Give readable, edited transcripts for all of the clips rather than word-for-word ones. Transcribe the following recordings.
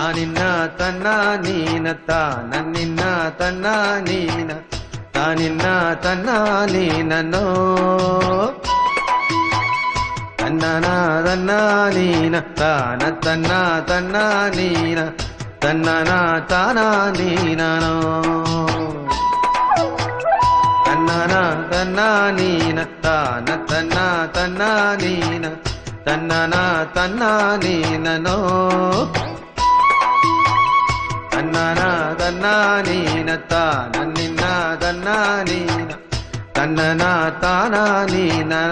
താനിന്ന തന്നാ നീന താനിന്ന തന്നാ നീന താനിന്ന തന്നാ നീനോ തന്നാ തന്നാ നീന താന തന്നാ തന്നാ നീന തന്നാ താനാ നീനോ തന്നാ തന്നാ നീന താന തന്നാ തന്നാ നീന തന്നാ തന്നാ നീനോ തന്നാ തന്നാ നീന താനിന്ന തന്നാ നീന തന്നാ താനാ നീനോ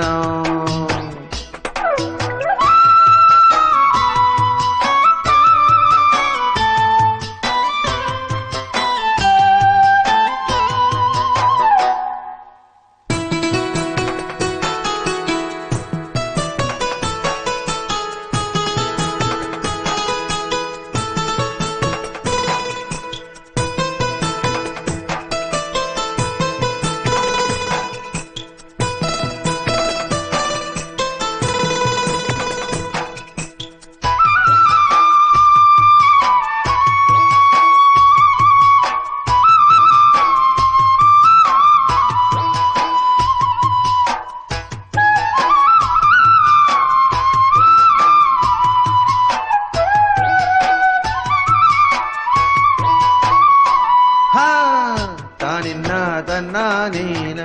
തന്നാനീന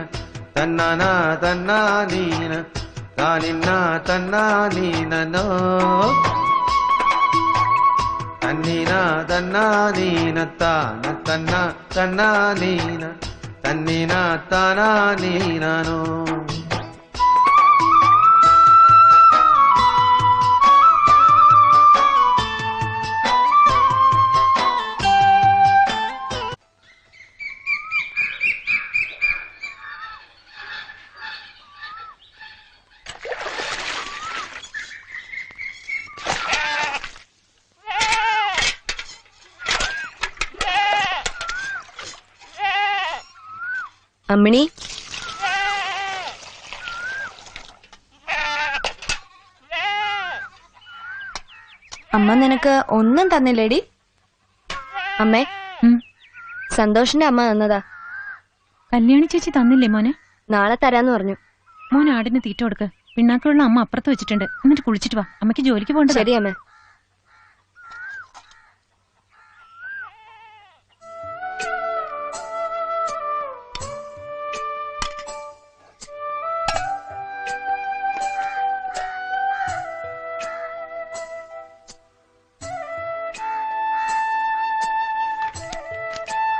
തന്നാ തന്നാനീന താനിന്ന തന്നാനീനോ തന്നീന തന്നാനീന താന തന്നാ തന്നാനീന തന്നീന താനാനീനോ അമ്മിണി, അമ്മ നിനക്ക് ഒന്നും തന്നില്ലേടി? അമ്മേ, സന്തോഷിന്റെ അമ്മ തന്നതാ. കല്യാണി ചേച്ചി തന്നില്ലേ മോനെ? നാളെ തരാന്ന് പറഞ്ഞു. മോൻ ആടിന് തീറ്റ കൊടുക്ക്. പിണ്ണാക്കുള്ള അമ്മ അപ്പുറത്ത് വെച്ചിട്ടുണ്ട്. എന്നിട്ട് കുളിച്ചിട്ട് വാ, അമ്മയ്ക്ക് ജോലിക്ക് പോകണ്ട. ശരി അമ്മേ.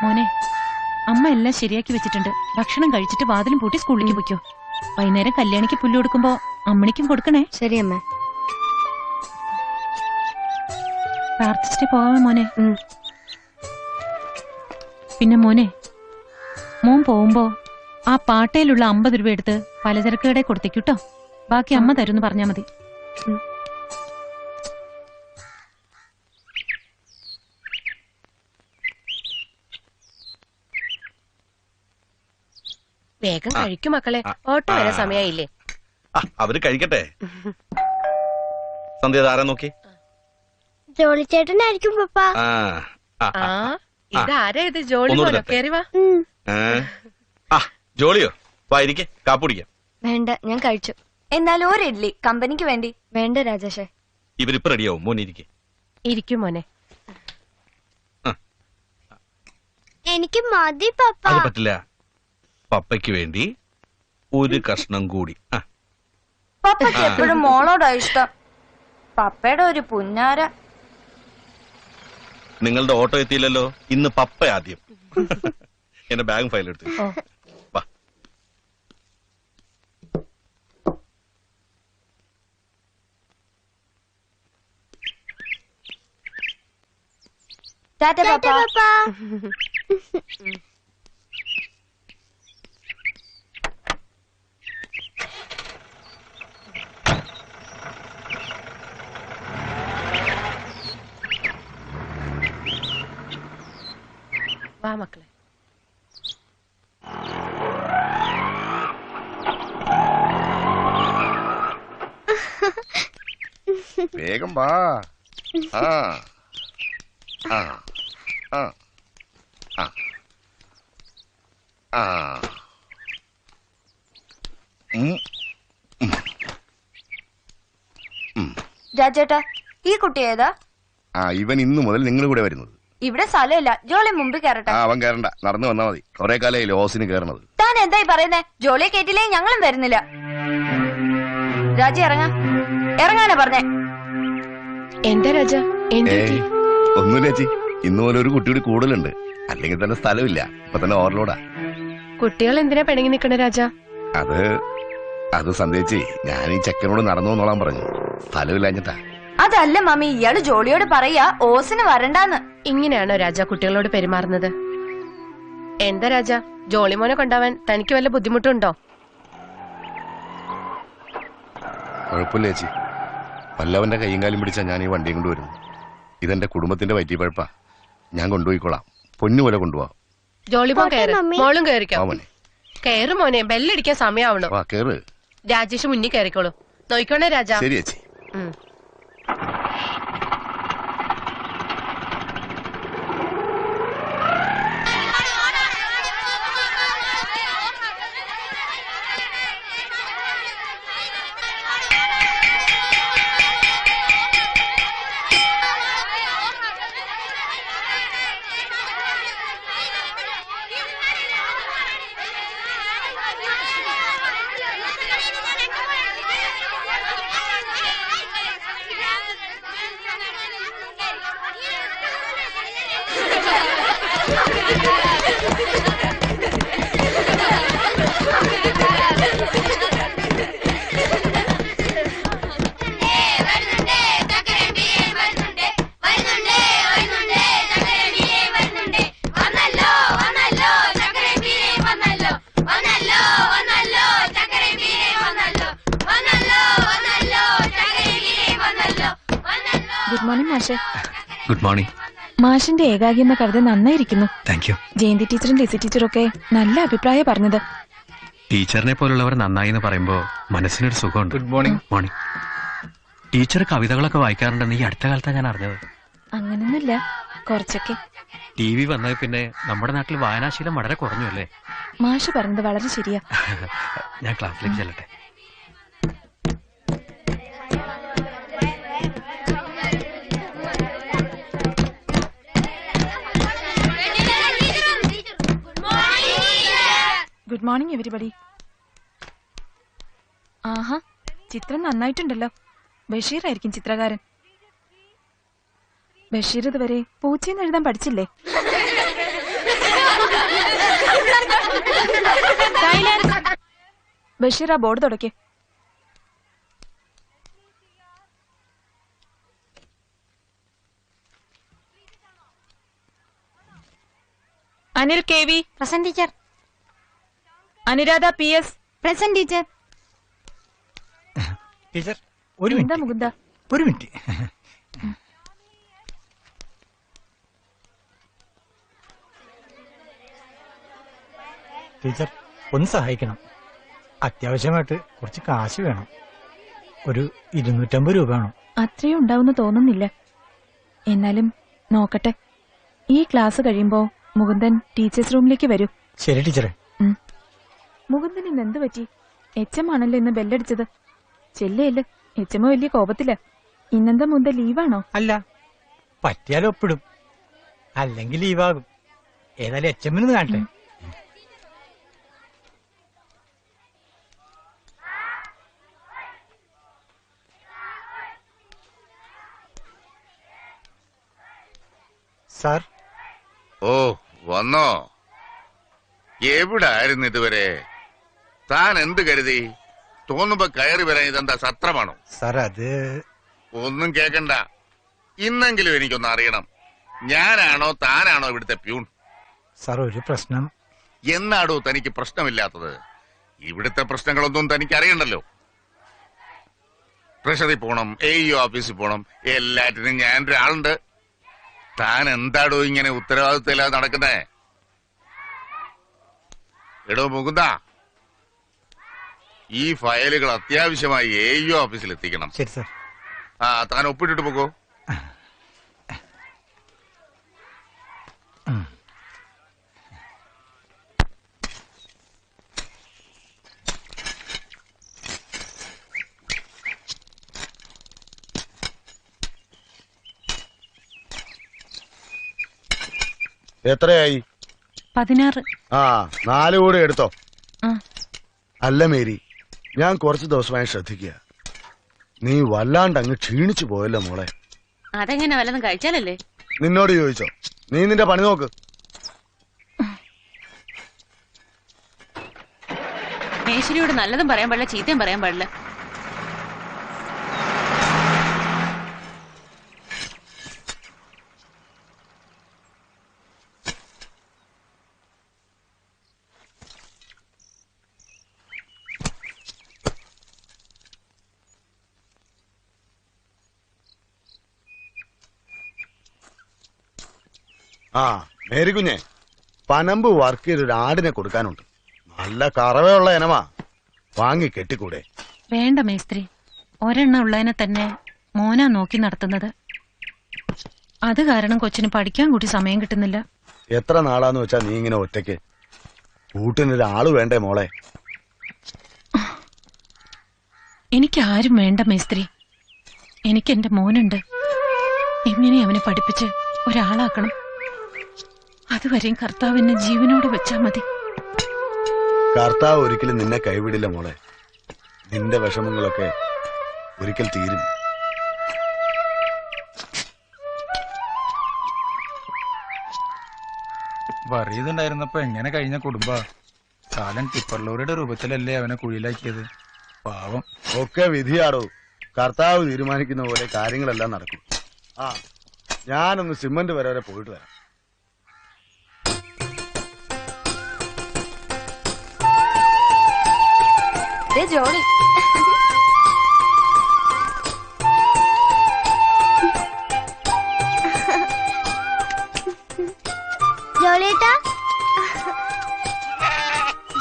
മോനെ, അമ്മ എല്ലാം ശരിയാക്കി വെച്ചിട്ടുണ്ട്. ഭക്ഷണം കഴിച്ചിട്ട് വാതിലും പൂട്ടി സ്കൂളിലേക്ക് പോയിക്കോ. വൈകുന്നേരം കല്യാണിക്ക് പുല്ല് കൊടുക്കുമ്പോ അമ്മണിക്കും കൊടുക്കണേ. ശരി അമ്മ. പ്രാർത്ഥിച്ചിട്ട് പോകാമോ മോനെ? പിന്നെ മോനെ, മോൻ പോകുമ്പോ ആ പാട്ടയിലുള്ള 50 രൂപ എടുത്ത് പലചരക്ക് കടയിൽ കൊടുത്തേക്കൂട്ടോ. ബാക്കി അമ്മ തരുമെന്ന് പറഞ്ഞാ മതി. വേഗം കഴിക്കും മക്കളെ, ഓട്ടോ വരെ സമയായില്ലേ. അവര് കഴിക്കട്ടെ. സന്ധ്യ ആരാ നോക്കി? ജോളിച്ചേട്ടനായിരിക്കും പപ്പ. ഇതാരാ ഇത്? ജോളി പോലോ? കേറി വാ. ജോളിയോ? വാ ഇരിക്കെ, കാപ്പി കുടിക്കാം. വേണ്ട, ഞാൻ കഴിച്ചു. എന്നാലും ഒരു ഇഡ്ലി കമ്പനിക്ക് വേണ്ടി. വേണ്ട രാജേഷേ. ഇവരിപ്പോ റെഡിയാവും. മോനെ ഇരിക്കെ. ഇരിക്കും മോനെ. എനിക്ക് മതി പപ്പ. അത് പറ്റില്ല, പപ്പയ്ക്ക് വേണ്ടി ഒരു കഷ്ണം കൂടി. പപ്പയ്ക്ക് എപ്പോഴും മോളോടാ ഇഷ്ടം. പപ്പയുടെ ഒരു പുന്നാര. നിങ്ങളുടെ ഓട്ടോ എത്തിയില്ലല്ലോ. ഇന്ന് പപ്പ ആദ്യം. എന്റെ ബാഗ് ഫയൽ എടുത്തു. ടാറ്റ പപ്പ. വാ മക്കളെ. വേഗം വാ. ആ ആ ആ ആ രാജേട്ടാ, ഈ കുട്ടി ഏതാ? ആ ഇവൻ ഇന്നു മുതൽ നിങ്ങൾ കൂടെ വരുന്നത്. ഇവിടെ സ്ഥലമില്ല, ജോളി മുമ്പ് കയറട്ടെ. അവൻ കയറണ്ട, നടന്നു വന്നാ മതി. കൊറേ കാലമായില്ലേ ഓസിന് കയറണത്. താൻ എന്തായി പറയുന്നേ? ജോളിയെ കേട്ടില്ലേ ഞങ്ങളും വരുന്നില്ല. രാജി ഇറങ്ങാനാ പറഞ്ഞേ. എന്താ രാജ? ഒന്നുമില്ല ചേച്ചി, ഇന്നു മുതൽ ഒരു കുട്ടിയുടെ കൂടുതലുണ്ട്. അല്ലെങ്കിൽ തന്നെ സ്ഥലമില്ല, ഇപ്പൊ തന്നെ ഓവർലോഡാ. കുട്ടികൾ എന്തിനാ പിണങ്ങി നിക്കണ രാജ? അത് സന്ദേശിച്ച് ഞാൻ ഈ ചെക്കനോട് നടന്നു വന്നോളാൻ പറഞ്ഞു. സ്ഥലമില്ലാഞ്ഞിട്ടാ. അതല്ല മമ്മി, ഇയാള് ജോളിയോട് പറയാ ഓസിന് വരണ്ടാന്ന്. ഇങ്ങനെയാണോ രാജ കുട്ടികളോട് പെരുമാറുന്നത്? എന്താ രാജ, ജോളിമോനെ കൊണ്ടാവാൻ തനിക്ക് വല്ല ബുദ്ധിമുട്ടുണ്ടോ? കുഴപ്പമില്ല ചേച്ചി, വല്ലവന്റെ കൈയും കാലും പിടിച്ചാ ഞാൻ ഈ വണ്ടിയും കൊണ്ടുവരുന്നു. ഇതെന്റെ കുടുംബത്തിന്റെ വയറ്റിപ്പഴപ്പാ. ഞാൻ കൊണ്ടുപോയിക്കോളാം, പൊന്നുപോലെ കൊണ്ടുപോവാം. ജോളിമോൻ കയറ്, മോളും കയറിക്കോ. മോനെ കയറ് മോനെ, ബെല്ലടിക്കാൻ സമയമാവണോ. വാ കേറ്. രാജേഷ് മുന്നിൽ കയറിക്കോളൂ. നോയിക്കോണേ രാജ. ശരി ചേച്ചി. ഗുഡ് മോർണിംഗ് മാഷെ. Good morning. മാഷിന്റെ ഏകാഗി എന്ന കവിത നന്നായിരിക്കുന്നു. Thank you. ജയന്തി ടീച്ചറും ലിസി ടീച്ചറൊക്കെ നല്ല അഭിപ്രായം പറഞ്ഞത്. ടീച്ചറിനെ പോലുള്ളവർ നന്നായി എന്ന് പറയുമ്പോ മനസ്സിനൊരു സുഖമുണ്ട്. Good morning. മോർണിംഗ്. ടീച്ചർ കവിതകളൊക്കെ വായിക്കാറുണ്ടെന്ന് ഈ അടുത്ത കാലത്താണ് ഞാൻ അറിഞ്ഞത്. അങ്ങനൊന്നുമില്ല, കുറച്ചൊക്കെ. ടി വി വന്നത് പിന്നെ നമ്മുടെ നാട്ടിൽ വായനാശീലം വളരെ കുറഞ്ഞു അല്ലേ? മാഷ് പറഞ്ഞത് വളരെ ശരിയാ. ഞാൻ ക്ലാസ്സിലേക്ക് ചെല്ലട്ടെ. Good morning everybody. ആഹാ, ചിത്രം നന്നായിട്ടുണ്ടല്ലോ. ബഷീർ ആയിരിക്കും ചിത്രകാരൻ. ബഷീർ ഇതുവരെ പൂച്ചയെന്ന് എഴുതാൻ പഠിച്ചില്ലേ? ബഷീർ ആ ബോർഡ് തുടക്കേ. Anil K V present teacher. Anuradha P S present teacher. Teacher ഒരു എന്താ മുകുന്ദ? ഒരു മിനിറ്റ്. ടീച്ചർ ഒന്ന് സഹായിക്കണം. അത്യാവശ്യമായിട്ട് കുറച്ച് കാശ് വേണം. ഒരു 250 രൂപ വേണം. അത്രയും ഉണ്ടാവുന്ന തോന്നുന്നില്ല. എന്നാലും നോക്കട്ടെ. ഈ ക്ലാസ് കഴിയുമ്പോ മുകുന്ദൻ ടീച്ചേഴ്സ് റൂമിലേക്ക് വരൂ. ശരി ടീച്ചറെ. മുകുന്ദൻ ഇന്ന് എന്ത് പറ്റി? എച്ച് എം ആണല്ലോ ഇന്ന് ബെല്ലടിച്ചത്. ചെല്ലയല്ലേ, എച്ച് എം വലിയ കോപത്തില്ല. ഇന്നെന്താ മുകുന്ദൻ ലീവാണോ? അല്ല, പറ്റിയാൽ ഒപ്പിടും, അല്ലെങ്കിൽ ലീവാകും. ഏതായാലും എച്ച് എമ്മിന് കാണട്ടെ. സാർ. ഓ വന്നോ? എവിടായിരുന്നു ഇതുവരെ? താൻ എന്ത് കരുതി? തോന്നുമ്പോ കയറി വരാൻ ഇതെന്താ സത്രമാണോ? സാർ അത് ഒന്നും കേക്കണ്ട. ഇന്നെങ്കിലും എനിക്കൊന്ന് അറിയണം, ഞാനാണോ താനാണോ ഇവിടുത്തെ പ്യൂൺ? സാർ ഒരു പ്രശ്നം. എന്നാടോ തനിക്ക് പ്രശ്നമില്ലാത്തത്? ഇവിടുത്തെ പ്രശ്നങ്ങളൊന്നും തനിക്ക് അറിയണ്ടല്ലോ. ട്രഷറി പോണം, AEO ഓഫീസിൽ പോണം, എല്ലാറ്റിനും ഞാൻ ഒരാളുണ്ട്. താൻ എന്താടോ ഇങ്ങനെ ഉത്തരവാദിത്തമില്ലാതെ നടക്കുന്നേ? എടോ മുകുന്ദ, ഈ ഫയലുകൾ അത്യാവശ്യമായി AEO ഓഫീസിൽ എത്തിക്കണം. ശരി സാർ. താൻ ഒപ്പിട്ടിട്ട് പോകോ. എത്രയായി? 16. ആ 4 കൂടെ എടുത്തോ. ആ. അല്ല മേരി, ഞാൻ കുറച്ച് ദിവസമായി ശ്രദ്ധിക്കുക. നീ വല്ലാണ്ട് അങ്ങ് ക്ഷീണിച്ചു പോയല്ലോ മോളെ. അതെങ്ങനെ വല്ലതും കഴിച്ചാലല്ലേ? നിന്നോട് ചോദിച്ചോ? നീ നിന്റെ പണി നോക്ക്. മേശ്വരിയോട് നല്ലതും പറയാൻ പാടില്ല, ചീത്തയും പറയാൻ പാടില്ല. ആ മേരി കുഞ്ഞെ, പനമ്പ് വർക്ക് ചെയ്തൊരു ആടിനെ കൊടുക്കാനുണ്ട്. നല്ല കറവയുള്ള ഇനമാ, വാങ്ങി കെട്ടിക്കൂടെ? വേണ്ട മേസ്ത്രി, ഒരെണ്ണം ഉള്ളതിനെ തന്നെ മോനാ നോക്കി നടത്തുന്നത്. അത് കാരണം കൊച്ചിന് പഠിക്കാൻ കൂടി സമയം കിട്ടുന്നില്ല. എത്ര നാളാന്ന് വെച്ചാ നീ ഇങ്ങനെ ഒറ്റയ്ക്ക്? കൂട്ടിനൊരാള് വേണ്ടേ മോളെ? എനിക്ക് ആരും വേണ്ട മേസ്ത്രി, എനിക്ക് എന്റെ മോനുണ്ട്. എങ്ങനെ അവനെ പഠിപ്പിച്ച് ഒരാളാക്കണം. അതുവരെയും കർത്താവിനെ ജീവനോട് വെച്ചാ മതി. കർത്താവ് ഒരിക്കലും നിന്നെ കൈവിടില്ല മോളെ. നിന്റെ വിഷമങ്ങളൊക്കെ ഒരിക്കൽ തീരും. വറിയതുണ്ടായിരുന്നപ്പോ എങ്ങനെ കഴിഞ്ഞ കുടുംബ കാലൻ ടിപ്പർ ലോറിയുടെ രൂപത്തിലല്ലേ അവനെ കുഴിയിലാക്കിയത്. പാവം. ഒക്കെ വിധിയാടോ. കർത്താവ് തീരുമാനിക്കുന്ന പോലെ കാര്യങ്ങളെല്ലാം നടക്കും. ആ ഞാനൊന്ന് സിമന്റ് വരെ പോയിട്ട് വരാം. ജോളി ജോളിയേട്ടാ,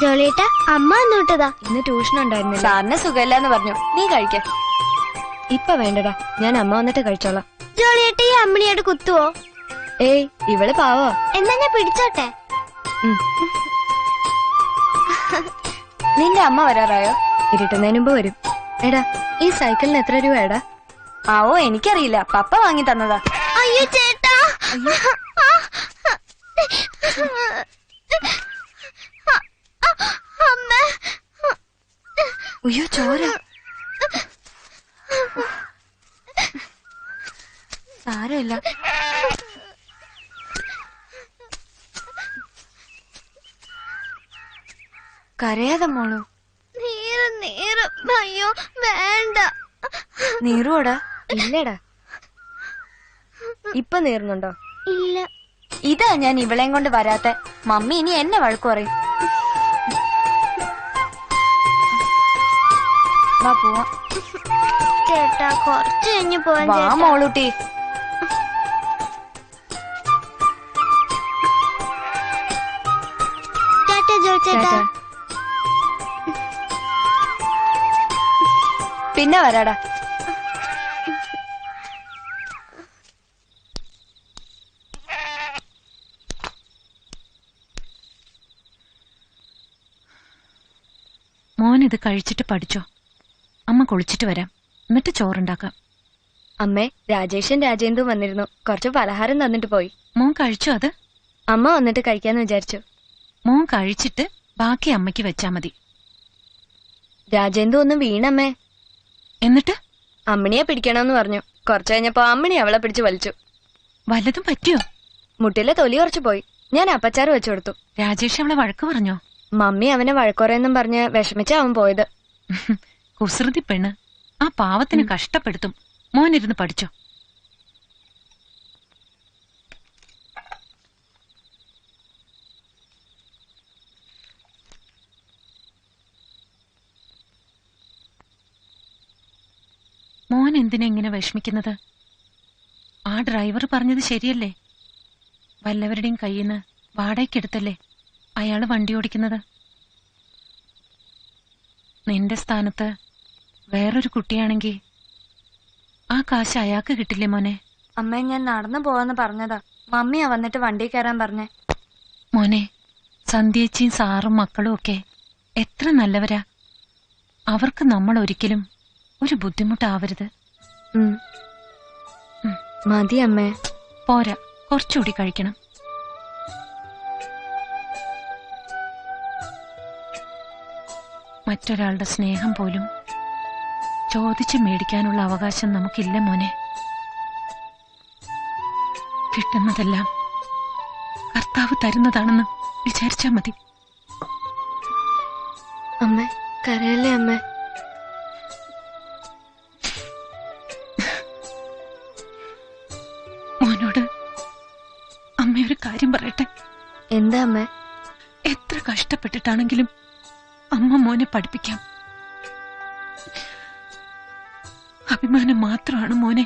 ജോളിയേട്ടാ, അമ്മ വന്നോട്ടതാ. ഇന്ന് ട്യൂഷൻ ഉണ്ടായിരുന്നില്ല. സാറിന് സുഖമില്ലാന്ന് പറഞ്ഞു. നീ കഴിക്ക. ഇപ്പൊ വേണ്ടടാ, ഞാൻ അമ്മ വന്നിട്ട് കഴിച്ചോളാം. ജോളിയേട്ട ഈ അമ്മിണിയോട് കുത്തുവോ? ഏയ്, ഇവള് പാവോ. എന്നാ ഞാൻ പിടിച്ചോട്ടെ. നിന്റെ അമ്മ വരാറായോ? ഇരുട്ടുന്നതിന് മുമ്പ് വരും. എടാ, ഈ സൈക്കിളിന് എത്ര രൂപ എടാ? ആവോ, എനിക്കറിയില്ല, പപ്പ വാങ്ങി തന്നതാ. അയ്യോ ചേട്ടാ, അമ്മ. അയ്യോ ചോര. സാരമില്ല. കരയാതെ മോളൂ. നീറ്. അയ്യോ വേണ്ട. നീറുവോടാ? ഇല്ലടാ. ഇപ്പൊ നീറുന്നുണ്ടോ? ഇല്ല. ഇതാ ഞാൻ ഇവളെയും കൊണ്ട് വരാത്ത. മമ്മി ഇനി എന്നെ വഴക്കു പറയും. വാ പോവാം. ചേട്ടാ കുറച്ച് കഴിഞ്ഞ് പോവാൻ. വാ മോളൂട്ടി. ചേട്ടാ ചേട്ടാ. പിന്നെ വരാടാ. മോൻ ഇത് കഴിച്ചിട്ട് പഠിച്ചോ. അമ്മ കുളിച്ചിട്ട് വരാം, എന്നിട്ട് ചോറുണ്ടാക്കാം. അമ്മേ, രാജേഷൻ രാജേന്ദു വന്നിരുന്നു. കുറച്ച് പലഹാരം തന്നിട്ട് പോയി. മോൻ കഴിച്ചോ അത്? അമ്മ വന്നിട്ട് കഴിക്കാന്ന് വിചാരിച്ചു. മോൻ കഴിച്ചിട്ട് ബാക്കി അമ്മയ്ക്ക് വെച്ചാ മതി. രാജേന്ദു ഒന്ന് വീണമ്മേ. എന്നിട്ട് അമ്മിണിയെ പിടിക്കണമെന്ന് പറഞ്ഞു. കുറച്ചു കഴിഞ്ഞപ്പോ അമ്മിണി അവളെ പിടിച്ച് വലിച്ചു. വല്ലതും പറ്റിയോ? മുട്ടിലെ തൊലി കുറച്ചു പോയി. ഞാൻ അപ്പച്ചാറ് വെച്ചു കൊടുത്തു. രാജേഷ് അവളെ വഴക്ക് പറഞ്ഞോ? മമ്മി അവനെ വഴക്കുറയെന്നും പറഞ്ഞ് വിഷമിച്ച അവൻ പോയത്. കുസൃതി പെണ്ണ്. ആ പാവത്തിന് കഷ്ടപ്പെടുത്തും. മോനിരുന്ന് പഠിച്ചോ. മോൻ എന്തിനാ ഇങ്ങനെ വിഷമിക്കുന്നത്? ആ ഡ്രൈവർ പറഞ്ഞത് ശരിയല്ലേ? വല്ലവരുടെയും കയ്യിൽ നിന്ന് വാടകയ്ക്കെടുത്തല്ലേ അയാള് വണ്ടി ഓടിക്കുന്നത്. നിന്റെ സ്ഥാനത്ത് വേറൊരു കുട്ടിയാണെങ്കിൽ ആ കാശ് അയാൾക്ക് കിട്ടില്ലേ മോനെ? അമ്മേ, ഞാൻ നടന്നു പോവാന്ന് പറഞ്ഞതാ. മമ്മിയാ വന്നിട്ട് വണ്ടി കയറാൻ പറഞ്ഞേ. മോനെ, സന്ധ്യേച്ചിയും സാറും മക്കളും ഒക്കെ എത്ര നല്ലവരാ. അവർക്ക് നമ്മൾ ഒരിക്കലും ഒരു ബുദ്ധിമുട്ടാവരുത്. മതി അമ്മേ. പോരാ, കുറച്ചുകൂടി കഴിക്കണം. മറ്റൊരാളുടെ സ്നേഹം പോലും ചോദിച്ചു മേടിക്കാനുള്ള അവകാശം നമുക്കില്ല മോനെ. കിട്ടുന്നതെല്ലാം കർത്താവ് തരുന്നതാണെന്ന് വിചാരിച്ചാ മതി. അമ്മ കരയല്ലേ അമ്മ. മോനോട് അമ്മ ഒരു കാര്യം പറയട്ടെ. എന്താ അമ്മ? എത്ര കഷ്ടപ്പെട്ടിട്ടാണെങ്കിലും അമ്മ മോനെ പഠിപ്പിക്കാം. അഭിമാനം മാത്രമാണ് മോനെ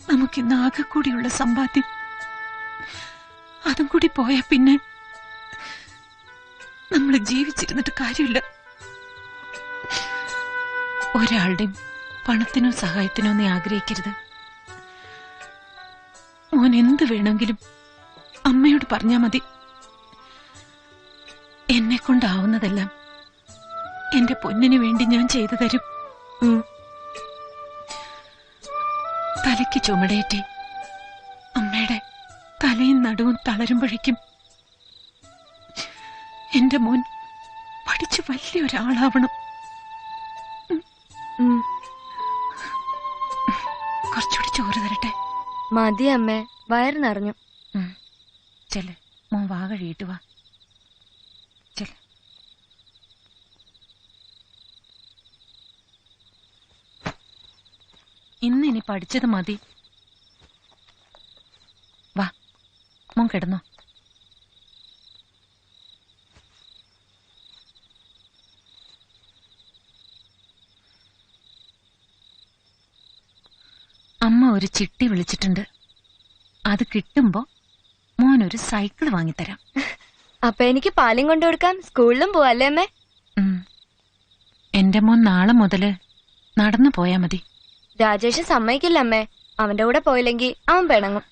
നമുക്കിന്ന് ആകെ കൂടിയുള്ള സമ്പാദ്യം. അതും കൂടി പോയാ പിന്നെ നമ്മൾ ജീവിച്ചിരുന്നിട്ട് കാര്യമില്ല. ഒരാളുടെയും പണത്തിനോ സഹായത്തിനോ നീ ആഗ്രഹിക്കരുത്. മോൻ എന്ത് വേണമെങ്കിലും അമ്മയോട് പറഞ്ഞാ മതി. എന്നെ കൊണ്ടാവുന്നതെല്ലാം എന്റെ പൊന്നിനു വേണ്ടി ഞാൻ ചെയ്തു തരും. തലയ്ക്ക് ചുമടേറ്റി അമ്മയുടെ തലയും നടുവും തളരുമ്പോഴേക്കും എന്റെ മോൻ പഠിച്ചു വലിയൊരാളാവണം. കുറച്ചുകൂടി ചോറ് തരട്ടെ? മതി അമ്മേ, വയറ് നിറഞ്ഞു. ചെല്ല് മോൻ വാ കഴിയിട്ട് വാ. ചെല്ല്. ഇന്നിനി പഠിച്ചത് മതി. വാ മോൻ കിടന്നോ. അമ്മ ഒരു ചിട്ടി വിളിച്ചിട്ടുണ്ട്. അത് കിട്ടുമ്പോ മോനൊരു സൈക്കിൾ വാങ്ങിത്തരാം. അപ്പൊ എനിക്ക് പാലും കൊണ്ടുകൊടുക്കാം, സ്കൂളിലും പോവല്ലേ അമ്മേ? എന്റെ മോൻ നാളെ മുതല് നടന്നു പോയാ മതി. രാജേഷ് സമ്മതിക്കില്ല അമ്മേ. അവന്റെ കൂടെ പോയില്ലെങ്കിൽ അവൻ പിണങ്ങും.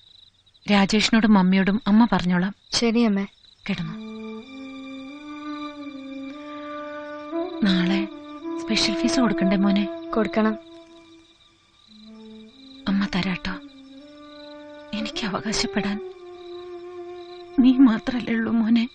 രാജേഷിനോടും മമ്മിയോടും അമ്മ പറഞ്ഞോളാം. ശരി അമ്മേ. കിടന്നു. നാളെ സ്പെഷ്യൽ ഫീസ് കൊടുക്കണ്ടേ മോനെ? കൊടുക്കണം. അമ്മ തരാട്ടോ. എനിക്ക് അവകാശപ്പെടാൻ നീ മാത്രല്ലേ ഉള്ളൂ മോനെ.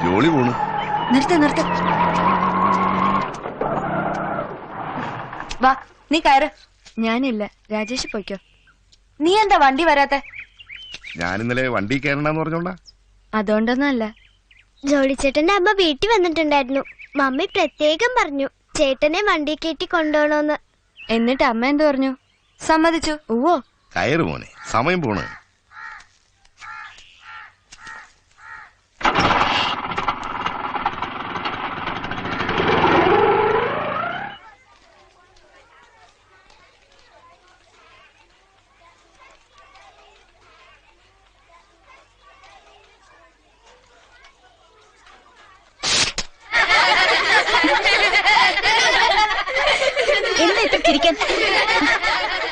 ജോളി പോണു. നിർത്ത. വാ നീ കയറ്. ഞാനില്ല, രാജേഷ് പോയിക്കോ. നീ എന്താ വണ്ടി വരാത്തെ? ഞാനിന്നലെ വണ്ടി കയറണ്ടെന്ന് പറഞ്ഞോണ്ടാ. അതുകൊണ്ടൊന്നല്ല. ജോളിച്ചേട്ടന്റെ അമ്മ വീട്ടിൽ വന്നിട്ടുണ്ടായിരുന്നു. മമ്മി പ്രത്യേകം പറഞ്ഞു ചേട്ടനെ വണ്ടി കയറ്റി കൊണ്ടുപോകണോന്ന്. എന്നിട്ട് അമ്മ എന്ത് പറഞ്ഞു? സമ്മതിച്ചു. ഓ കയറ് മോനെ, സമയം പോണ്.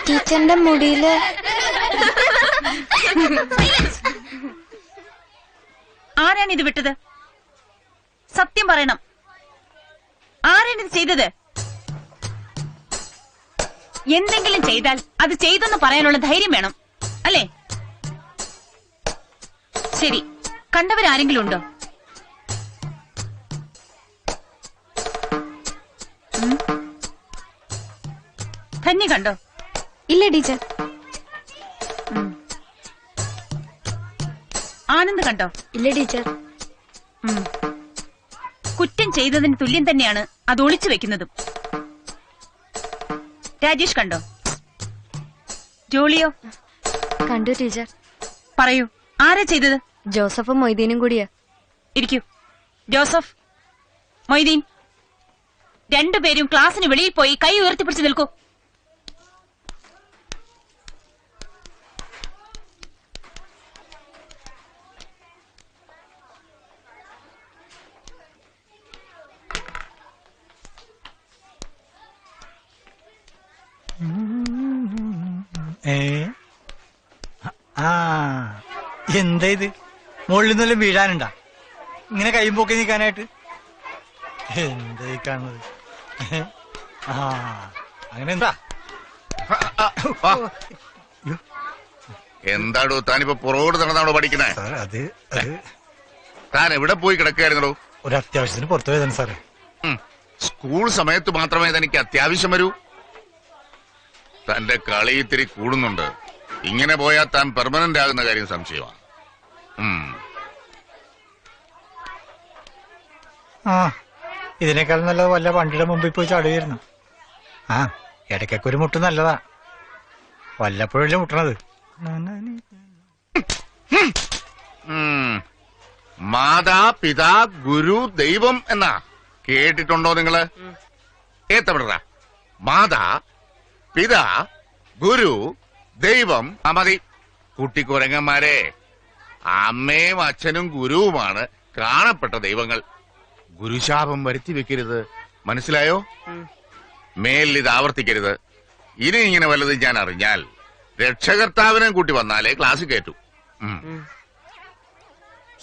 ടീച്ചറിന്റെ മുടിയില് ആരാണിത് വിട്ടത്? സത്യം പറയണം. ആരാണിത് ചെയ്തത്? എന്തെങ്കിലും ചെയ്താൽ അത് ചെയ്തെന്ന് പറയാനുള്ള ധൈര്യം വേണം അല്ലേ? ശരി, കണ്ടവരാരെങ്കിലും ഉണ്ടോ? ധന്യ കണ്ടോ? ഇല്ല ടീച്ചർ. ആനന്ദ് കണ്ടോ? ഇല്ല ടീച്ചർ. കുറ്റം ചെയ്തതിന് തുല്യം തന്നെയാണ് അത് ഒളിച്ചു വെക്കുന്നതും. രാജേഷ് കണ്ടോ? ജോളിയോ? കണ്ടു ടീച്ചർ. പറയൂ, ആരാ ചെയ്തത്? ജോസഫും മൊയ്തീനും കൂടിയാ. ഇരിക്കൂ. ജോസഫ്, മൊയ്തീൻ, രണ്ടുപേരും ക്ലാസ്സിന് വെളിയിൽ പോയി കൈ ഉയർത്തിപ്പിടിച്ച് നിൽക്കൂ. എന്താ ഇത്? മുകളിൽ നിന്നെല്ലാം വീഴാനുണ്ടാ? ഇങ്ങനെ കൈമ്പോക്കി നിൽക്കാനായിട്ട് എന്തായി കാണുന്നത്? അങ്ങനെ എന്താ? എന്താടോ താനിപ്പോ പുറകോട് നടന്നാണോ പഠിക്കണേ? അത് താൻ എവിടെ പോയി കിടക്കുകയായിരുന്നോ? ഒരു അത്യാവശ്യത്തിന് പുറത്തു പോയതാണ് സാറേ. സ്കൂൾ സമയത്ത് മാത്രമേ തനിക്ക് അത്യാവശ്യം വരൂ. തന്റെ കളി ഇത്തിരി കൂടുന്നുണ്ട്. ഇങ്ങനെ പോയാൽ താൻ പെർമനന്റ് ആകുന്ന കാര്യം സംശയമാണ്. ഇതിനേക്കാൾ നല്ലത് വല്ല വണ്ടിയുടെ മുമ്പിൽ പോയി ചാടുകയായിരുന്നു. ഇടയ്ക്കൊക്കെ ഒരു മുട്ട് നല്ലതാ. വല്ലപ്പോഴല്ലേ മുട്ടണത്. മാതാ പിതാ ഗുരു ദൈവം എന്നാ കേട്ടിട്ടുണ്ടോ നിങ്ങള്? ഏത്തപ്പെട മാതാ പിതാ ഗുരു ദൈവം. മതി കുട്ടിക്കുരങ്ങന്മാരെ, അമ്മയും അച്ഛനും ഗുരുവുമാണ് കാണപ്പെട്ട ദൈവങ്ങൾ. ഗുരുശാപം വരുത്തി വെക്കരുത്, മനസ്സിലായോ? മേലിൽ ഇത് ആവർത്തിക്കരുത്. ഇനി ഇങ്ങനെ വല്ലതും ഞാൻ അറിഞ്ഞാൽ രക്ഷകർത്താവിനെ കൂട്ടി വന്നാലേ ക്ലാസ് കയറ്റു.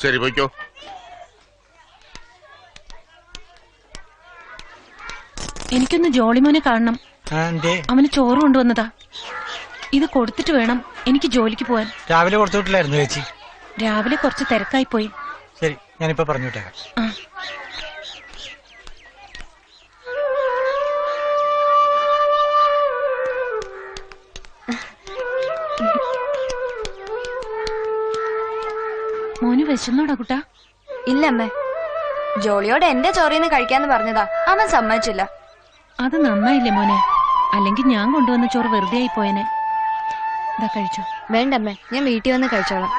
ശരി, പോയിക്കോ. എനിക്കൊന്ന് ജോളിമോനെ കാണണം. അവന് ചോറ് കൊണ്ടുവന്നതാ. ഇത് കൊടുത്തിട്ട് വേണം എനിക്ക് ജോലിക്ക് പോവാൻ. രാവിലെ കൊടുത്തുവിട്ടില്ലായിരുന്നു ചേച്ചി? രാവിലെ കുറച്ച് തിരക്കായി പോയി. ശരി, ഞാനിപ്പോ പറഞ്ഞു വിട്ടേക്കാം. മോന് വിശന്നോടാ കുട്ടാ? ഇല്ലമ്മേ, ജോളിയോട് എന്റെ ചോറിന്ന് കഴിക്കാന്ന് പറഞ്ഞതാ. അവൻ സമ്മതിച്ചില്ല. അത് നന്നായില്ലേ മോനെ, അല്ലെങ്കിൽ ഞാൻ കൊണ്ടുവന്ന ചോറ് വെറുതെ ആയി പോയനെ. ഇതാ കഴിച്ചോ. വേണ്ടമ്മേ, ഞാൻ വീട്ടിൽ വന്ന് കഴിച്ചോളാം.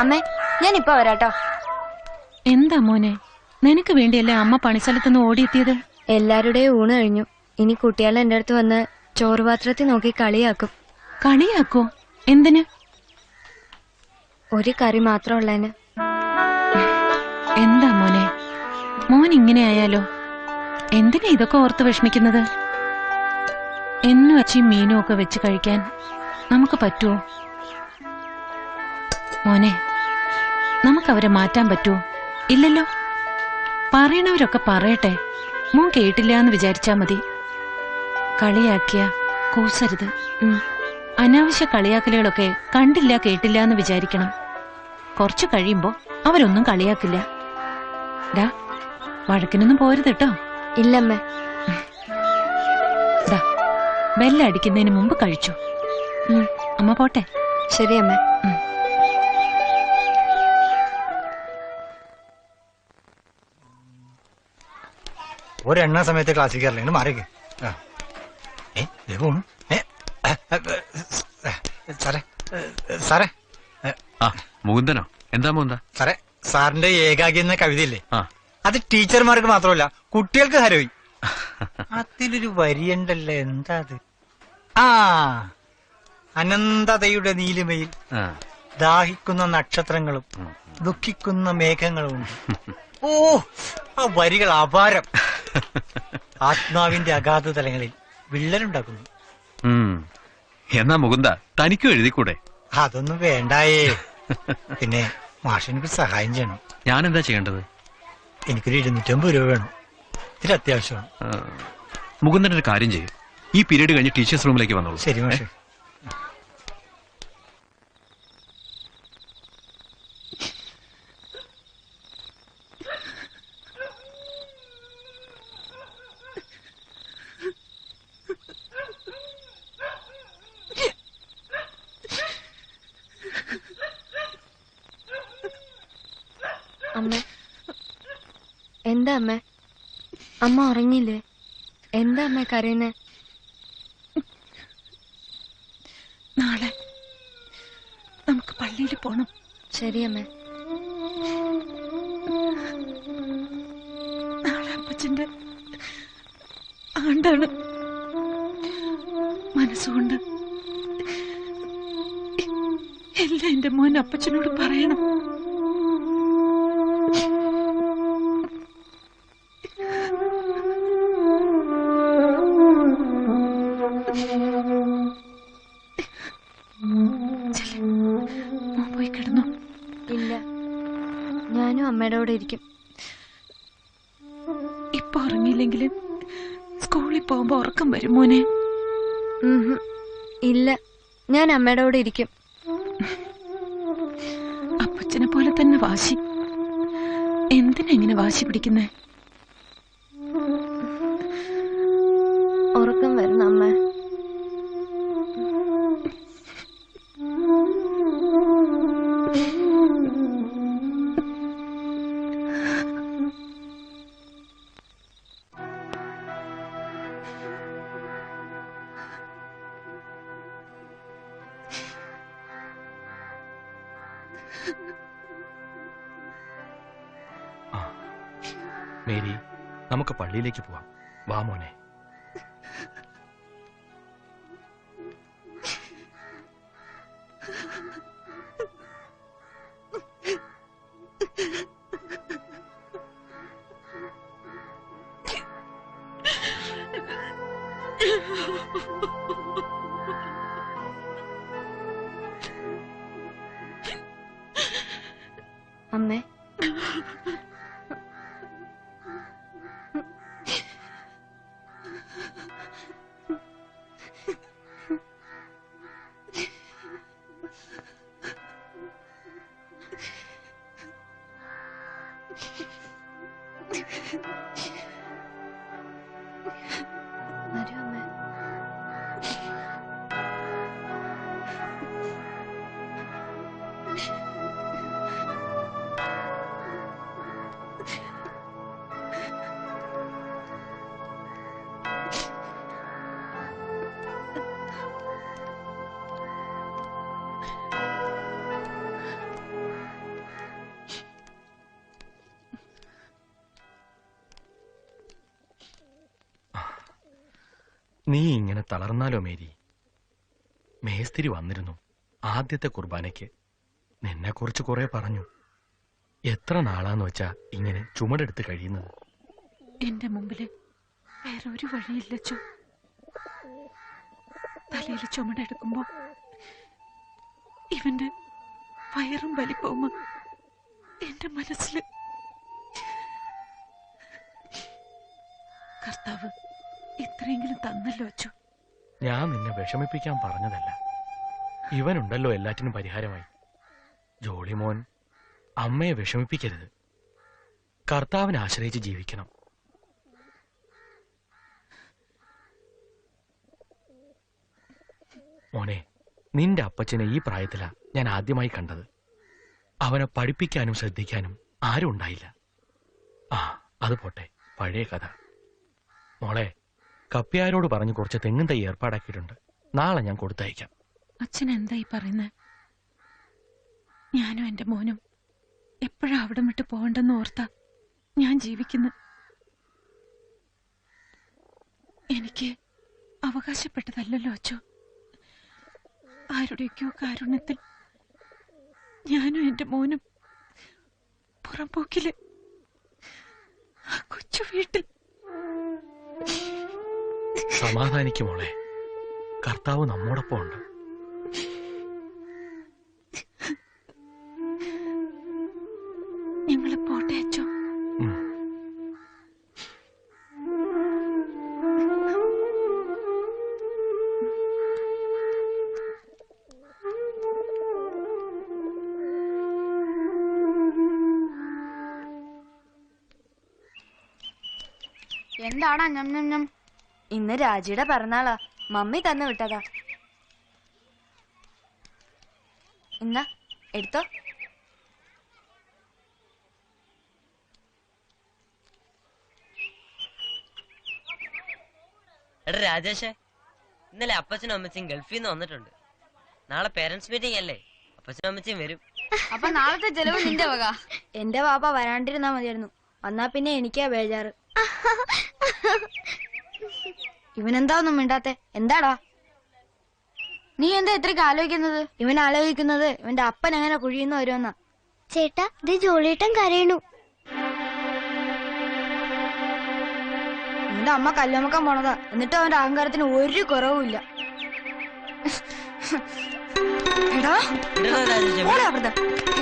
അമ്മേ, ഞാൻ ഇപ്പൊ വരാട്ടോ. എന്താ മോനെ, നിനക്ക് വേണ്ടിയല്ലേ അമ്മ പണിസ്ഥലത്തുനിന്ന് ഓടിയെത്തിയത്? എല്ലാവരുടെയും ഊണ് കഴിഞ്ഞു. ഇനി കുട്ടികളെ എന്റെ അടുത്ത് വന്ന് ചോറ് പാത്രത്തിൽ നോക്കി കളിയാക്കും. കളിയാക്കോ? എന്തിന്? ഒരു കറി മാത്രം ഉള്ളതിന്. എന്താ മോനെ, മോൻ ഇങ്ങനെ ആയാലോ? എന്തിനാ ഇതൊക്കെ ഓർത്ത് വിഷമിക്കുന്നത്? എന്നും അച്ചിയും മീനും ഒക്കെ വെച്ച് കഴിക്കാൻ നമുക്ക് പറ്റുമോ മോനെ? നമുക്കവരെ മാറ്റാൻ പറ്റുമോ? ഇല്ലല്ലോ. പറയണവരൊക്കെ പറയട്ടെ, മോൻ കേട്ടില്ല എന്ന് വിചാരിച്ചാ മതി. കളിയാക്കിയ കൂസരുത്. അനാവശ്യ കളിയാക്കലുകളൊക്കെ കണ്ടില്ല കേട്ടില്ല എന്ന് വിചാരിക്കണം. കുറച്ചു കഴിയുമ്പോ അവരൊന്നും കളിയാക്കില്ല. ഡാ, വഴക്കിനൊന്നും പോരുത് കേട്ടോ. ഇല്ലമ്മേ. ബെല്ലടിക്കുന്നതിന് മുമ്പ് കഴിച്ചു. അമ്മ പോട്ടെ. ശരി അമ്മ. ഒരെണ്ണ സമയത്ത് ക്ലാസ്സിൽ കയറില്ല, മാറിക്ക്. സാറേ സാറേ മുകുന്ദനോ? എന്താ മുകുന്ദ? സാറേ, സാറിന്റെ ഏകാഗി എന്ന കവിതയില്ലേ, അത് ടീച്ചർമാർക്ക് മാത്രമല്ല കുട്ടികൾക്ക് ഹരോയി. അതിലൊരു വരിയുണ്ടല്ലോ, എന്താ അത്? അനന്തതയുടെ നീലിമയിൽ ദാഹിക്കുന്ന നക്ഷത്രങ്ങളും ദുഃഖിക്കുന്ന മേഘങ്ങളും ഉണ്ട്. ഓ, ആ വരികൾ അപാരം. ആത്മാവിന്റെ അഗാധ തലങ്ങളിൽ വിള്ളലുണ്ടാക്കുന്നു. എന്നാ മുകുന്ദ തനിക്കും എഴുതിക്കൂടെ? അതൊന്നും വേണ്ടായേ. പിന്നെ മാഷിനൊരു സഹായം ചെയ്യണം. ഞാൻ എന്താ ചെയ്യേണ്ടത്? എനിക്കൊരു 250 രൂപ വേണം. ഇതിൽ അത്യാവശ്യമാണ്. മുകുന്ദൻ ഒരു കാര്യം ചെയ്യും, ഈ പീരീഡ് കഴിഞ്ഞ് ടീച്ചേഴ്സ് റൂമിലേക്ക് വന്നോളൂ. ശരി മാഷേ. അമ്മ, എന്താ അമ്മ? അമ്മ ഉറങ്ങിയില്ലേ? എന്താ അമ്മ കരയുന്നേ? പോണം. ശരി അമ്മേ. നാളെ അപ്പച്ചന്റെ ആണ്ടാണ്. മനസ്സുകൊണ്ട് എല്ലാം എന്റെ മോൻ അപ്പച്ചനോട് പറയണം. പോയി കിടന്നു. ഇല്ല, ഞാനും അമ്മയുടെ കൂടെ ഇരിക്കും. ഇപ്പൊ ഉറങ്ങിയില്ലെങ്കിലും സ്കൂളിൽ പോകുമ്പോ ഉറക്കം വരും മോനെ. ഇല്ല, ഞാൻ അമ്മയുടെ കൂടെ ഇരിക്കും. അപ്പച്ചനെ പോലെ തന്നെ വാശി. എന്തിനാ ഇങ്ങനെ വാശി പിടിക്കുന്നേ? ഉറക്കം വരുന്ന അമ്മ. മേരി, നമുക്ക് പള്ളിയിലേക്ക് പോവാം. വാ മോനെ. അമ്മേ, വരൂ അമ്മേ. നീ ഇങ്ങനെ തളർന്നാലോ മേരി? മേസ്തിരി വന്നിരുന്നു ആദ്യത്തെ കുർബാനയ്ക്ക്. നിന്നെക്കുറിച്ച് കുറെ പറഞ്ഞു. എത്ര നാളാന്ന് വെച്ചാ ഇങ്ങനെ ചുമടെടുത്ത് കഴിയുന്നത്? എന്റെ മുമ്പില് വേറെ ഒരു വഴിയില്ലച്ചോ. തലയിൽ ചുമടെടുക്കുമ്പോ ഇവന്റെ വയറും വലിപ്പവും എന്റെ മനസ്സില്. കർത്താവ് ഇത്രയെങ്കിലും തന്നല്ലോ അച്ചോ. ഞാൻ നിന്നെ വിഷമിപ്പിക്കാൻ പറഞ്ഞതല്ല. ഇവനുണ്ടല്ലോ എല്ലാറ്റിനും പരിഹാരമായി. ജോളിമോൻ, അമ്മയെ വിഷമിപ്പിക്കരുത്. കർത്താവിനെ ആശ്രയിച്ച് ജീവിക്കണം. മോനെ, നിന്റെ അപ്പച്ചനെ ഈ പ്രായത്തിലാ ഞാൻ ആദ്യമായി കണ്ടത്. അവനെ പഠിപ്പിക്കാനും ശ്രദ്ധിക്കാനും ആരും ഉണ്ടായില്ല. അത് പോട്ടെ, പഴയ കഥ. മോളെ, കപ്പ്യാരോട് പറഞ്ഞ് കുറച്ച് തെങ്ങും തൈ ഏർപ്പാടാക്കിയിട്ടുണ്ട്. നാളെ ഞാൻ കൊടുത്തയക്കാം. അച്ഛൻ എന്തായി പറയുന്നത്? ഞാനും എന്റെ മോനും എപ്പോഴാ അവിടെ വിട്ട് പോകണ്ടെന്ന് ഓർത്താ ഞാൻ ജീവിക്കുന്നു. എനിക്ക് അവകാശപ്പെട്ടതല്ലോ അച്ചോ. ആരുടെയൊക്കെയോ കാരുണ്യത്തിൽ ഞാനും എന്റെ മോനും പുറംപോക്കില് ആ കൊച്ചു വീട്ടിൽ. സമാധാനിക്കും മോളെ, കർത്താവ് നമ്മോടൊപ്പം ഉണ്ട്. ഞങ്ങളെ പോട്ടെ അച്ചോ. എന്താടാ ഞം ഞം ഞം? ഇന്ന് രാജിയുടെ പിറന്നാളാ, മമ്മി തന്നു വിട്ടതാ. എന്നാ എടുത്തോ. എടാ രാജേഷേ, ഇന്നലെ അപ്പച്ചനും അമ്മച്ചും ഗൾഫിൽ നിന്ന് വന്നിട്ടുണ്ട്. നാളെ പേരൻസ് മീറ്റിംഗ് അല്ലേ? അപ്പച്ചനും അമ്മച്ചും വരും. അപ്പൊ നാളത്തെ ചെലവ് നിന്റെ വക. എന്റെ വാപ്പ വരാണ്ടിരുന്നാ മതിയായിരുന്നു. വന്നാ പിന്നെ എനിക്കാ ബേജാറ്. ഇവനെന്താ ഒന്നും മിണ്ടാത്തെ? എന്താടാ നീ എന്താ ഇത്രയ്ക്ക് ആലോചിക്കുന്നത്? ഇവൻ ആലോചിക്കുന്നത് ഇവന്റെ അപ്പൻ എങ്ങനെ കുഴിയുന്ന വരുമെന്നാ. ചേട്ടാ ഇത് ജോളിയേട്ടൻ കരയണു. നിന്റെ അമ്മ കല്ലുമക്കം പോണതാ. എന്നിട്ട് അവന്റെ അഹങ്കാരത്തിന് ഒരു കുറവുമില്ല.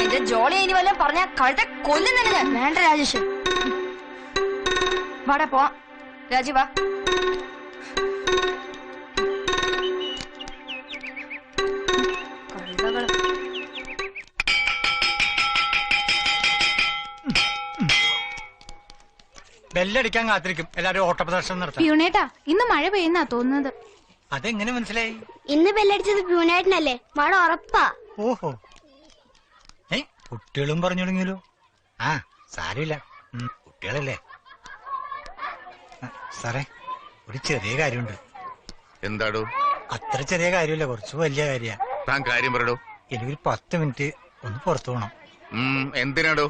എന്റെ ജോളി ഇനി വല്ല പറഞ്ഞ കഴുത്തെ കൊല്ലുന്നില്ല ഞാൻ. വേണ്ട രാജേഷ്, വാടാ പോ. രാജി വാ. ബെല്ലടിക്കാൻ കാത്തിരിക്കും എല്ലാരും ഓട്ടപ്രദർശനം നടത്താം. പ്യൂണേട്ടാ ഇന്ന് മഴ പെയ്യുന്നാ തോന്നുന്നത്. അതെങ്ങനെ മനസ്സിലായി? ഇന്ന് ബെല്ലടിച്ചത് പ്യൂണേട്ടനല്ലേ? മഴ ഉറപ്പാ. ഓഹോ, കുട്ടികളും പറഞ്ഞു തുടങ്ങിയല്ലോ. ആ സാരമില്ല, കുട്ടികളല്ലേ. സാറേ ഒരു ചെറിയ കാര്യമുണ്ട്. എന്താടോ? അത്ര ചെറിയ കാര്യമില്ല, കുറച്ച് വലിയ കാര്യ. താൻ കാര്യം പറയടോ. എനിക്കൊരു 10 മിനിറ്റ് ഒന്ന് പുറത്തു പോകണം. എന്തിനാടോ?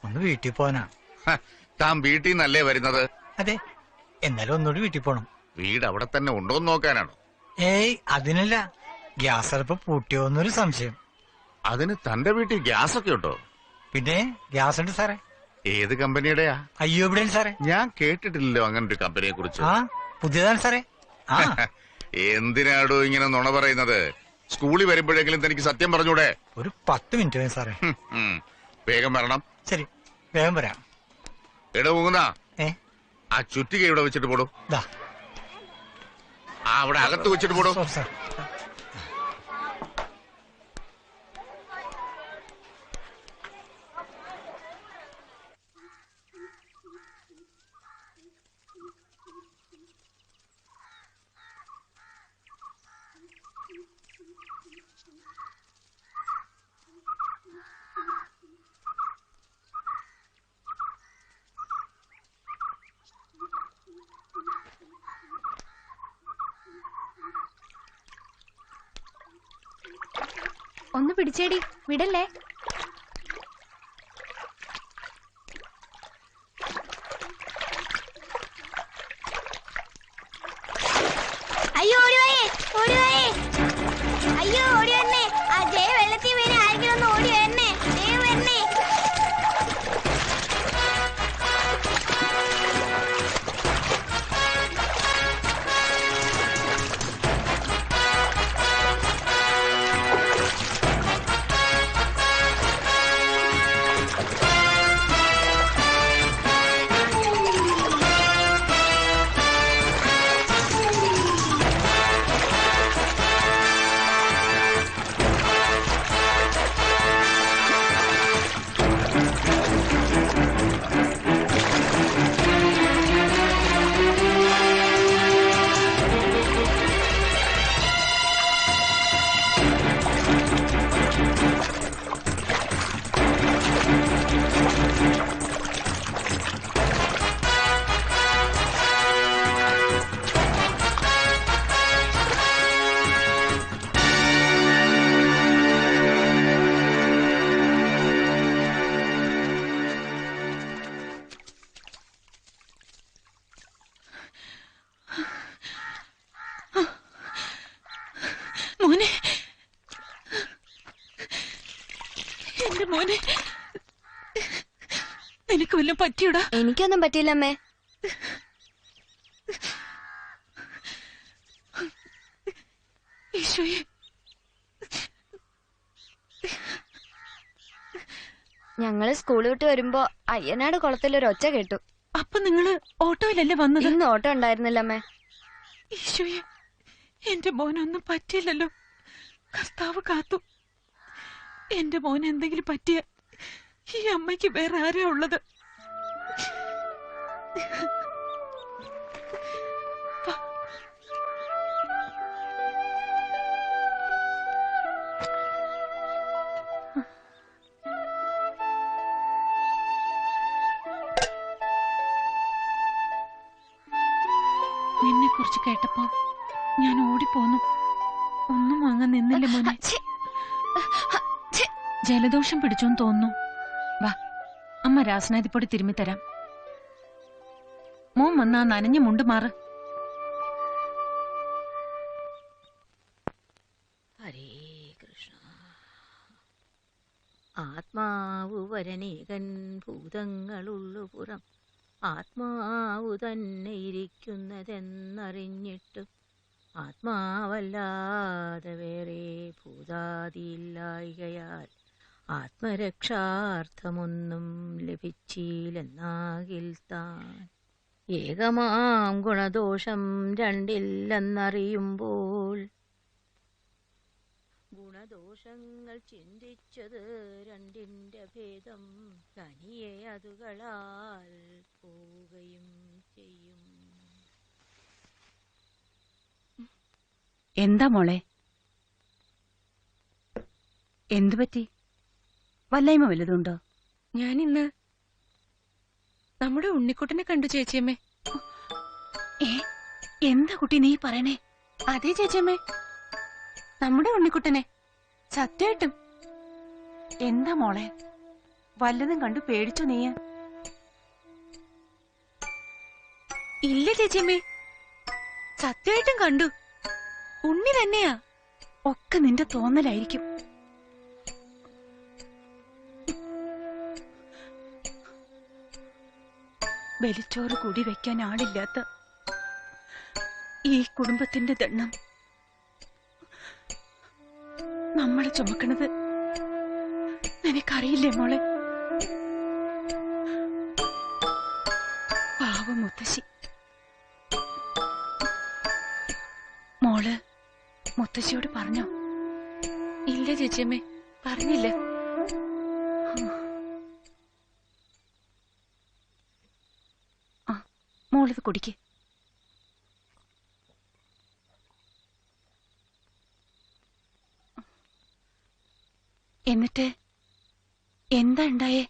ഒന്ന് വീട്ടിൽ പോകാനാ. താൻ വീട്ടിൽ നിന്നല്ലേ വരുന്നത്? അതെ, എന്നാലും ഒന്നുകൂടി വീട്ടിൽ പോണം. വീട് അവിടെ തന്നെ ഉണ്ടോന്ന് നോക്കാനാണോ? ഏയ് അതിനല്ല, ഗ്യാസ് അടുപ്പ് പൂട്ടിയോന്നൊരു സംശയം. അതിന് തന്റെ വീട്ടിൽ ഗ്യാസ് ഒക്കെ ഉണ്ടോ? പിന്നെ ഗ്യാസ് ഉണ്ട് സാറേ. ഏത് കമ്പനിയുടെയാ? അയ്യോ ഇവിടെ സാറേ. ഞാൻ കേട്ടിട്ടില്ലല്ലോ അങ്ങനെ ഒരു കമ്പനിയെ കുറിച്ച്. ആ പുതിയതാണ് സാറേ. എന്തിനാടോ ഇങ്ങനെ നുണ പറയുന്നത്? സ്കൂളിൽ വരുമ്പോഴെങ്കിലും തനിക്ക് സത്യം പറഞ്ഞൂടെ? ഒരു 10 മിനിറ്റ് വേണം സാറേ. വേഗം വരണം. ശരി, വേഗം വരാം. എടോ പോകുന്ന ആ ചുറ്റിക ഇവിടെ വെച്ചിട്ട് പോടൂ. അവിടെ അകത്ത് വെച്ചിട്ട് പോടൂ. ഒന്ന് പിടിച്ചേടി, വിടല്ലേ. അയ്യോ ഓടിവായേ, ഓടിവായേ. അയ്യോ ഓടി വരണേ. ആ ജയ വെള്ളത്തിൽ വീണ് ആരെങ്കിലും ഒന്ന് ഓടി വരണേ. ജയ വരണേ. മോനെ, എന്റെ മോനെ, നിനക്ക് വല്ലതും പറ്റിയോടാ? എനിക്കൊന്നും പറ്റിയില്ല അമ്മേ. ഈശോയെ, ഞങ്ങള് സ്കൂൾ വിട്ട് വരുമ്പോ അയ്യനാട് കുളത്തിലൊരു ഒച്ച കേട്ടു. അപ്പൊ നിങ്ങള് ഓട്ടോയിലല്ലേ വന്നത്? ഇന്ന് ഓട്ടോ ഉണ്ടായിരുന്നില്ല അമ്മേ. ഈശോയെ, എന്റെ മോനൊന്നും പറ്റിയില്ലല്ലോ. കർത്താവ് കാത്തു. എന്റെ മോൻ എന്തെങ്കിലും പറ്റിയ ഈ അമ്മയ്ക്ക് വേറെ ആരാ ഉള്ളത്? നിന്നെ കുറിച്ച് കേട്ടപ്പോ ഞാൻ ഓടിപ്പോന്നു. ഒന്നും വാങ്ങാൻ നിന്നില്ല മോനെ. ജലദോഷം പിടിച്ചോന്ന് തോന്നുന്നു. വാ, അമ്മ രാസനാദിപ്പൊടി തിരുമ്മിത്തരാം. മോൻ വന്നാ നനഞ്ഞ മുണ്ട് മാറ്. ഹരേ കൃഷ്ണ. ആത്മാവു വരനേകൻ ഭൂതങ്ങളുള്ളു പുറം ആത്മാവു തന്നെ ഇരിക്കുന്നതെന്നറിഞ്ഞിട്ടു ആത്മാവല്ലാതെ വേറെ ഭൂതാദിയില്ലായികയാൽ ആത്മരക്ഷാർത്ഥമൊന്നും ലഭിച്ചില്ലെന്നാകിൽ താൻ ഏകമാം ഗുണദോഷം രണ്ടില്ലെന്നറിയുമ്പോൾ ഗുണദോഷങ്ങൾ ചിന്തിച്ചത് രണ്ടിന്റെ ഭേദം തനിയെ അതുകളാൽ പോവുകയും ചെയ്യും. എന്താ മോളെ, എന്തു പറ്റി? വല്ലായ്മ വല്ലതുണ്ടോ? ഞാനിന്ന് നമ്മുടെ ഉണ്ണിക്കുട്ടനെ കണ്ടു ചേച്ചിയമ്മേ. എന്താ കുട്ടി നീ പറയണേ? അതെ ചേച്ചിയമ്മേ, നമ്മുടെ ഉണ്ണിക്കുട്ടനെ, സത്യമായിട്ടും. എന്താ മോളെ, വല്ലതും കണ്ടു പേടിച്ചോ നീ? ഇല്ല ചേച്ചിയമ്മേ, സത്യമായിട്ടും കണ്ടു. ഉണ്ണി തന്നെയാ. ഒക്കെ നിന്റെ തോന്നലായിരിക്കും. വെലിച്ചോറ് കൂടി വെക്കാൻ ആളില്ലാത്ത ഈ കുടുംബത്തിന്റെ ദണ്ണം നമ്മളെ ചുമക്കണത് നിനക്കറിയില്ലേ മോളെ? പാവം മുത്തശ്ശി. മോള് മുത്തശ്ശിയോട് പറഞ്ഞോ? ഇല്ല ചേച്ചിയമ്മേ, പറഞ്ഞില്ല. മോളിത് കുടിക്ക്. എന്നിട്ട് എന്താ ഉണ്ടായേ?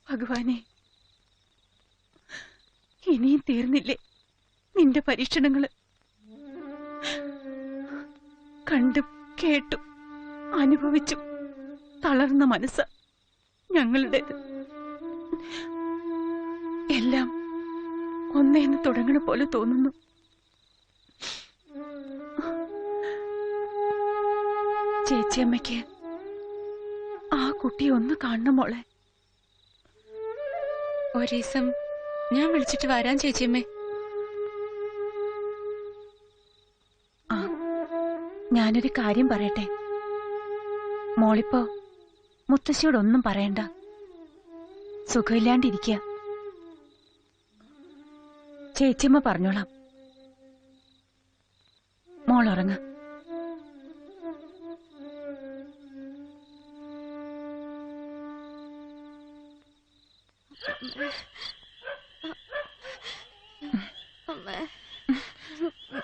ഭഗവാനെ, ഇനിയും തീർന്നില്ലേ നിന്റെ പരീക്ഷണങ്ങള്? കണ്ടും കേട്ടും അനുഭവിച്ചും തളർന്ന മനസ്സ ഞങ്ങളുടേത്. എല്ലാം ഒന്നേന്ന് തുടങ്ങണ പോലെ തോന്നുന്നു. ചേച്ചിയമ്മയ്ക്ക് ആ കുട്ടിയെ ഒന്ന് കാണണം മോളെ. ഒരീസം ഞാൻ വിളിച്ചിട്ട് വരാൻ ചേച്ചിയമ്മേ. ഞാനൊരു കാര്യം പറയട്ടെ. മോളിപ്പോ മുത്തശ്ശിയോടൊന്നും പറയണ്ട. സുഖമില്ലാണ്ടിരിക്കുക. ചേച്ചിയമ്മ പറഞ്ഞോളാം. മോളുറങ്ങ.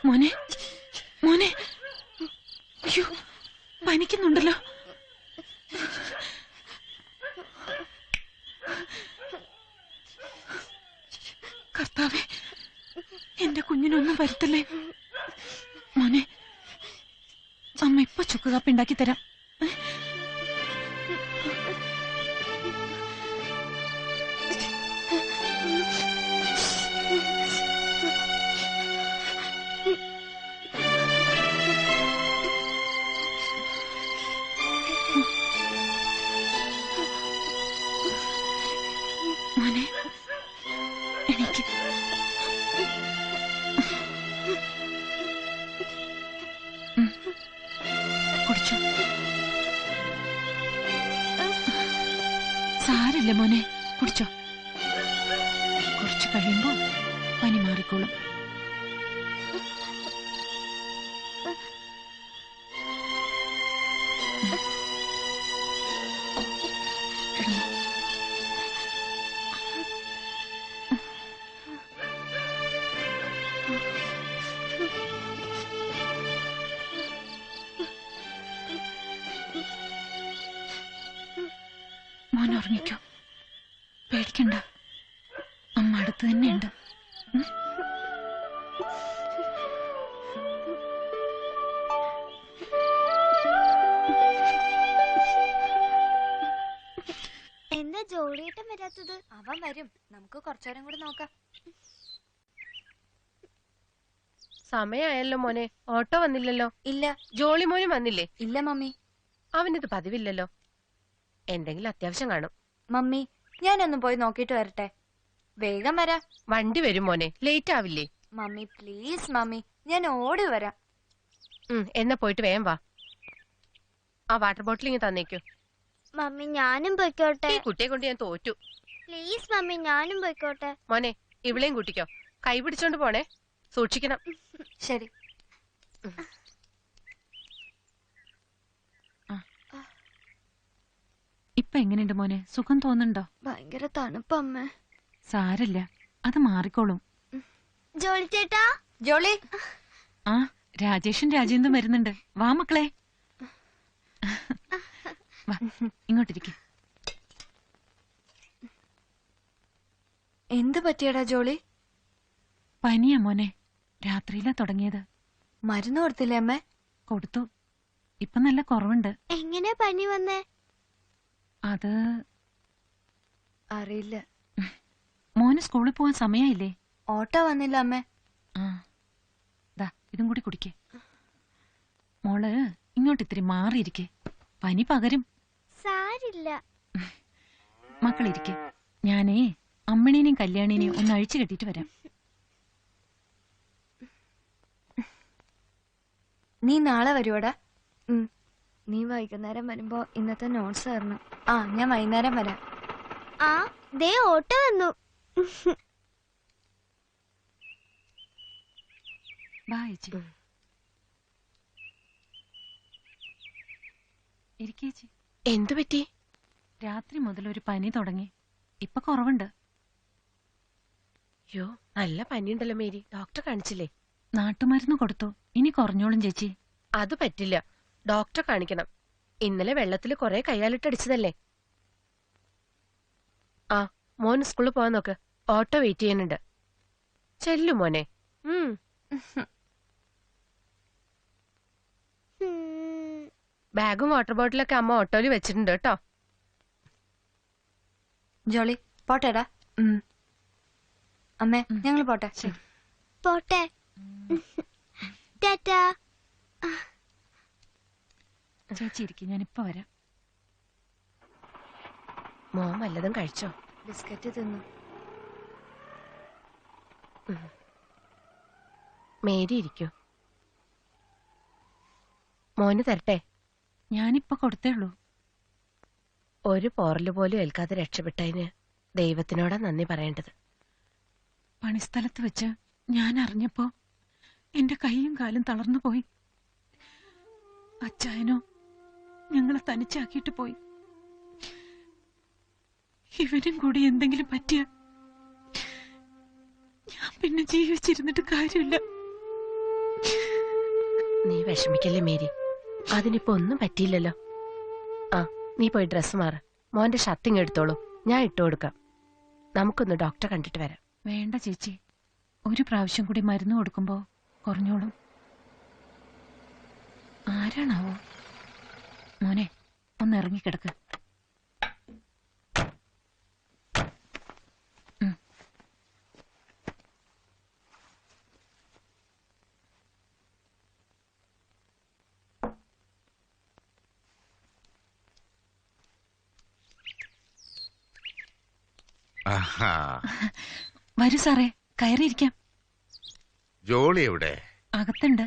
മോനെ, മോനെ, അയ്യോ, പനിക്കുന്നുണ്ടല്ലോ. കർത്താവേ, എന്റെ കുഞ്ഞിനൊന്നും വരുത്തല്ലേ. മോനെ, അമ്മ ഇപ്പൊ ചുക്കുകാപ്പി ഉണ്ടാക്കി തരാം. മോനെ, എനിക്ക് കുടിച്ചോ. സാരില്ല മോനെ, കുടിച്ചോ. കുറച്ച് കഴിയുമ്പോ പനി മാറിക്കോളും. മോൻ ഉറങ്ങിക്കോ, പേടിക്കണ്ട, അമ്മ അടുത്ത് തന്നെയുണ്ട്. എന്താ ജോളിയേട്ടൻ വരാത്തത്? അവൻ വരും, നമുക്ക് കുറച്ചേരം കൂടി നോക്കാം. സമയായല്ലോ മോനെ, ഓട്ടോ വന്നില്ലല്ലോ. ഇല്ല. ജോളി മോനും വന്നില്ലേ? ഇല്ല മമ്മി. അവനിത് പതിവില്ലല്ലോ, എന്തെങ്കിലും അത്യാവശ്യം കാണും. മമ്മി, ഞാനൊന്ന് പോയി നോക്കിട്ട് വരട്ടെ. വേഗം വരാം. വണ്ടി വരും മോനെ, ലേറ്റ് ആവില്ലേ? മമ്മി പ്ലീസ് മമ്മി, ഞാൻ ഓടി വരാം. എന്നാ പോയിട്ട് വേഗം വാ. ആ വാട്ടർ ബോട്ടിൽ ഇങ്ങനെ തന്നേക്കൂ. മമ്മി ഞാനും പോയിക്കോട്ടെ. ഈ കുട്ടിയെ കൊണ്ട് ഞാൻ തോറ്റു. പ്ലീസ് മമ്മി ഞാനും പോയിക്കോട്ടെ. മോനെ, ഇവിളെയും കൂട്ടിക്കോ. കൈ പിടിച്ചോണ്ട് പോണേ, സൂക്ഷിക്കണം. ശരി. ഇപ്പൊ എങ്ങനെയുണ്ട് മോനെ? സുഖം തോന്നുന്നുണ്ടോ? ഭയങ്കര തണുപ്പമ്മേ. സാരില്ല, അത് മാറിക്കോളും. ജോളി ചേട്ടാ. ജോളി. ആ, രാജേഷും രാജേന്ദ്രൻ വരുന്നുണ്ട്. വാ മക്കളെ, വാ ഇങ്ങോട്ടിരിക്കെ. എന്ത് പറ്റിയടാ ജോളി? പനിയാ മോനെ, രാത്രിയിലാ തുടങ്ങിയത്. മരുന്ന് കൊടുത്തില്ലേ അമ്മേ? കൊടുത്തു, ഇപ്പൊ നല്ല കുറവുണ്ട്. എങ്ങനെ പനി വന്നേ? അത് അറിയില്ല. മോന് സ്കൂളിൽ പോവാൻ സമയായില്ലേ? ഓട്ടോ വന്നില്ല അമ്മേ. ആ, ദാ ഇതും കൂടി കുടിക്കേ. മോള് ഇങ്ങോട്ട് ഇത്തിരി മാറിയിരിക്കെ, പനി പകരും. സാരില്ല. മക്കളിരിക്കെ, ഞാനേ അമ്മിണീനെയും കല്യാണിനെയും ഒന്ന് അഴിച്ചു കെട്ടിട്ട് വരാം. നീ നാളെ വരുവോടാ? നീ വൈകുന്നേരം വരുമ്പോ ഇന്നത്തെ നോട്ട്സ് തരണം. ആ, ഞാൻ വൈകുന്നേരം വരാം. ആ, ദേ ഓട്ടോ വന്നു. ബാ ചേച്ചി. ഇരിക്കേച്ചി. എന്തു പറ്റി? രാത്രി മുതൽ ഒരു പനി തുടങ്ങി, ഇപ്പൊ കുറവുണ്ട്. യോ, നല്ല പനിയുണ്ടല്ലോ മേരി. ഡോക്ടറെ കാണിച്ചില്ലേ? നാട്ടുമരുന്ന് കൊടുത്തു, ഇനി കുറഞ്ഞോളും ചേച്ചി. അത് പറ്റില്ല, ഡോക്ടറെ കാണിക്കണം. ഇന്നലെ വെള്ളത്തിൽ കുറെ കയ്യാലിട്ടടിച്ചതല്ലേ. ആ, മോൻ സ്കൂളിൽ പോവാൻ നോക്ക്, ഓട്ടോ വെയിറ്റ് ചെയ്യുന്നുണ്ട്. ചെല്ലു മോനെ. ബാഗും വാട്ടർ ബോട്ടിലൊക്കെ അമ്മ ഓട്ടോയിൽ വെച്ചിട്ടുണ്ട് കേട്ടോ. ജോളി പോട്ടേടാ. അമ്മേ, ഞങ്ങൾ പോട്ടെ. പോട്ടെ. ടാറ്റാ. ചേച്ചി ഇരിക്കും, ഞാനിപ്പോ വരാം. മോൻ വല്ലതും കഴിച്ചോ? ബിസ്ക്കറ്റ് തിന്നു. മേരി ഇരിക്കൂ. മോന് തരട്ടെ? ഞാനിപ്പൊ കൊടുത്തേ ഉള്ളൂ. ഒരു പോറല് പോലും ഏൽക്കാതെ രക്ഷപ്പെട്ടതിന് ദൈവത്തിനോടാ നന്ദി പറയേണ്ടത്. പണിസ്ഥലത്ത് വെച്ച് ഞാൻ അറിഞ്ഞപ്പോ എന്റെ കൈയും കാലും തളർന്നു പോയി. അച്ചായനോ ഞങ്ങളെ തനിച്ചാക്കിയിട്ട് പോയി. ഇവനും കൂടി എന്തെങ്കിലും പറ്റിയ ഞാൻ പിന്നെ ജീവിച്ചിരുന്നിട്ട് കാര്യമില്ല. നീ വിഷമിക്കല്ലേ മേരി, അതിനിപ്പോ ഒന്നും പറ്റിയില്ലല്ലോ. ആ, നീ പോയി ഡ്രസ് മാറ. മോന്റെ ഷർട്ടിങ് എടുത്തോളൂ, ഞാൻ ഇട്ടു കൊടുക്കാം. നമുക്കൊന്ന് ഡോക്ടറെ കണ്ടിട്ട് വരാം. വേണ്ട ചേച്ചി, ഒരു പ്രാവശ്യം കൂടി മരുന്ന് കൊടുക്കുമ്പോ കുറഞ്ഞോളും. ആരാണാവോ? മോനെ, ഒന്ന് ഇറങ്ങിക്കിടക്ക്. വരൂ സാറേ, കയറിയിരിക്കാം. ജോളി എവിടെ? അകത്തുണ്ട്,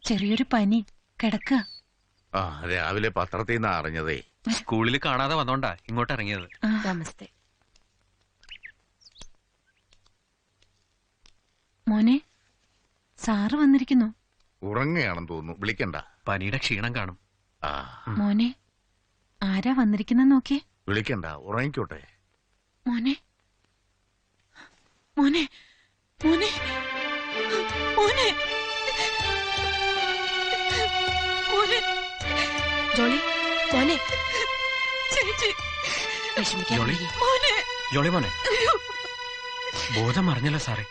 ചെറിയൊരു പനി, കിടക്കുക. ആ, രാവിലെ പത്രത്തിൽ നിന്ന് അറിഞ്ഞതേ. സ്കൂളിൽ കാണാതെ വന്നോണ്ടാ ഇങ്ങോട്ട് ഇറങ്ങിയത്. നമസ്തേ. മോനെ, സാറ് വന്നിരിക്കുന്നു. ഉറങ്ങുകയാണെന്ന് തോന്നുന്നു, വിളിക്കണ്ട. പനിയുടെ ക്ഷീണം കാണും. മോനെ, ആരാ വന്നിരിക്കുന്ന നോക്കിയേ. വിളിക്കണ്ട, ഉറങ്ങിക്കോട്ടെ. മോനെ, മോനെ, മോനെ, മോനെ, മോനെ, ജോളി, മോനെ. ചേച്ചി, ജോളി ജോളി മോനെ ബോധം അറിഞ്ഞല്ലോ സാറേ,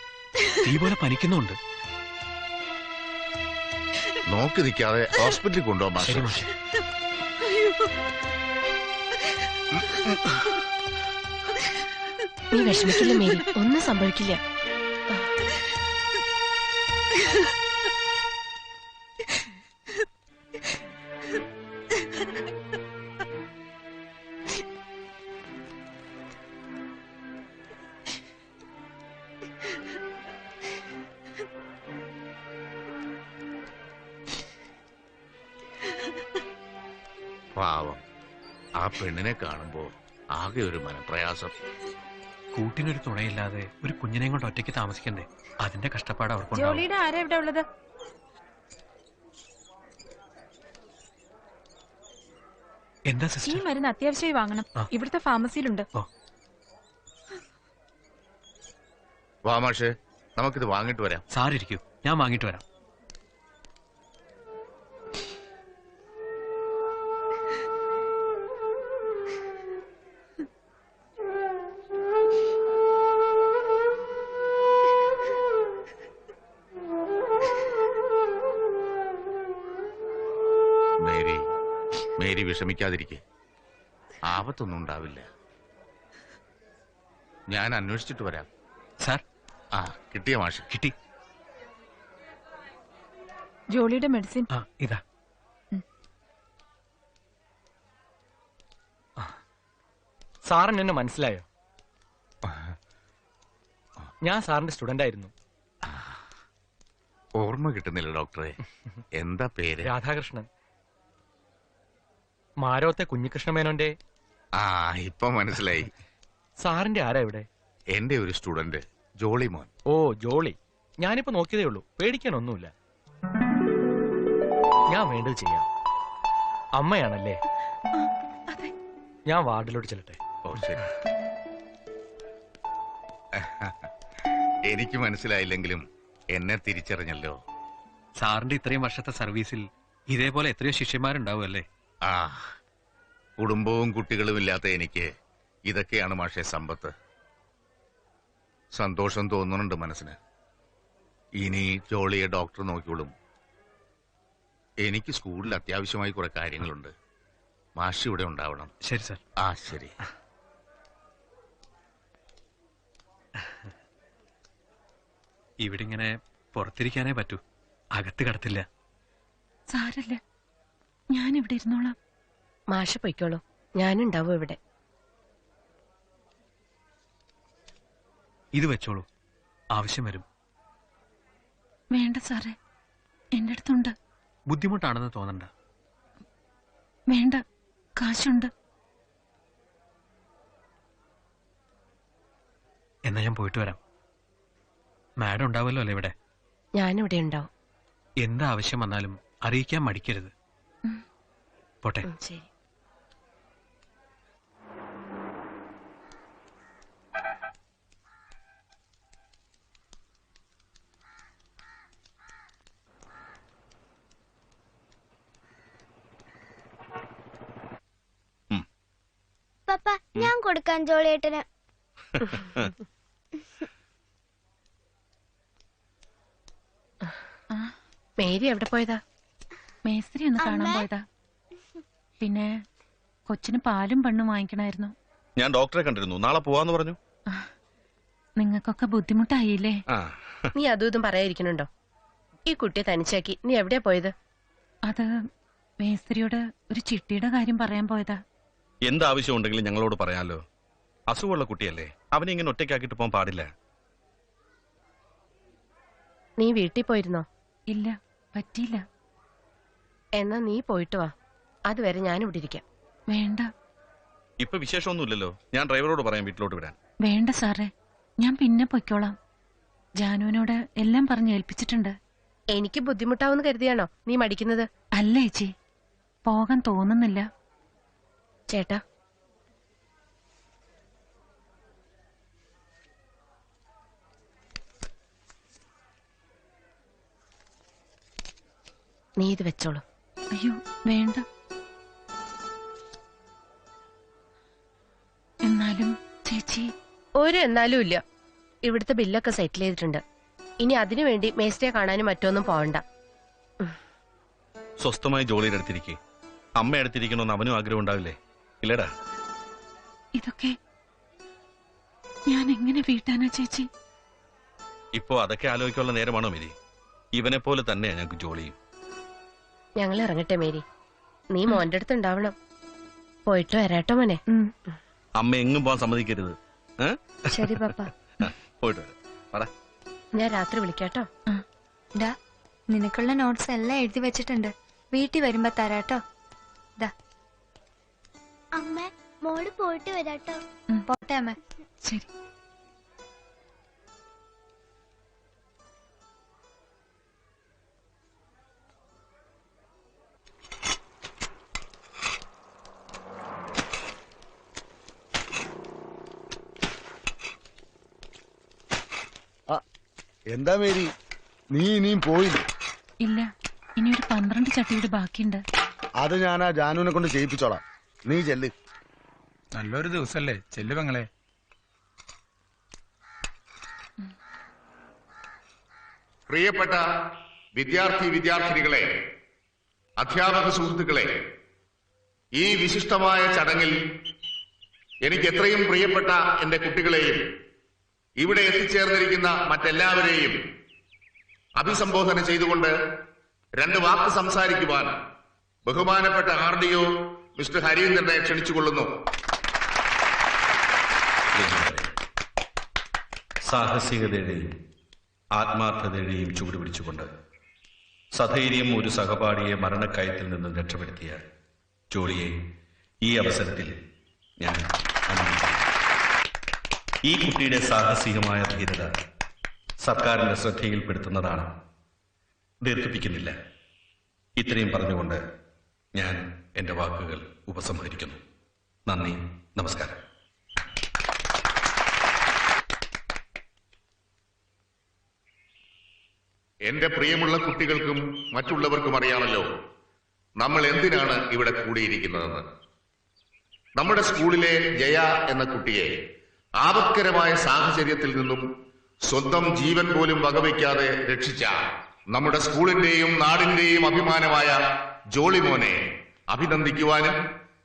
തീ പോലെ പനിക്കുന്നുണ്ട്. നോക്കി നിൽക്കാതെ ഹോസ്പിറ്റലിൽ കൊണ്ടുപോകാം. ശരി മാഷെ. നീ വിഷമിക്കില്ല മേരി, ഒന്നും സംഭവിക്കില്ല. പാവം, ആ പെണ്ണിനെ കാണുമ്പോ ആകെ ഒരു മനപ്രയാസം. കൂട്ടിനൊരു തുണയില്ലാതെ ഒരു കുഞ്ഞിനെയും കൊണ്ട് ഒറ്റയ്ക്ക് താമസിക്കണ്ടേ, അതിന്റെ കഷ്ടപ്പാട് അവർക്കുണ്ടാവും. ജോളിയുടെ ആരാ ഇവിടെ ഉള്ളത്? എന്താ ഈ സിസ്റ്റർ? മരുന്ന് അത്യാവശ്യമായി വാങ്ങണം, ഇവിടുത്തെ ഫാർമസിയിലുണ്ട്. വാ മാഷേ, നമുക്കിത് വാങ്ങിട്ട് വരാം. സാറിരിക്കൂ, ഞാൻ വാങ്ങിട്ട് വരാം. മേരി വിഷമിക്കാതിരിക്കെ, ആപത്തൊന്നും ഉണ്ടാവില്ല. ഞാൻ അന്വേഷിച്ചിട്ട് വരാം. സാർ. ആ, കിട്ടിയ മാഷ്? കിട്ടി. ജോളിയുടെ മെഡിസിൻ ഇതാ. സാറിന് എന്നെ മനസ്സിലായോ? ഞാൻ സാറിന്റെ സ്റ്റുഡന്റ് ആയിരുന്നു. ഓർമ്മ കിട്ടുന്നില്ല ഡോക്ടറെ. എന്താ പേര്? രാധാകൃഷ്ണൻ. മാരോത്തെ കുഞ്ഞികൃഷ്ണമേനോന്റെ. ആ, ഇപ്പൊ മനസ്സിലായി. സാറിന്റെ ആരാ ഇവിടെ? എന്റെ ഒരു സ്റ്റുഡന്റ്, ജോളി മോൻ. ഓ, ജോളി. ഞാനിപ്പോ നോക്കിയതേ ഉള്ളൂ, പേടിക്കാനൊന്നുമില്ല. ഞാൻ വേണ്ടത് ചെയ്യാം. അമ്മയാണല്ലേ? ഞാൻ വാർഡിലോട്ട് ചെല്ലട്ടെ. ഓ ശരി. എനിക്ക് മനസ്സിലായില്ലെങ്കിലും എന്നെ തിരിച്ചറിഞ്ഞല്ലോ. സാറിന്റെ ഇത്രയും വർഷത്തെ സർവീസിൽ ഇതേപോലെ എത്രയോ ശിഷ്യന്മാരുണ്ടാവും അല്ലേ? ആ, കുടുംബവും കുട്ടികളും ഇല്ലാത്ത എനിക്ക് ഇതൊക്കെയാണ് മാഷെ സമ്പത്ത്. സന്തോഷം തോന്നുന്നുണ്ട് മനസ്സിന്. ഇനി ജോളിയെ ഡോക്ടർ നോക്കിയോളും. എനിക്ക് സ്കൂളിൽ അത്യാവശ്യമായി കുറെ കാര്യങ്ങളുണ്ട്. മാഷ് ഇവിടെ ഉണ്ടാവണം. ശരി സാർ. ആ ശരി. ഇവിടെ ഇങ്ങനെ പുറത്തിരിക്കാനേ പറ്റൂ, അകത്ത് കടത്തില്ല. സാരല്ല, ഞാനിവിടെ ഇരുന്നോളാം. മാഷ് പൊയ്ക്കോളൂ, ഞാനുണ്ടാവും ഇവിടെ. ഇത് വെച്ചോളൂ, ആവശ്യം വരും. വേണ്ട സാറേ, എന്റെ അടുത്തുണ്ട്. ബുദ്ധിമുട്ടാണെന്ന് തോന്നണ്ട. വേണ്ട, കാശുണ്ട്. എന്നാ ഞാൻ പോയിട്ട് വരാം. മാഡം ഉണ്ടാവല്ലോ അല്ലേ ഇവിടെ? ഞാനിവിടെ ഉണ്ടാവും. എന്താ ആവശ്യം വന്നാലും അറിയിക്കാൻ മടിക്കരുത്. പോട്ടെ. ശരി. പപ്പ, ഞാൻ കൊടുക്കാൻ ജോളിയേട്ടന്. മേരി എവിടെ പോയതാ? മേസ്ത്രി ഒന്ന് കാണാൻ പോയതാ. പിന്നെ കൊച്ചിന് പാലും പെണ്ണും വാങ്ങിക്കണായിരുന്നു. ഞാൻ ഡോക്ടറെ കണ്ടിരുന്നു, നാളെ പോവാന്ന് പറഞ്ഞു. നിങ്ങൾക്കൊക്കെ ബുദ്ധിമുട്ടായില്ലേ? നീ അതും ഇതും പറയാതിരിക്കണുണ്ടോ? ഈ കുട്ടിയെ തനിച്ചാക്കി നീ എവിടെയാ പോയത്? അത് മേസ്ത്രിയോട് ഒരു ചിട്ടിയുടെ കാര്യം പറയാൻ പോയതാ. എന്താവശ്യം ഉണ്ടെങ്കിലും ഞങ്ങളോട് പറയാലോ. അസുഖമുള്ള കുട്ടിയല്ലേ, അവനെ ഇങ്ങനെ ഒറ്റയ്ക്കാക്കിട്ട് പോകാൻ പാടില്ല. നീ വീട്ടിൽ പോയിരുന്നോ? ഇല്ല, പറ്റിയില്ല. എന്നാ നീ പോയിട്ട് വാ, അതുവരെ ഞാൻ ഇവിടെ ഇരിക്കാം. വേണ്ട. ഇപ്പൊ വിശേഷമൊന്നുമില്ലല്ലോ, ഞാൻ ഡ്രൈവറോട് പറയാം വീട്ടിലോട്ട് വിടാൻ. വേണ്ട സാറേ, ഞാൻ പിന്നെ പൊയ്ക്കോളാം. ജാനുവിനോട് എല്ലാം പറഞ്ഞ് ഏൽപ്പിച്ചിട്ടുണ്ട്. എനിക്ക് ബുദ്ധിമുട്ടാവെന്ന് കരുതിയാണോ നീ മടിക്കുന്നത്? അല്ല ചേച്ചി, പോകാൻ തോന്നുന്നില്ല. ചേട്ടാ, നീ ഇത് വെച്ചോളൂ. അയ്യോ വേണ്ട. എന്നാലും ചേച്ചി ഒരു എന്നാലും ഇല്ല. ഇവിടുത്തെ ബില്ലൊക്കെ സെറ്റിൽ ചെയ്തിട്ടുണ്ട്. ഇനി അതിനു വേണ്ടി മേസ്റ്ററെ കാണാനും മറ്റൊന്നും പോവണ്ട. സ്വസ്ഥമായി ജോളിയുടെ അടുത്തിരിക്കേ. അമ്മ അടുത്തിരിക്കണമെന്ന് അവനും ആഗ്രഹം ഉണ്ടാവില്ലേ? ഇല്ലടാ. ഇതൊക്കെ ഞാൻ എങ്ങനെ വീട്ടാനാ ചേച്ചി? ഇപ്പോ അതൊക്കെ ആലോചിക്കാനുള്ള നേരമാണോ മേരി? ഇവനെ പോലെ തന്നെയാ ഞങ്ങൾക്ക് ജോളിയും. ഞങ്ങൾ ഇറങ്ങട്ടെ മേരി. നീ മോന്റെ അടുത്ത് ഉണ്ടാവണം. പോയിട്ട് വരാട്ടോ മോനെ. അമ്മ എങ്ങും പോകാൻ സമ്മതിക്കരുത്. ശരി പപ്പ. പോയിട്ട് വരാം. ഞാൻ രാത്രി വിളിക്കാട്ടോ. നിനക്കുള്ള നോട്ട്സ് എല്ലാം എഴുതി വെച്ചിട്ടുണ്ട്. വീട്ടിൽ വരുമ്പോ തരാട്ടോ. അമ്മ മോള് പോയിട്ട് വരാട്ടോ. പോട്ടെ അമ്മ. ശരി. എന്താ മേരി, നീ ഇനിയും പോയില്ലേ? ഇല്ല, ഇനി ഒരു 12 ചട്ടിയുടെ ബാക്കിയുണ്ട്. അത് ഞാൻ ആ ജാനുവിനെ കൊണ്ട് ചെയ്യിപ്പിച്ചോളാം. നീ ചെല്ല്. നല്ലൊരു ദിവസല്ലേ, ചെല്ലു പെങ്ങളെ. പ്രിയപ്പെട്ട വിദ്യാർത്ഥിനികളെ, അധ്യാപക സുഹൃത്തുക്കളെ, ഈ വിശിഷ്ടമായ ചടങ്ങിൽ എനിക്ക് എത്രയും പ്രിയപ്പെട്ട എന്റെ കുട്ടികളെയും ഇവിടെ എത്തിച്ചേർന്നിരിക്കുന്ന മറ്റെല്ലാവരെയും അഭിസംബോധന ചെയ്തുകൊണ്ട് 2 വാക്ക് സംസാരിക്കുവാൻ ബഹുമാനപ്പെട്ട RDO മിസ്റ്റർ ഹരീന്ദ്രനെ ക്ഷണിച്ചുകൊള്ളുന്നു. സാഹസികതയുടെയും ആത്മാർത്ഥതയുടെയും ചൂടുപിടിച്ചുകൊണ്ട് സധൈര്യം ഒരു സഹപാഠിയെ മരണക്കയത്തിൽ നിന്നും രക്ഷപ്പെടുത്തിയ ജോളിയെ ഈ അവസരത്തിൽ ഞാൻ ഈ കുട്ടിയുടെ സാഹസികമായ ധീരത സർക്കാരിന്റെ ശ്രദ്ധയിൽപ്പെടുത്തുന്നതാണ്. ദീർഘിപ്പിക്കുന്നില്ല. ഇത്രയും പറഞ്ഞുകൊണ്ട് ഞാൻ എന്റെ വാക്കുകൾ ഉപസംഹരിക്കുന്നു. നന്ദി, നമസ്കാരം. എന്റെ പ്രിയമുള്ള കുട്ടികൾക്കും മറ്റുള്ളവർക്കും അറിയാമല്ലോ നമ്മൾ എന്തിനാണ് ഇവിടെ കൂടിയിരിക്കുന്നതെന്ന്. നമ്മുടെ സ്കൂളിലെ ജയ എന്ന കുട്ടിയെ ആപത്കരമായ സാഹചര്യത്തിൽ നിന്നും സ്വന്തം ജീവൻ പോലും വകവയ്ക്കാതെ രക്ഷിച്ച നമ്മുടെ സ്കൂളിന്റെയും നാടിന്റെയും അഭിമാനമായ ജോളിമോനെ അഭിനന്ദിക്കുവാനും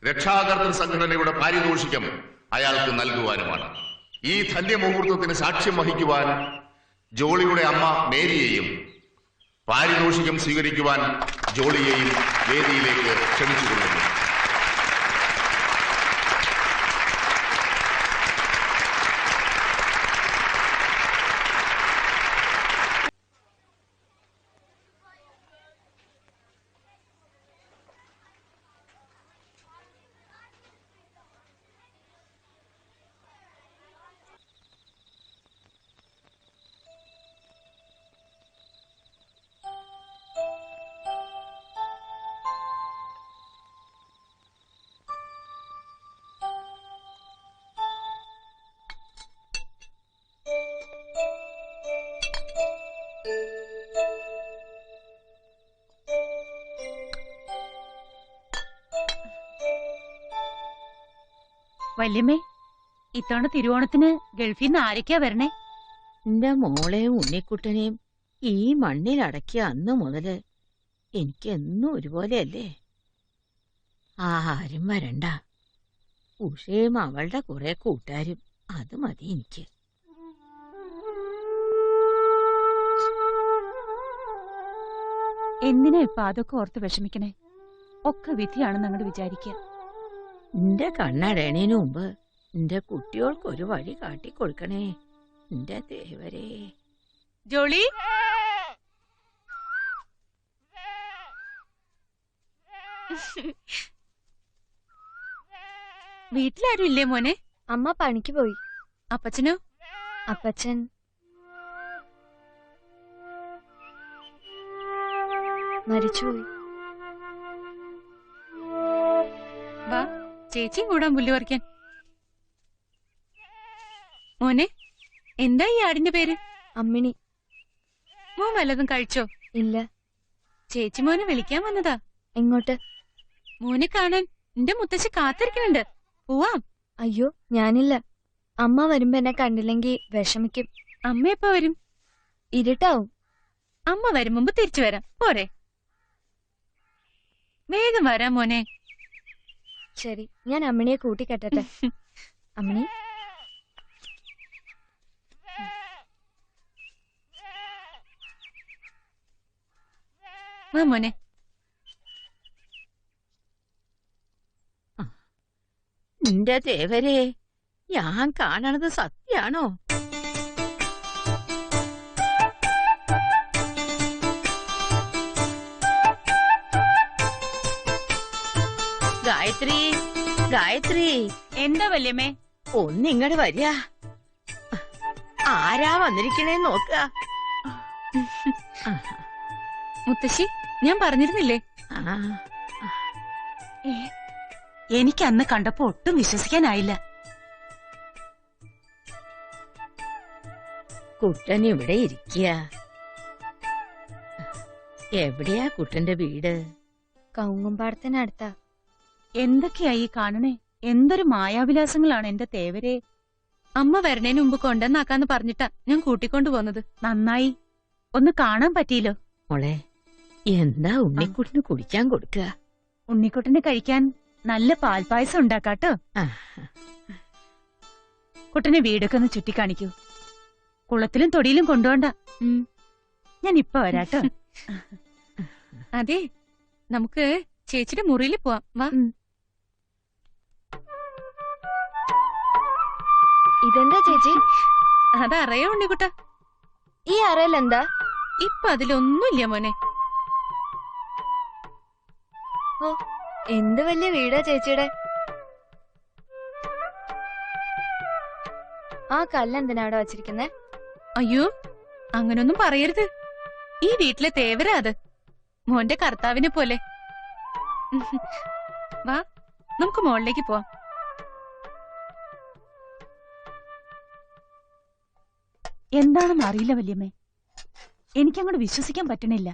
രക്ഷാകർതൃ സംഘടനയുടെ പാരിതോഷികം അയാൾക്ക് നൽകുവാനുമാണ്. ഈ ധന്യമുഹൂർത്തത്തിന് സാക്ഷ്യം വഹിക്കുവാൻ ജോളിയുടെ അമ്മ മേരിയെയും പാരിതോഷികം സ്വീകരിക്കുവാൻ ജോളിയെയും വേദിയിലേക്ക് ക്ഷണിച്ചുകൊള്ളുന്നു. വല്യമ്മേ, ഇത്തവണ തിരുവോണത്തിന് ഗൾഫിൽ നിന്ന് ആരൊക്കെയാ വരണേ? എന്റെ മോളെയും ഉണ്ണിക്കുട്ടനെയും ഈ മണ്ണിലടക്കിയ അന്ന് മുതല് എനിക്ക് എന്നും ഒരുപോലെയല്ലേ. ആരും വരണ്ട. ഉഷയും അവളുടെ കുറെ കൂട്ടുകാരും, അത് മതി എനിക്ക്. എന്തിനാ ഇപ്പൊ അതൊക്കെ ഓർത്ത് വിഷമിക്കണേ? ഒക്കെ വിധിയാണെന്ന് അങ്ങോട്ട് വിചാരിക്കുക. എന്റെ കണ്ണടയണേനു മുമ്പ് എന്റെ കുട്ടികൾക്കൊരു വഴി കാട്ടിക്കൊടുക്കണേ എന്റെ ദേവരേ. ജോളി, വീട്ടിലാരും ഇല്ലേ മോനെ? അമ്മ പണിക്ക് പോയി. അപ്പച്ചനോ? അപ്പച്ചൻ മരിച്ചുപോയി. വാ, ചേച്ചിയും കൂടാൻ പുല്ല് പറിക്കാൻ. മോനെ, എന്താ ഈ ആടിന്റെ പേര്? അമ്മിണി. മോൻ വല്ലതും കഴിച്ചോ? ഇല്ല. ചേച്ചി മോനെ വിളിക്കാൻ വന്നതാ. എങ്ങോട്ട്? മോനെ കാണാൻ. എന്റെ മുത്തശ്ശി കാത്തിരിക്കുന്നുണ്ട്. പോവാം. അയ്യോ ഞാനില്ല. അമ്മ വരുമ്പോ എന്നെ കണ്ടില്ലെങ്കി വിഷമിക്കും. അമ്മ എപ്പോ വരും? ഇരുട്ടാവും. അമ്മ വരും മുമ്പ് തിരിച്ചു വരാം പോരെ? വേഗം വരാം മോനെ. ശരി, ഞാൻ അമ്മിണിയെ കൂട്ടിക്കെട്ടട്ടെ. അമ്മിണി, വാ മോനെ. നിന്റെ ദേവരെ, ഞാൻ കാണണത് സത്യാണോ? ഗായത്രി, ഗായത്രി. എന്താ വല്യമ്മേ? ഒന്നിങ്ങട് വരിക. ആരാ വന്നിരിക്കണേ നോക്ക. മുത്തശ്ശി, ഞാൻ പറഞ്ഞിരുന്നില്ലേ? എനിക്ക് അന്ന് കണ്ടപ്പോ ഒട്ടും വിശ്വസിക്കാനായില്ല. കുട്ടൻ ഇവിടെ ഇരിക്കുക. എവിടെയാ കുട്ടന്റെ വീട്? കൗങ്ങുംപാടത്തിനടുത്താ. എന്തൊക്കെയായി കാണണേ? എന്തൊരു മായാവിലാസങ്ങളാണ് എന്റെ തേവരെ. അമ്മ വരണേന് മുമ്പ് കൊണ്ടുവന്നാക്കാന്ന് പറഞ്ഞിട്ടാ ഞാൻ കൂട്ടിക്കൊണ്ടു പോന്നത്. നന്നായി, ഒന്ന് കാണാൻ പറ്റിയല്ലോ. മോളെ, എന്താ ഉണ്ണിക്കുട്ടിന് കുടിക്കാൻ കൊടുക്കുക? ഉണ്ണിക്കുട്ടന് കഴിക്കാൻ നല്ല പാൽപ്പായസം ഉണ്ടാക്കാട്ടോ. കുട്ടനെ വീടൊക്കെ ഒന്ന് ചുറ്റിക്കാണിക്കൂ. കുളത്തിലും തൊടിയിലും കൊണ്ടുപോണ്ട. ഞാൻ ഇപ്പൊ വരാട്ടോ. അതെ, നമുക്ക് ചേച്ചിയുടെ മുറിയിൽ പോവാം. വാ. ഇതെന്താ ചേച്ചി? അതറിയോ ഉണ്ണിക്കുട്ട? ഈ അറയിൽ എന്താ? ഇപ്പൊ അതിലൊന്നുമില്ല മോനെ. ഓ, എന്ത് വലിയ വീടാ ചേച്ചിയുടെ. ആ കല്ലെന്തിനാ അവിടെ വച്ചിരിക്കുന്നേ? അയ്യോ, അങ്ങനൊന്നും പറയരുത്. ഈ വീട്ടിലെ തേവരാ അത്, മോന്റെ കർത്താവിനെ പോലെ. വാ, നമുക്ക് മോളിലേക്ക് പോവാം. എന്താണെന്ന് അറിയില്ല വല്യമ്മേ. എനിക്കങ്ങോട്ട് വിശ്വസിക്കാൻ പറ്റണില്ല.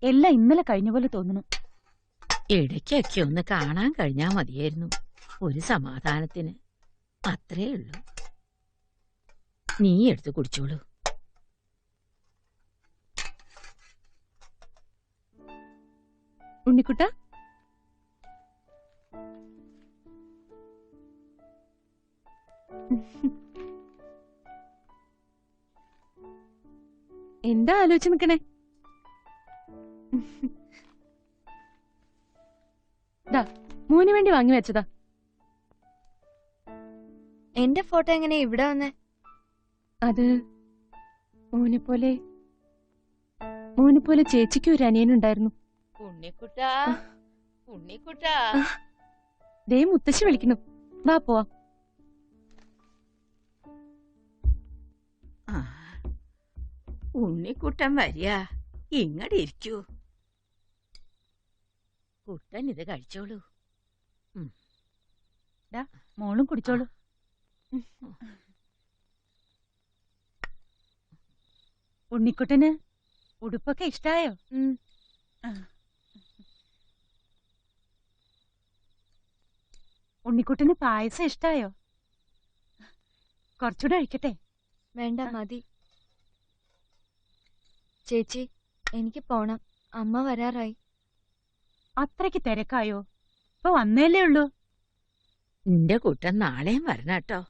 എല്ലാം ഇന്നലെ കഴിഞ്ഞ പോലെ തോന്നുന്നു. ഇടയ്ക്കൊക്കെ ഒന്ന് കാണാൻ കഴിഞ്ഞാ മതിയായിരുന്നു, ഒരു സമാധാനത്തിന്. അത്രേ ഉള്ളൂ. നീ എടുത്ത് കുടിച്ചോളൂ. ഉണ്ണിക്കുട്ട, എന്താ ആലോചിച്ച് നിക്കണേ? മോന് വേണ്ടി വാങ്ങി വെച്ചതാ. എന്റെ ഫോട്ടോ എങ്ങനെ ഇവിടെ വന്നേ? അത് മോനെ പോലെ ചേച്ചിക്ക് ഒരു അനിയനുണ്ടായിരുന്നു. ഉണ്ണിക്കുട്ടാ, ഉണ്ണിക്കുട്ടാ. ദേ മുത്തശ്ശി വിളിക്കുന്നു. വാ പോവാം. ഉണ്ണിക്കുട്ടൻ വരിക. ഇങ്ങടെ ഇരിക്കൂ. കുട്ടൻ ഇത് കഴിച്ചോളൂ. മോളും കുടിച്ചോളൂ. ഉണ്ണിക്കുട്ടന് ഉടുപ്പൊക്കെ ഇഷ്ടായോ? ഉണ്ണിക്കുട്ടന് പായസം ഇഷ്ടായോ? കുറച്ചുകൂടെ കഴിക്കട്ടെ? വേണ്ട, മതി. ചേച്ചി, എനിക്ക് പോണം. അമ്മ വരാറായി. അത്രയ്ക്ക് തിരക്കായോ? ഇപ്പൊ വന്നേലേ ഉള്ളൂ. നിന്റെ കുട്ടൻ നാളെയും വരണം കേട്ടോ.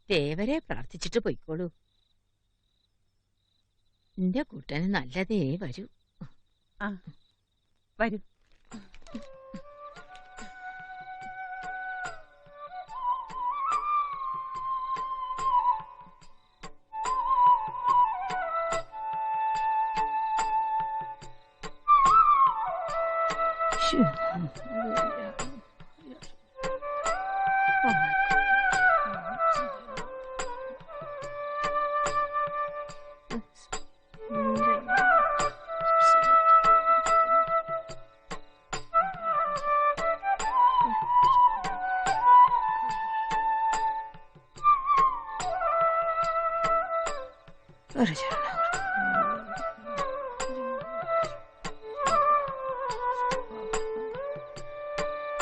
ദേവരെ പ്രാർത്ഥിച്ചിട്ട് പൊയ്ക്കോളൂ. നിന്റെ കുട്ടന് നല്ലതേ വരൂ. വരൂ.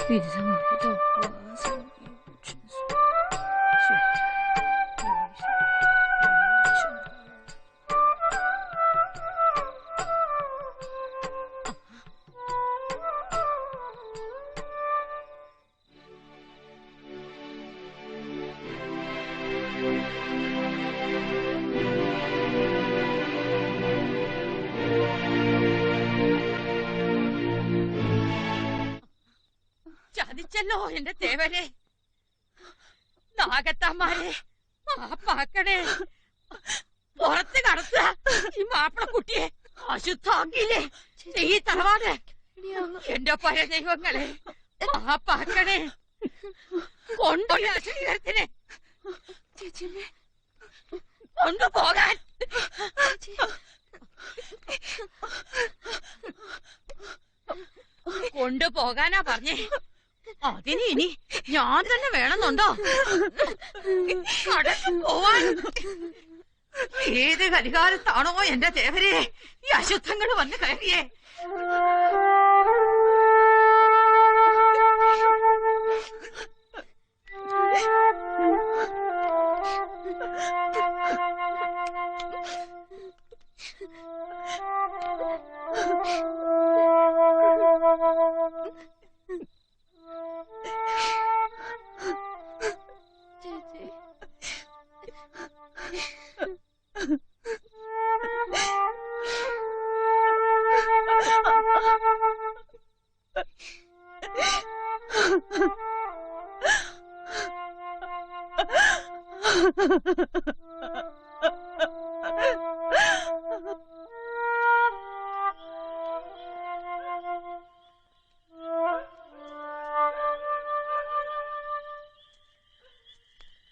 Bizim orada ചതിച്ചല്ലോ എന്റെ തേവരെ, നാഗത്താമാരെ, മാപ്പാക്കണേ, പുറത്ത് കടത്തുക ഈ മാപ്പിള കുട്ടിയെ, അശുദ്ധാക്കിയില്ലേ ഈ തറവാട്. എന്റെ പര ദൈവങ്ങളെ, മാപ്പാക്കണേ, കൊണ്ടുപോയി അശരീരത്തിനെ കൊണ്ടുപോകാൻ. കൊണ്ടുപോകാനാ പറഞ്ഞേ, അതിന് ഇനി ഞാൻ തന്നെ വേണമെന്നുണ്ടോ? കടന്നു പോവാൻ ഏത് കരികാലത്താണോ എന്റെ ദേവരെ ഈ അശുദ്ധങ്ങൾ വന്ന് കയറിയേ?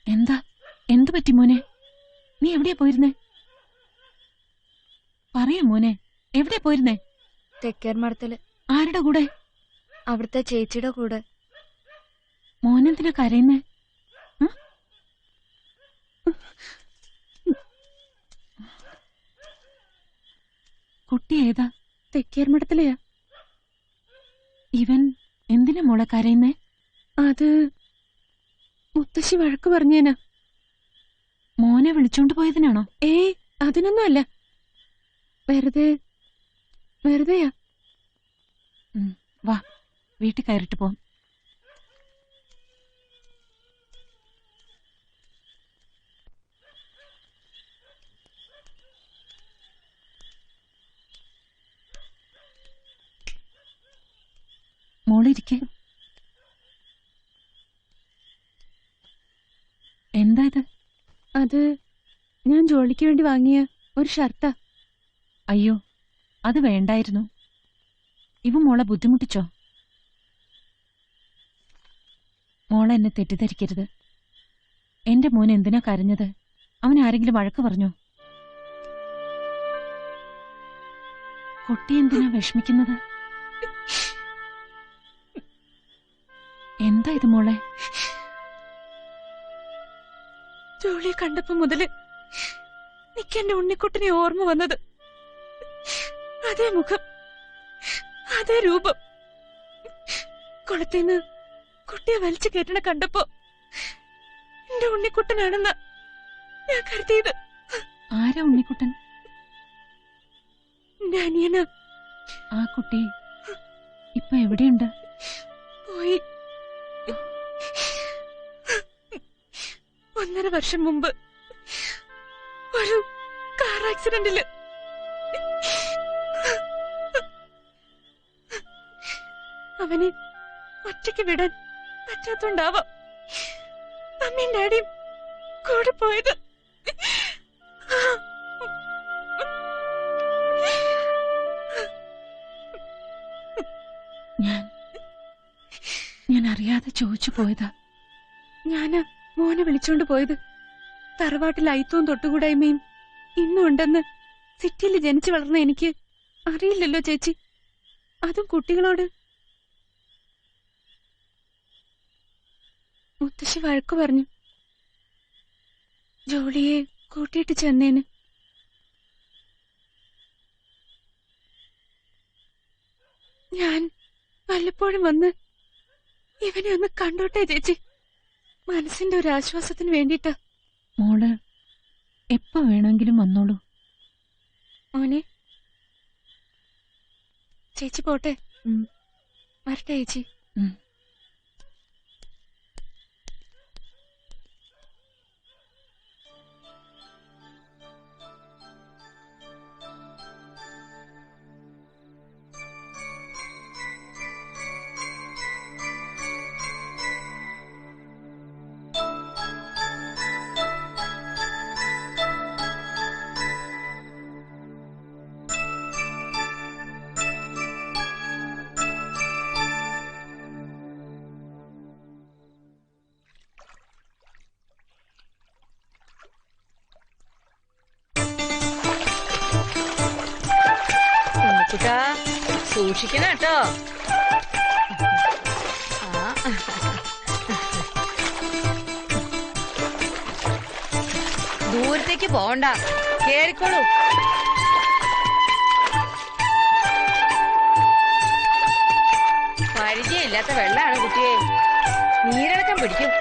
എന്താ എന്തു പറ്റി മോനെ? നീ എവിടെയാ പോയിരുന്നേ? പറയാ മോനെ, എവിടെയാ പോയിരുന്നേ? തെക്കേർമഠത്തില്. ആരുടെ കൂടെ? അവിടുത്തെ ചേച്ചിയുടെ കൂടെ. മോനെന്തിനാ കരയുന്നേ? കുട്ടി ഏതാ? തെക്കേർമഠത്തിലെയാ. ഇവൻ എന്തിനാ മോളെ കരയുന്നേ? അത് മുത്തശ്ശി വഴക്ക് പറഞ്ഞേനാ. മോനെ വിളിച്ചോണ്ട് പോയതിനാണോ? അതിനൊന്നും അല്ല, വെറുതെയാ. വാ, വീട്ടിൽ കയറിട്ട് പോവാം. മോളിരിക്കെ. എന്താ ഇത്? അത് ഞാൻ ജോലിക്ക് വേണ്ടി വാങ്ങിയ ഒരു ഷർട്ടാ. അയ്യോ, അത് വേണ്ടായിരുന്നു. ഇവ മോളെ ബുദ്ധിമുട്ടിച്ചോ? മോളെ എന്നെ തെറ്റിദ്ധരിക്കരുത്. എന്റെ മോൻ എന്തിനാ കരഞ്ഞത്? അവൻ ആരെങ്കിലും വഴക്ക് പറഞ്ഞോ? കുട്ടി എന്തിനാ വിഷമിക്കുന്നത്? എന്താ ഇത് മോളെ? ജോലിയെ കണ്ടപ്പോ മുതല് എനിക്കെന്റെ ഉണ്ണിക്കുട്ടിനെ ഓർമ്മ വന്നത്. അതേ മുഖം, അതേ രൂപം. കുളത്തിന്ന് കുട്ടിയെ വലിച്ചു കയറ്റണ കണ്ടപ്പോ എന്റെ ഉണ്ണിക്കുട്ടനാണെന്ന് ഞാൻ കരുതിയത്. ആരാ ഉണ്ണിക്കുട്ടൻ? എന്റെ അനിയന്. ആ കുട്ടി ഇപ്പൊ എവിടെയുണ്ട്? പോയി. 1.5 വർഷം മുമ്പ് ഒരു കാർ ആക്സിഡന്റില്. അവനെ ഒറ്റയ്ക്ക് വിടാൻ പറ്റാത്തോണ്ടാവാം അമ്മയും ഡാഡിയും കൂടെ പോയത്. ഞാൻ അറിയാതെ ചോദിച്ചു പോയതാ. ഞാന് മോനെ വിളിച്ചോണ്ട് പോയത് തറവാട്ടിൽ അയിത്തവും തൊട്ടുകൂടായ്മയും ഇന്നും ഉണ്ടെന്ന് സിറ്റിയിൽ ജനിച്ചു വളർന്ന എനിക്ക് അറിയില്ലല്ലോ ചേച്ചി, അതും കുട്ടികളോട്. മുത്തശ്ശി വഴക്കു പറഞ്ഞു. ജോലിയെ കൂട്ടിയിട്ട് ചെന്നേന്. ഞാൻ വല്ലപ്പോഴും വന്ന് ഇവനെ ഒന്ന് കണ്ടോട്ടെ ചേച്ചി, മനസ്സിന്റെ ഒരു ആശ്വാസത്തിന് വേണ്ടിട്ടാ. മോള് എപ്പോ വേണമെങ്കിലും വന്നോളൂ. മോനെ, ചേച്ചി പോട്ടെ. വരട്ടെ ചേച്ചി. ഉണ്ണിക്കുട്ടാ സൂക്ഷിക്കണം കേട്ടോ. ദൂരത്തേക്ക് പോണ്ട, കേറിക്കോളൂ. പരിചയമില്ലാത്ത വെള്ളാണ് കുട്ടിയെ, നീരിളക്കം പിടിക്കും.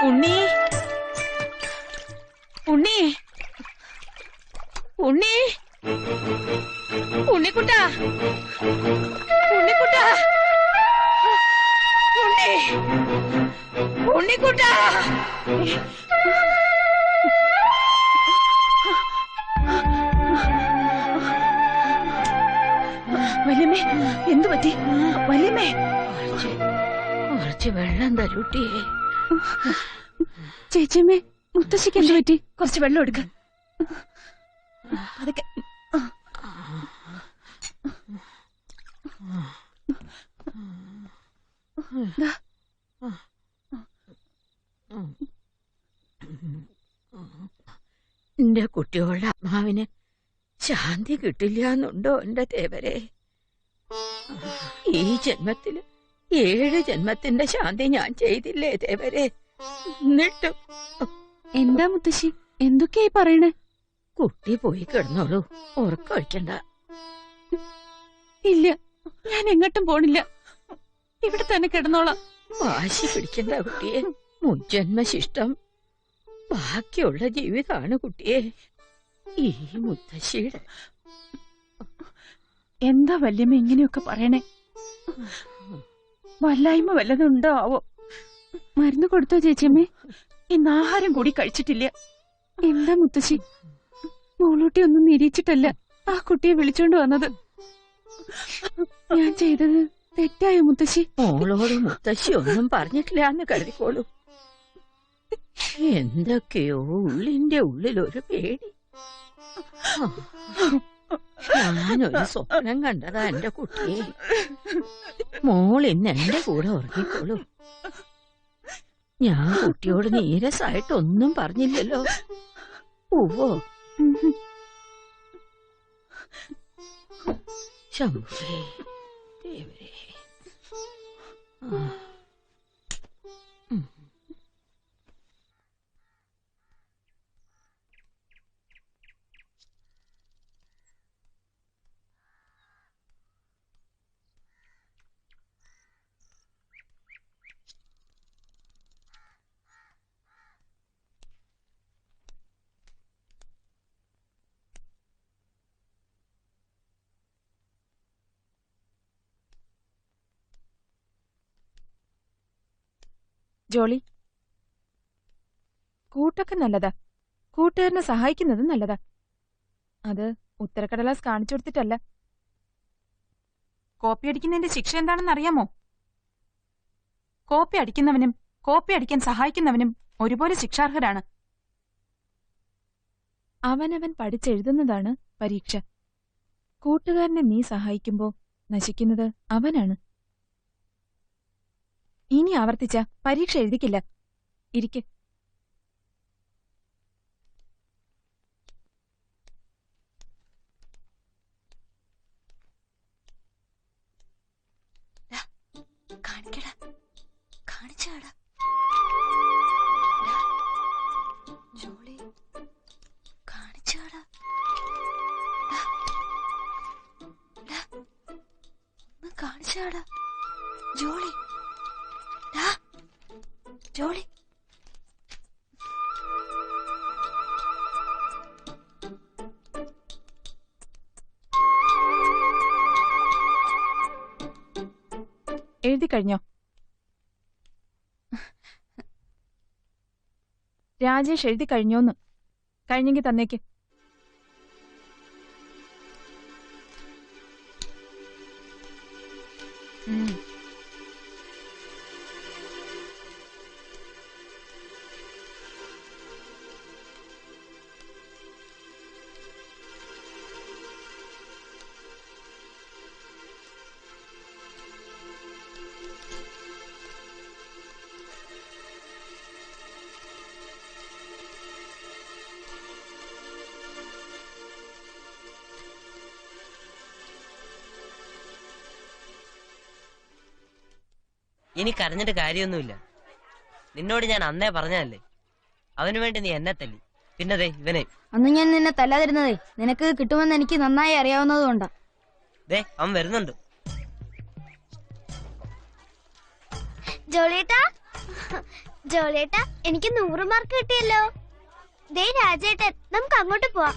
ഉണ്ണി ഉണ്ണി ഉണ്ണി ഉണ്ണിക്കുട്ടാ ഉണ്ണിക്കുട്ടാ ഉണ്ണി ഉണ്ണിക്കുട്ടാ. വല്യമ്മേ, എന്തു പറ്റി വല്യമ്മേ? കുറച്ച് വെള്ളം തരൂട്ടിയേ. ചേച്ചിയമ്മേ, മുത്തശ്ശിക്ക് എന്തു പറ്റി? കുറച്ച് വെള്ളം എടുക്ക. അതൊക്കെ എന്റെ കുട്ടികളുടെ അമ്മാവിന് ശാന്തി കിട്ടില്ല എന്നുണ്ടോ എന്റെ തേവരെ? ഈ ജന്മത്തില് 7 ജന്മത്തിന്റെ ശാന്തി ഞാൻ ചെയ്തില്ലേ തേവരെ? എന്നിട്ടും എന്താ മുത്തശ്ശി, എന്തൊക്കെയായി പറയണേ? കുട്ടി പോയി കിടന്നോളൂ, ഉറക്കൊഴിക്കണ്ട. ഇല്ല, ഞാൻ എങ്ങോട്ടും പോണില്ല, ഇവിടെ തന്നെ കിടന്നോളാം. വാശി പിടിക്കണ്ട കുട്ടിയെ, മുജ്ജന്മശിഷ്ടം. ബാക്കിയുള്ള ജീവിതമാണ് കുട്ടിയെ ഈ മുത്തശ്ശിയുടെ. എന്താ വല്യമ്മ ഇങ്ങനെയൊക്കെ പറയണേ? വല്ലായ്മ വല്ലതുണ്ടോ ആവോ? മരുന്ന് കൊടുത്തോ ചേച്ചിയമ്മേ? ഇന്ന് ആഹാരം കൂടി കഴിച്ചിട്ടില്ല. എന്താ മുത്തശ്ശി, മോളൂട്ടി ഒന്നും നിരീക്ഷിച്ചിട്ടല്ല ആ കുട്ടിയെ വിളിച്ചോണ്ട് വന്നത്. ഞാൻ ചെയ്തത് തെറ്റായ മുത്തശ്ശി? മോളോട് മുത്തശ്ശി ഒന്നും പറഞ്ഞിട്ടില്ല എന്ന് കരുതിക്കോളൂ. എന്തൊക്കെയോ ഉള്ളിന്റെ ഉള്ളിലൊരു പേടി. ഞാനൊരു സ്വപ്നം കണ്ടതാ എന്റെ കുട്ടിയെ. മോൾ ഇന്ന് എന്റെ കൂടെ ഉറങ്ങിക്കോളൂ. ഞാൻ കുട്ടിയോട് നീരസായിട്ടൊന്നും പറഞ്ഞില്ലല്ലോ. ഓവോ ശംഭുവേ ദേവരേ. ജോളി, കൂട്ടൊക്കെ നല്ലതാ, കൂട്ടുകാരനെ സഹായിക്കുന്നതും നല്ലതാ. അത് ഉത്തരക്കടലാസ് കാണിച്ചു കൊടുത്തിട്ടല്ല. കോപ്പി അടിക്കുന്നതിന്റെ ശിക്ഷ എന്താണെന്ന് അറിയാമോ? കോപ്പി അടിക്കുന്നവനും കോപ്പി അടിക്കാൻ സഹായിക്കുന്നവനും ഒരുപോലെ ശിക്ഷാർഹരാണ്. അവനവൻ പഠിച്ചെഴുതുന്നതാണ് പരീക്ഷ. കൂട്ടുകാരനെ നീ സഹായിക്കുമ്പോ നശിക്കുന്നത് അവനാണ്. ഇനി ആവർത്തിച്ച പരീക്ഷ എഴുതിക്കില്ല. ഇരിക്ക്. കാണിക്കടാ, കാണിച്ചാടാ. ജോളി, കാണിച്ചാടാ. ഒന്ന് കാണിച്ചാടാ ജോളി. ജോളി, എഴുതി കഴിഞ്ഞോ? രാജേഷ് എഴുതി കഴിഞ്ഞോന്ന്. കഴിഞ്ഞെങ്കിൽ തന്നേക്ക്. ഇനി കരഞ്ഞിട്ട് കാര്യമൊന്നുമില്ല. നിന്നോട് ഞാൻ അന്നേ പറഞ്ഞതല്ലേ, അവന് വേണ്ടി നീ എന്നെ തല്ലി. പിന്നതേ ഇവനെ. അന്ന് ഞാൻ നിന്നെ തല്ലാതിരുന്നതേ നിനക്ക് കിട്ടുമെന്ന് എനിക്ക് നന്നായി അറിയാവുന്നതുകൊണ്ടാ. ദേ അവൻ വരുന്നുണ്ട്. ജോളിയേട്ടാ, ജോളിയേട്ടാ, എനിക്ക് 100 മാർക്ക് കിട്ടിയല്ലോ. ദേ രാജേട്ടൻ, നമുക്ക് അങ്ങോട്ട് പോവാം.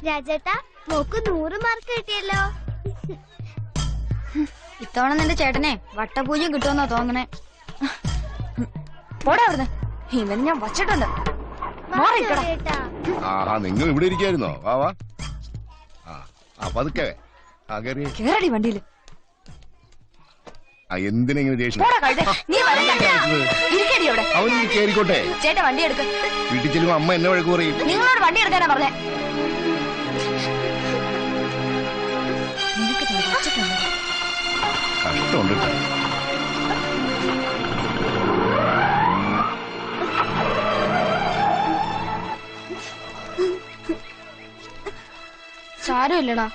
രാജേട്ടാ, മോക്ക് 100 മാർക്ക് കിട്ടിയല്ലോ. ഇത്തവണ നിന്റെ ചേട്ടനെ വട്ടപൂജ്യം കിട്ടുമെന്നാ തോന്നണേ. പോടാ അവിടുന്ന്, ഇവന് ഞാൻ വച്ചിട്ടുണ്ട്. ആഹാ, നിങ്ങൾ ഇവിടെ ഇരിക്കായിരുന്നോ? വാ വാ. പതുക്കെ കേറടി വണ്ടിയില്. എന്തിനെങ്ങനെ ദേഷ്യം? അവന് കേറിക്കോട്ടെ. ചേട്ടാ വണ്ടി എടുക്ക. വീട്ടിൽ ചെല്ലുമ്പോ അമ്മ എന്നെ വഴക്ക് പറയും. നിങ്ങളോട് വണ്ടി എടുക്കാനാ പറഞ്ഞേ. കഷ്ടമുണ്ട്. സാരമില്ലടാ,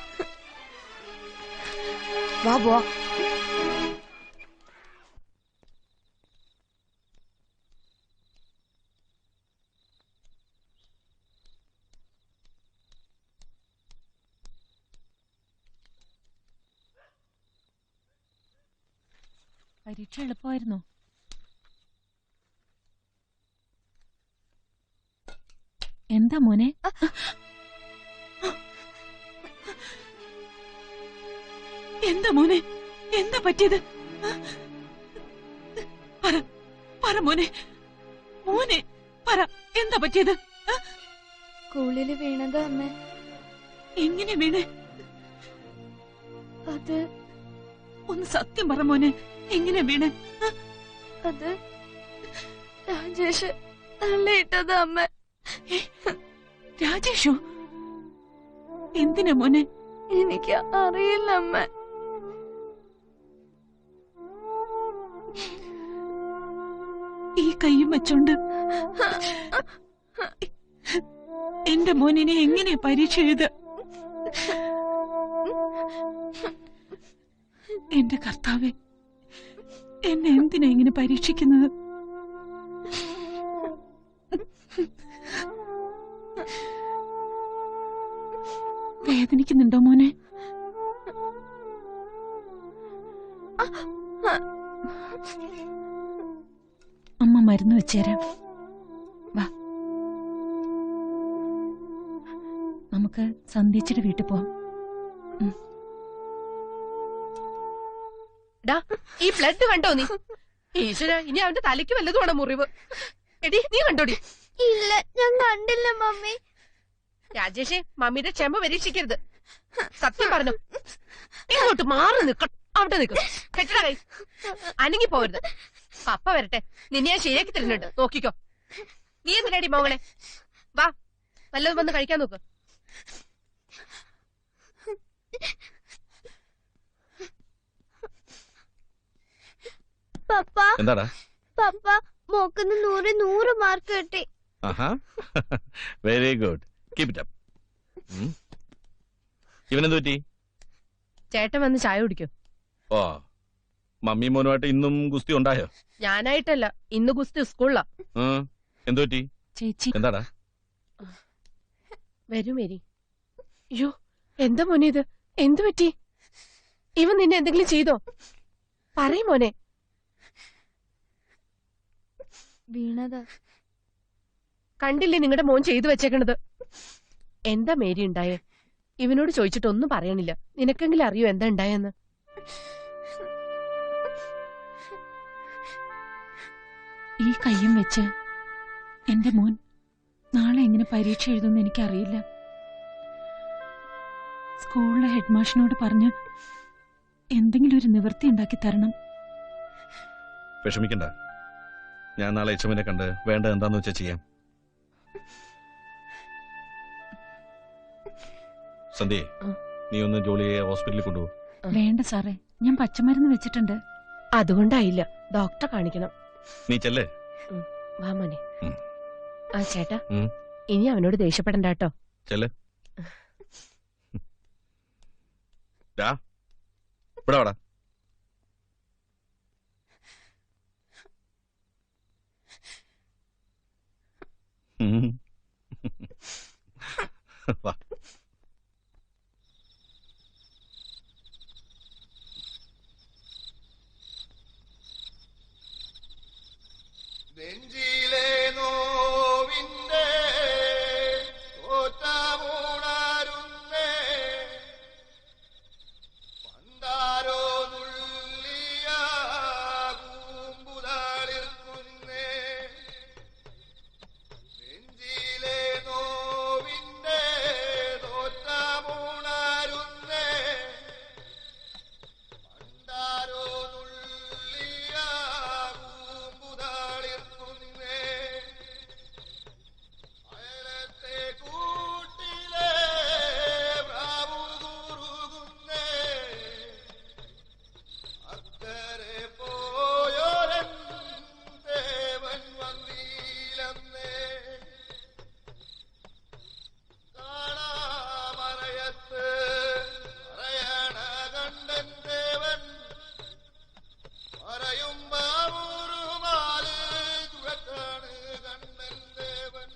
വാ പോവാ. പരീക്ഷ എളുപ്പമായിരുന്നോ? എന്താ മോനെ? എന്താ മോനെ, എന്താ പറ്റിയത്? പറ മോനെ, മോനെ പറ, എന്താ പറ്റിയത്? സ്കൂളില് വീണത് അമ്മ. എങ്ങനെ വീണേ? അത് ഒന്ന് സത്യം പറ മോനെ, എങ്ങനെ വീണേ? അത് രാജേഷ് തള്ളിയിട്ടത് അമ്മ. രാജേഷോ? എന്തിനാ മോനെ? എനിക്ക് അറിയില്ല അമ്മ. ഈ കൈയും വെച്ചോണ്ട് എന്റെ മോനിനെ എങ്ങനെയാ പരീക്ഷ എഴുത? എന്റെ കർത്താവേ, എന്നെ എന്തിനാ ഇങ്ങനെ പരീക്ഷിക്കുന്നത്? വേദനിക്കുന്നുണ്ടോ മോനെ? അമ്മ മരുന്ന് വെച്ചേരാം, വാ. നമുക്ക് സന്ധ്യച്ചിട്ട് വീട്ടിൽ പോവാം. ഈ ബ്ലഡ് കണ്ടോ നീ? ഈശ്വര, ഇനി അവന്റെ തലയ്ക്ക് വല്ലതുമാണ് മുറിവ്. എടി നീ കണ്ടോടി? ഇല്ല, ഞാൻ കണ്ടില്ല മമ്മി. രാജേഷേ, മമ്മിയുടെ ക്ഷമ പരീക്ഷിക്കരുത്. സത്യം പറഞ്ഞു. ഇങ്ങോട്ട് മാറി നിക്കണം. അവിടെ നിൽക്കും. കെട്ടിട കൈ അനങ്ങി പോകരുത്. പപ്പ വരട്ടെ, നിന്നെ ഞാൻ ശരിയാക്കി തരുന്നുണ്ട്, നോക്കിക്കോ. നീ എന്തിനാടി മോളെ? വാ, വല്ലതും വന്ന് കഴിക്കാൻ നോക്ക്. പപ്പ, എന്താടാ? പപ്പ, മോക്കിന്ന് 100 മാർക്ക് കിട്ടി. Very good, keep it up. ഇവനെന്ത് പറ്റി? ചേട്ടൻ വന്ന് ചായ കുടിക്കോ? ഓ, മമ്മി മോനുമായിട്ട് ഇന്നും ഗുസ്തി ഉണ്ടായോ? ഞാനായിട്ടല്ല, ഇന്ന് ഗുസ്തി സ്കൂളിലാ. എന്തു പറ്റി? ചേച്ചി എന്താടാ? വരൂ മേരി. അയ്യോ, എന്താ മോനെ ഇത്? എന്തു പറ്റി? ഇവൻ നിന്നെ എന്തെങ്കിലും ചെയ്തോ? പറയും മോനെ. വീണതാ. കണ്ടില്ലേ നിങ്ങളുടെ മോൻ ചെയ്തു വെച്ചേക്കണത്? എന്താ മേരി ഉണ്ടായേ? ഇവനോട് ചോദിച്ചിട്ടൊന്നും പറയണില്ല. നിനക്കെങ്കിലും അറിയോ എന്താ ഉണ്ടായെന്ന്? ഈ കയ്യും വെച്ച് എന്റെ മോൻ നാളെ എങ്ങനെ പരീക്ഷ എഴുതുമെന്ന് എനിക്കറിയില്ല. സ്കൂളിലെ ഹെഡ്മാഷിനോട് പറഞ്ഞ് എന്തെങ്കിലും ഒരു നിവൃത്തി ഉണ്ടാക്കി തരണം. വിഷമിക്കണ്ട, ഞാൻ നാളെ എച്ചമ്മനെ കണ്ട് വേണ്ട എന്താന്ന് വെച്ചാ ചെയ്യാം. സന്ധ്യേ, നീ ഒന്ന് ജോളിയെ ഹോസ്പിറ്റലിൽ കൊണ്ടുപോകും. വേണ്ട സാറേ, ഞാൻ പച്ചമരുന്ന് വെച്ചിട്ടുണ്ട്. അതുകൊണ്ടായില്ല, ഡോക്ടറെ കാണിക്കണം. നീ ചെല്ലേ. വാ മോനെ. ആ ചേട്ടാ, ഇനി അവനോട് ദേഷ്യപ്പെടണ്ട കേട്ടോ. ചെല്ലേ. ഇവിടെ വാടാ. വാ. നെഞ്ചിലെ നോവിന്റെ തോറ്റമുണരുന്നേ പണ്ടാരോ നുള്ളിയ കൂമ്പുതളിർക്കുന്നേ നെഞ്ചിലെ നോവിന്റെ തോറ്റമുണരുന്നേ പണ്ടാരോ നുള്ളിയ കൂമ്പുതളിർക്കുന്നേ അയലത്തെ കൂട്ടിലെ പ്രാവു കുറുകുന്നേ അക്കരെ പോയോരൻ ദേവൻ വന്നീലന്നേ കാണാമറയത്ത് പറയണ കണ്ടൻ ദേവൻ പറയുമ്പാവൂറുമാല് ചുഴക്കാണ് കണ്ടൻ ദേവൻ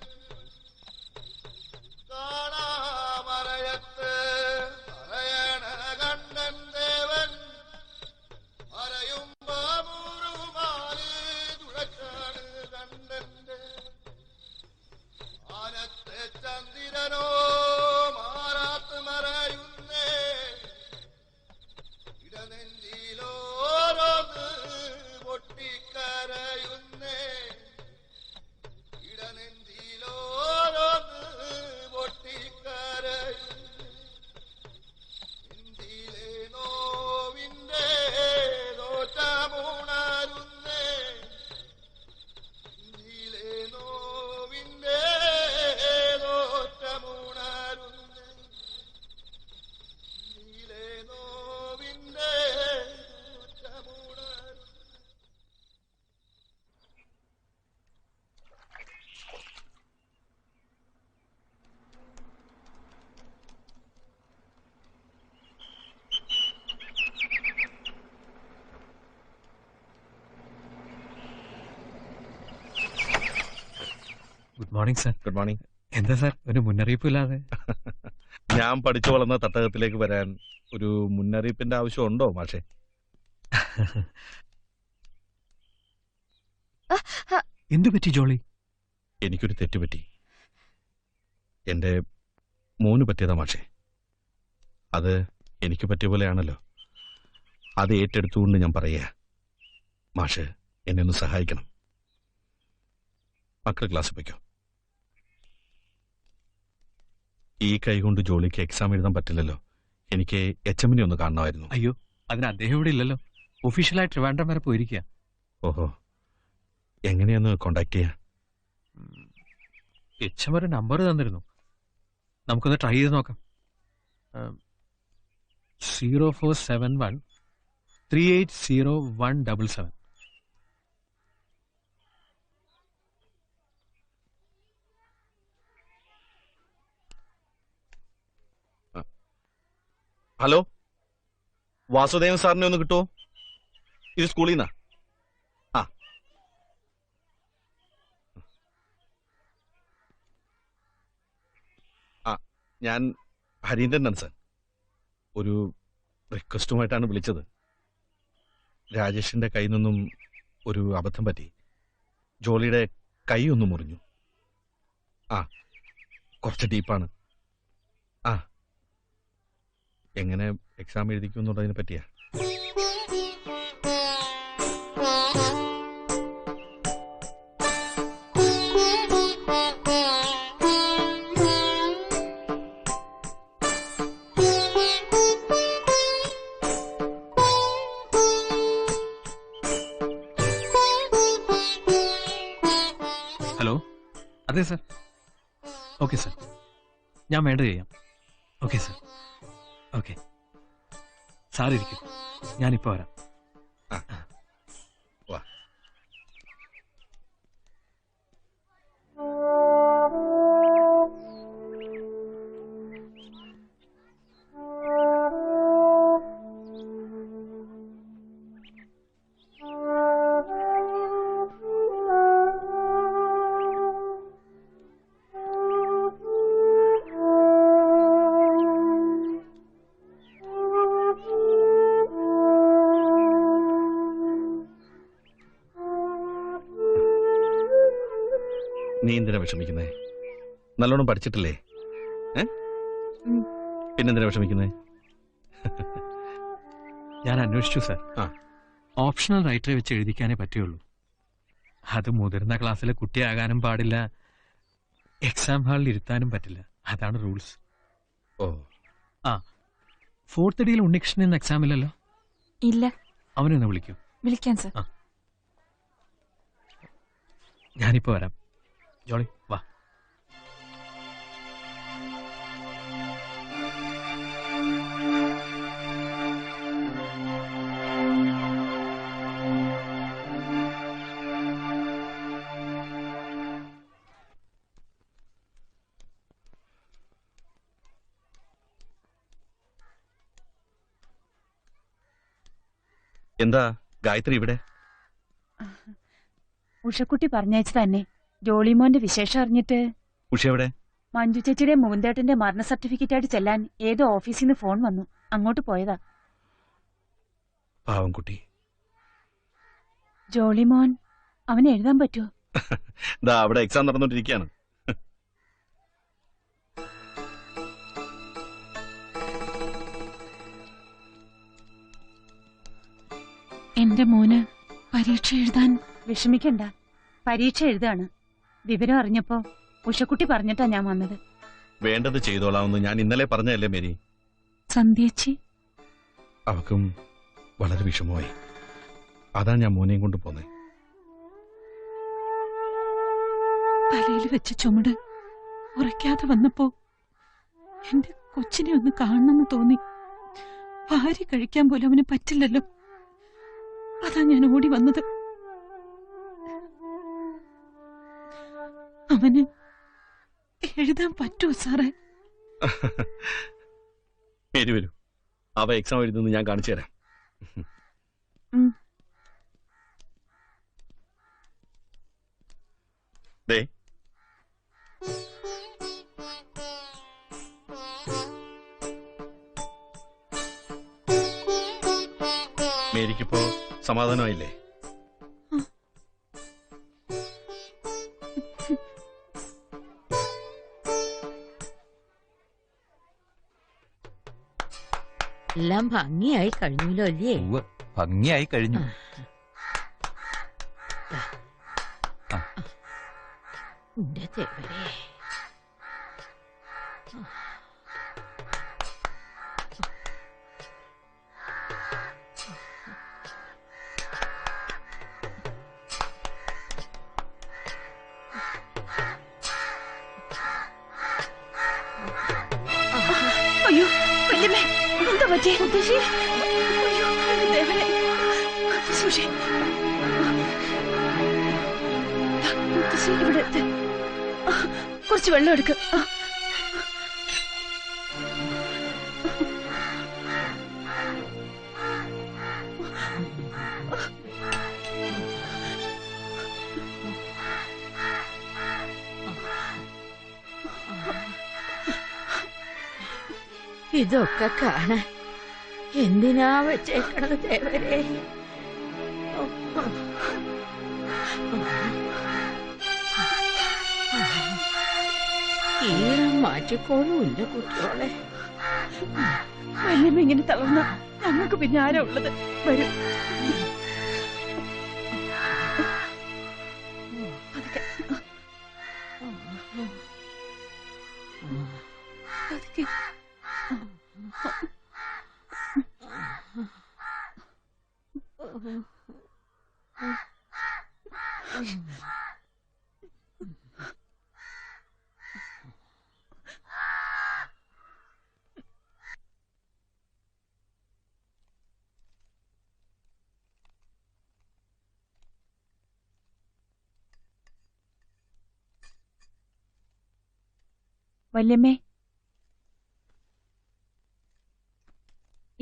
കാണാമറയത്ത് പറയണ കണ്ടൻ ദേവൻ പറയുമ്പാവൂറുമാല് ചുഴക്കാണ് കണ്ടൻ ദേവൻ ആനത്തെ ചന്ദ്രനോ മാറാത്ത് മറയുന്നേ ഇടനെഞ്ചിലോരോന്ന് പൊട്ടിക്കരയുന്നേ ഇടനെഞ്ചിലോരോന്ന് പൊട്ടിക്കരയുന്നേ നെഞ്ചിലെ നോവിന്റെ തോറ്റമുണരുന്നേ നെഞ്ചിലെ നോവിന്റെ തോറ്റമുണരുന്നേ നെഞ്ചിലെ നോവിന്റെ തോറ്റമുണരുന്നേ. Good morning sir. Good morning. എന്താ സാർ ഒരു മുന്നറിയിപ്പില്ലാതെ? ഞാൻ പഠിച്ചു വളർന്ന തട്ടകത്തിലേക്ക് വരാൻ ഒരു മുന്നറിയിപ്പിന്റെ ആവശ്യമുണ്ടോ മാഷെ? എന്തു പറ്റി ജോളി? എനിക്കൊരു തെറ്റുപറ്റി. എന്റെ മോന് പറ്റിയതാ മാഷെ. അത് എനിക്ക് പറ്റിയ പോലെയാണല്ലോ. അത് ഏറ്റെടുത്തുകൊണ്ട് ഞാൻ പറയാ, മാഷ് എന്നെ ഒന്ന് സഹായിക്കണം. മക്കൾ ക്ലാസ്സിൽ പോയിക്കോ. ഈ കൈ കൊണ്ട് ജോലിക്ക് എക്സാം എഴുതാൻ പറ്റില്ലല്ലോ. എനിക്ക് HM ഒന്ന് കാണണമായിരുന്നു. അയ്യോ, അതിന് അദ്ദേഹം ഇവിടെ ഇല്ലല്ലോ. ഒഫീഷ്യലായിട്ട് ട്രിവാൻഡ്രം വരെ പോയിരിക്കുക. ഓഹോ, എങ്ങനെയൊന്ന് കോണ്ടാക്ട് ചെയ്യാ? HM ഒരു നമ്പർ തന്നിരുന്നു, നമുക്കൊന്ന് ട്രൈ ചെയ്ത് നോക്കാം. 0471 380177. ഹലോ, വാസുദേവൻ സാറിനെ ഒന്ന് കിട്ടുമോ? ഇത് സ്കൂളിൽ നിന്നാ. ആ ആ ഞാൻ ഹരീന്ദ്രനാണ് സാർ. ഒരു റിക്വസ്റ്റുമായിട്ടാണ് വിളിച്ചത്. രാജേഷിന്റെ കയ്യിൽ നിന്നും ഒരു അബദ്ധം പറ്റി. ജോളിയുടെ കൈ ഒന്ന് മുറിഞ്ഞു. ആ കുറച്ച് ഡീപ്പാണ്. ആ എങ്ങനെ എക്സാം എഴുതിക്കുന്നുള്ളതിനെ പറ്റിയാ. ഹലോ, അതെ സർ. ഓക്കെ സർ, ഞാൻ വേണ്ടത് ചെയ്യാം. Okay sir. ഓക്കെ സാർ ഇരിക്കും, ഞാനിപ്പോ വരാം. വാ. എന്തിനാ വിഷമിക്കുന്നേ? നല്ലോണം പഠിച്ചിട്ടില്ലേ? പിന്നെന്തിനാ വിഷമിക്കുന്നേ? ഞാൻ അന്വേഷിച്ചു സാർ. ഓപ്ഷണൽ റൈറ്ററെ വെച്ച് എഴുതിക്കാനേ പറ്റുള്ളൂ. അത് മുതിർന്ന ക്ലാസ്സിലെ കുട്ടിയാകാനും പാടില്ല, എക്സാം ഹാളിൽ ഇരുത്താനും പറ്റില്ല. അതാണ് റൂൾസ്. ഓ ആ, 4th ഡിയിൽ ഉണ്ണികൃഷ്ണൻ എക്സാം ഇല്ലല്ലോ? ഇല്ല. അവനൊന്ന് വിളിക്കൂ. വിളിക്കാൻ സാർ. ഞാനിപ്പോ വരാം. ജോളി വാ. എന്താ ഗായത്രി ഇവിടെ? ഉഷക്കുട്ടി പറഞ്ഞയച്ചു തന്നെ. ജോളിമോന്റെ വിശേഷം അറിഞ്ഞിട്ട്. ഉഷ എവിടെ? മഞ്ജു ചേച്ചിയുടെ മൂന്തേട്ടന്റെ മരണ സർട്ടിഫിക്കറ്റ് ആയിട്ട് ചെല്ലാൻ ഏതോ ഓഫീസിൽ നിന്ന് ഫോൺ വന്നു. അങ്ങോട്ട് പോയതാ. പാവം കുട്ടി. ജോളിമോൻ അവന് എഴുതാൻ പറ്റുമോ? ദാ അവിടെ എക്സാം നടന്നോണ്ടിരിക്കുകയാണ്. എന്റെ മോന് പരീക്ഷ എഴുതാൻ. വിഷമിക്കണ്ട, പരീക്ഷ എഴുതാണ്. വിവരം അറിഞ്ഞപ്പോ ഉഷക്കുട്ടി പറഞ്ഞിട്ടാ ഞാൻ വന്നത്. വേണ്ടത് ചെയ്തോളാമെന്ന് ഞാൻ ഇന്നലെ പറഞ്ഞല്ലേ മേരി. സന്ധ്യേച്ചി അവക്കും വളരെ വിഷമമായി. അതാ ഞാൻ മോനെയും കൊണ്ട് പോന്നേ. തലയിൽ വെച്ച ചുമട് ഉറയ്ക്കാതെ വന്നപ്പോ എന്റെ കൊച്ചിനെ ഒന്ന് കാണണമെന്ന് തോന്നി. ഭാര്യ കഴിക്കാൻ പോലും അവന് പറ്റില്ലല്ലോ. അതാ ഞാൻ ഓടി വന്നത്. അവന് എഴുതാൻ പറ്റുമോ സാറേ? മേരി വരൂ, അവ എക്സാം എഴുതുന്നത് ഞാൻ കാണിച്ചു തരാം. ദേ, മേരിക്കിപ്പോ സമാധാനമായില്ലേ? എല്ലാം ഭംഗിയായി കഴിഞ്ഞല്ലോ അല്ലേ? ഭംഗിയായി കഴിഞ്ഞു. എന്റെ തേവരേ, അയ്യോ വല്യമ്മേ, എന്താ പറ്റിയേ? മുത്തശ്ശി, അയ്യോ എന്റെ ദേവനെ. സുഷി, മുത്തശ്ശി ഇവിടെ കുറച്ച് വെള്ളം എടുക്ക്. ഇതൊക്കെ കാണാൻ എന്തിനാ വെച്ചേക്കണത് ദേവരെ? ഈണം മാറ്റിക്കോളൂ എന്റെ കുട്ടിയോളെ. വല്യമ്മ ഇങ്ങനെ തളർന്ന ഞങ്ങൾക്ക് പിന്നെ ആരാ ഉള്ളത്? വരും. വല്യമ്മേ,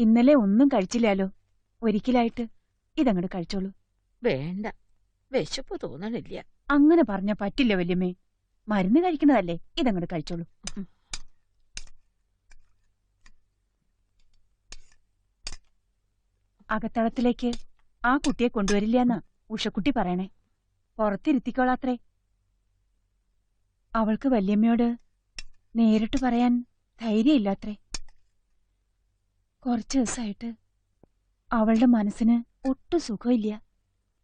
ഇന്നലെ ഒന്നും കഴിച്ചില്ലാലോ. ഒരിക്കലായിട്ട് ഇതങ്ങോട്ട് കഴിച്ചോളൂ. വേണ്ട, വിശപ്പ് തോന്നണില്ല. അങ്ങനെ പറഞ്ഞ പറ്റില്ല വല്യമ്മേ. മരുന്ന് കഴിക്കണതല്ലേ, ഇതങ്ങോട്ട് കഴിച്ചോളൂ. അകത്തളത്തിലേക്ക് ആ കുട്ടിയെ കൊണ്ടുവരില്ലാന്നാ ഉഷക്കുട്ടി പറയണേ. പുറത്തിരുത്തിക്കോളാത്രേ. അവൾക്ക് വല്യമ്മയോട് നേരിട്ട് പറയാൻ ധൈര്യമില്ലാത്രേ. കുറച്ചു ദിവസമായിട്ട് അവളുടെ മനസ്സിന് ഒട്ടും സുഖമില്ല.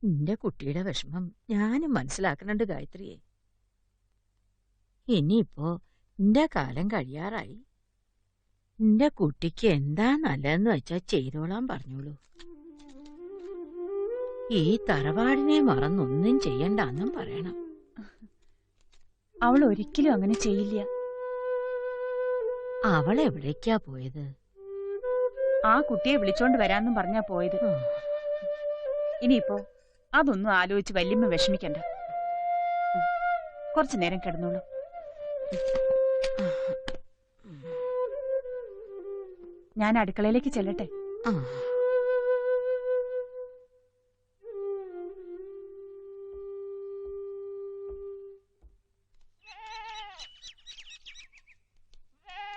നിന്റെ കുട്ടിയുടെ വിഷമം ഞാനും മനസ്സിലാക്കുന്നുണ്ട് ഗായത്രിയെ. ഇനിയിപ്പോ നിന്റെ കാലം കഴിയാറായി. നിന്റെ കുട്ടിക്ക് എന്താ നല്ലതെന്ന് വെച്ചാ ചെയ്തോളാൻ പറഞ്ഞോളൂ. ഈ തറവാടിനെ മറന്നൊന്നും ചെയ്യണ്ടെന്നും പറയണം. അവൾ ഒരിക്കലും അങ്ങനെ ചെയ്യില്ല. അവളെവിടേക്കാ പോയത്? ആ കുട്ടിയെ വിളിച്ചോണ്ട് വരാന്നും പറഞ്ഞാ പോയത്. ഇനിയിപ്പോ അതൊന്നും ആലോചിച്ച് വല്യമ്മ വിഷമിക്കണ്ട. കുറച്ചു നേരം കിടന്നോളൂ. ഞാൻ അടുക്കളയിലേക്ക് ചെല്ലട്ടെ.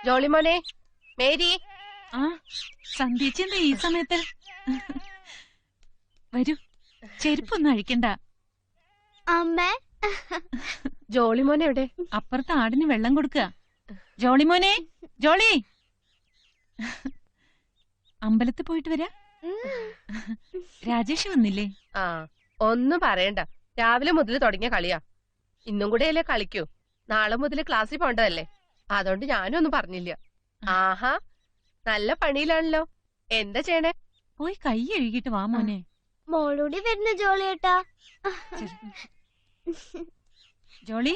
ജോളിമോനെ, മേരി. ആ സന്ധ്യച്ചെന്താ ഈ സമയത്ത്? വരൂ, ചെരുപ്പൊന്നും അഴിക്കണ്ട. അമ്മേ, ജോളിമോനെ എവിടെ? അപ്പുറത്ത് ആടിന് വെള്ളം കൊടുക്കുക. ജോളിമോനെ, ജോളി, അമ്പലത്തിൽ പോയിട്ട് വരാ. രാജേഷ് വന്നില്ലേ? ആ, ഒന്നും പറയണ്ട. രാവിലെ മുതൽ തുടങ്ങിയ കളിയാ. ഇന്നും കൂടെയല്ലേ കളിക്കൂ. നാളെ മുതൽ ക്ലാസ്സിൽ പോണ്ടതല്ലേ. അതുകൊണ്ട് ഞാനും ഒന്നും പറഞ്ഞില്ല. ആഹാ, നല്ല പണിയിലാണല്ലോ. എന്താ ചെയ്യണേ? പോയി കൈ കഴുകിട്ട് വാ മോനെ. മോളൂടി വരുന്ന ജോളിയേട്ടാ. ജോളി,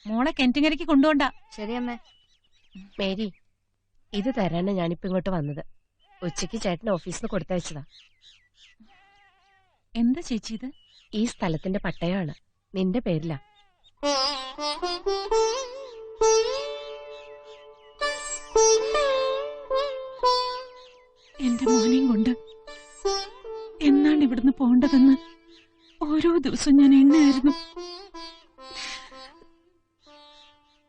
മോളെ കിണറ്റിങ്ങരയ്ക്ക് കൊണ്ടുപോണ്ട. ശരി അമ്മേ. മേരി, ഇത് തരാനാ ഞാനിപ്പോ ഇങ്ങോട്ട് വന്നത്. ഉച്ചയ്ക്ക് ചേട്ടൻ ഓഫീസിൽ നിന്ന് കൊടുത്തയച്ചതാ. എന്താ ചേച്ചി ഇത്? ഈ സ്ഥലത്തിന്റെ പട്ടയമാണ്. നിന്റെ പേരിലാ. എന്റെ മോനെയും കൊണ്ട് എന്നാണ് ഇവിടുന്ന് പോണ്ടതെന്ന് ഓരോ ദിവസവും ഞാൻ എണ്ണയായിരുന്നു.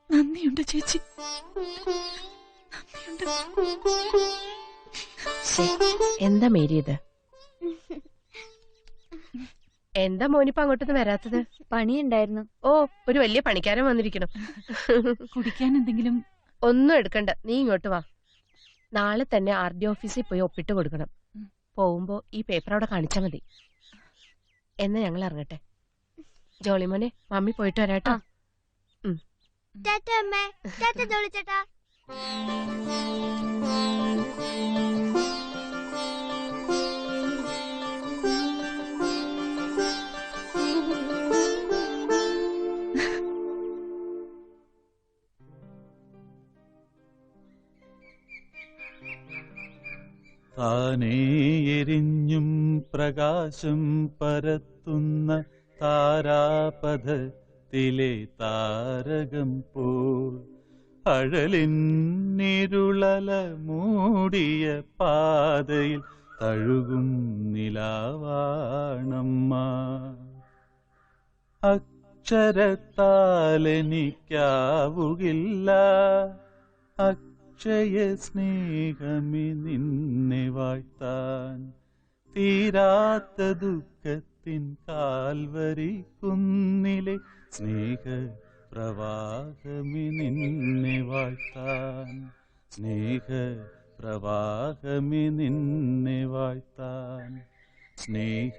നന്ദിയുണ്ട് ചേച്ചി, നന്ദിയുണ്ട്. എന്താ മേരി ഇത്? എന്താ മോനിപ്പോ അങ്ങോട്ടൊന്നും വരാത്തത്? പണിയുണ്ടായിരുന്നു. ഓ, ഒരു വലിയ പണിക്കാരൻ വന്നിരിക്കണം. കുടിക്കാൻ എന്തെങ്കിലും? ഒന്നും എടുക്കണ്ട, നീ ഇങ്ങോട്ട് വാ. നാളെ തന്നെ RD ഓഫീസിൽ പോയി ഒപ്പിട്ട് കൊടുക്കണം. പോകുമ്പോ ഈ പേപ്പർ അവിടെ കാണിച്ചാ മതി. എന്നാ ഞങ്ങൾ ഇറങ്ങട്ടെ. ജോളിമോനെ, മമ്മി പോയിട്ട് വരാട്ടോ. ടാറ്റ അമ്മേ. ടാറ്റ ജോളി ചേട്ടാ. താനേ എരിഞ്ഞും പ്രകാശം പരത്തുന്ന താരാപഥത്തിലെ താരകം പോൽ അഴലിന്നിരുളല മൂടിയ പാതയിൽ തഴുകും നിലാവാണമ്മ. അക്ഷരത്താലെനിക്കാവുകില്ല അക്ഷയ സ്നേഹമി നിന്നെ വാഴ്ത്താൻ. തീരാത്ത ദുഃഖത്തിൻ കാൽവരി കുന്നിലെ സ്നേഹ പ്രവാഹമി നിന്നെ വാഴ്ത്താൻ. സ്നേഹ പ്രവാഹമി നിന്നെ വാഴ്ത്താൻ. സ്നേഹ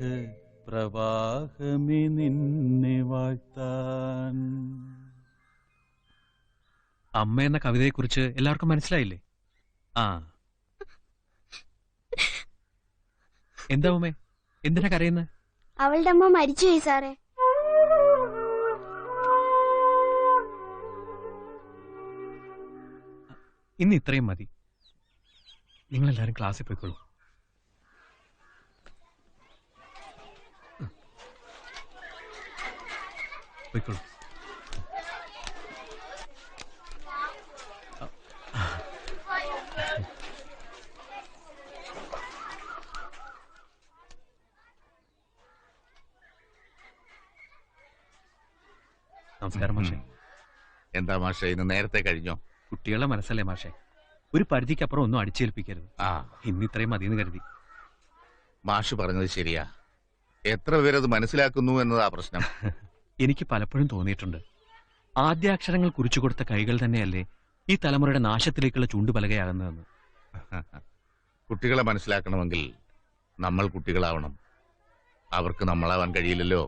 പ്രവാഹമി നിന്നെ വാഴ്ത്താൻ. അമ്മ എന്ന കവിതയെക്കുറിച്ച് എല്ലാവർക്കും മനസ്സിലായില്ലേ? ആ, എന്താ ഉമ്മേ, എന്തിനാ കരയുന്നത്? അവളുടെ അമ്മ മരിച്ചുപോയി സാറേ. ഇന്ന് ഇത്രയും മതി. നിങ്ങളെല്ലാരും ക്ലാസ്സിൽ പോയിക്കോളൂ. പോയിക്കോളൂ. നമസ്കാരം മാഷേ. എന്താ മാഷേ, ഇന്ന് നേരത്തെ കഴിഞ്ഞോ? കുട്ടികളുടെ മനസ്സല്ലേ മാഷേ, ഒരു പരിധിക്കപ്പുറം ഒന്നും അടിച്ചേൽപ്പിക്കരുത്. ഇന്ന് ഇത്രയും മതിയെന്ന് കരുതി. മാഷ് പറഞ്ഞത് ശരിയാ. എത്ര പേരത് മനസ്സിലാക്കുന്നു എന്നതാ പ്രശ്നം. എനിക്ക് പലപ്പോഴും തോന്നിയിട്ടുണ്ട്, ആദ്യാക്ഷരങ്ങൾ കുറിച്ചു കൊടുത്ത കൈകൾ തന്നെയല്ലേ ഈ തലമുറയുടെ നാശത്തിലേക്കുള്ള ചൂണ്ടുപലകയാകുന്നതെന്ന്. കുട്ടികളെ മനസ്സിലാക്കണമെങ്കിൽ നമ്മൾ കുട്ടികളാവണം. അവർക്ക് നമ്മളാവാൻ കഴിയില്ലല്ലോ.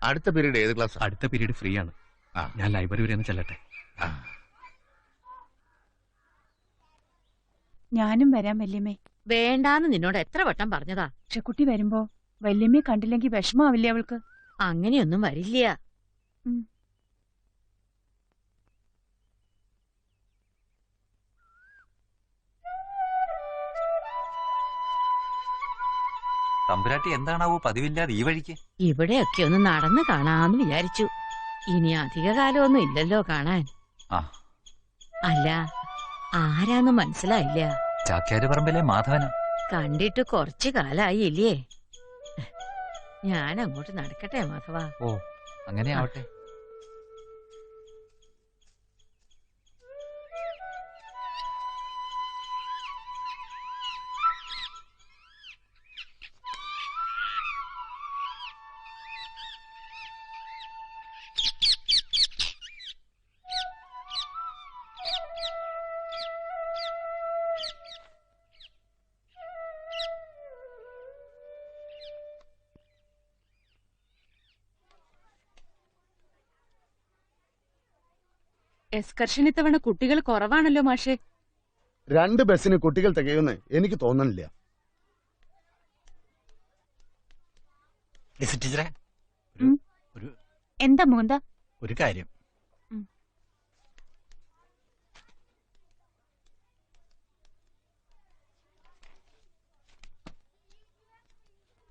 അടുത്ത പീരീഡ് ഏത് ക്ലാസ്? അടുത്ത പീരീഡ് ഫ്രീ ആണ്. ഞാൻ ലൈബ്രറി വരെ ഒന്ന് ചെല്ലട്ടെ. ഞാനും വരാം വല്യമ്മേ. വേണ്ടാന്ന് നിന്നോട് എത്ര വട്ടം പറഞ്ഞതാ. പക്ഷെ കുട്ടി വരുമ്പോ വല്യമ്മയെ കണ്ടില്ലെങ്കിൽ വിഷമാവില്ലേ അവൾക്ക്? അങ്ങനെയൊന്നും വരില്ല. തമ്പുരാട്ടി എന്താണാവോ പതിവില്ലാതെ ഈ വഴിക്ക്? ഇവിടെയൊക്കെ ഒന്ന് നടന്ന് കാണാന്ന് വിചാരിച്ചു. ഇനി അധിക കാലമൊന്നും ഇല്ലല്ലോ കാണാൻ. അല്ല, ആരാന്ന് മനസ്സിലായില്ല. ചാക്യാര് പറമ്പിലെ മാധവന. കണ്ടിട്ട് കുറച്ചു കാലായി ഇല്ലേ? ഞാൻ അങ്ങോട്ട് നടക്കട്ടെ മാധവ. ഓ, അങ്ങനെ ആവട്ടെ. എക്സ്കർഷൻ ഇത്തവണ കുട്ടികൾ കുറവാണല്ലോ മാഷേ. 2 ബസ്സിന് കുട്ടികൾ തികയുമെന്ന് എനിക്ക് തോന്നണില്ല. ടീച്ചറെ, എന്താ മുകുന്ദ? ഒരു കാര്യം.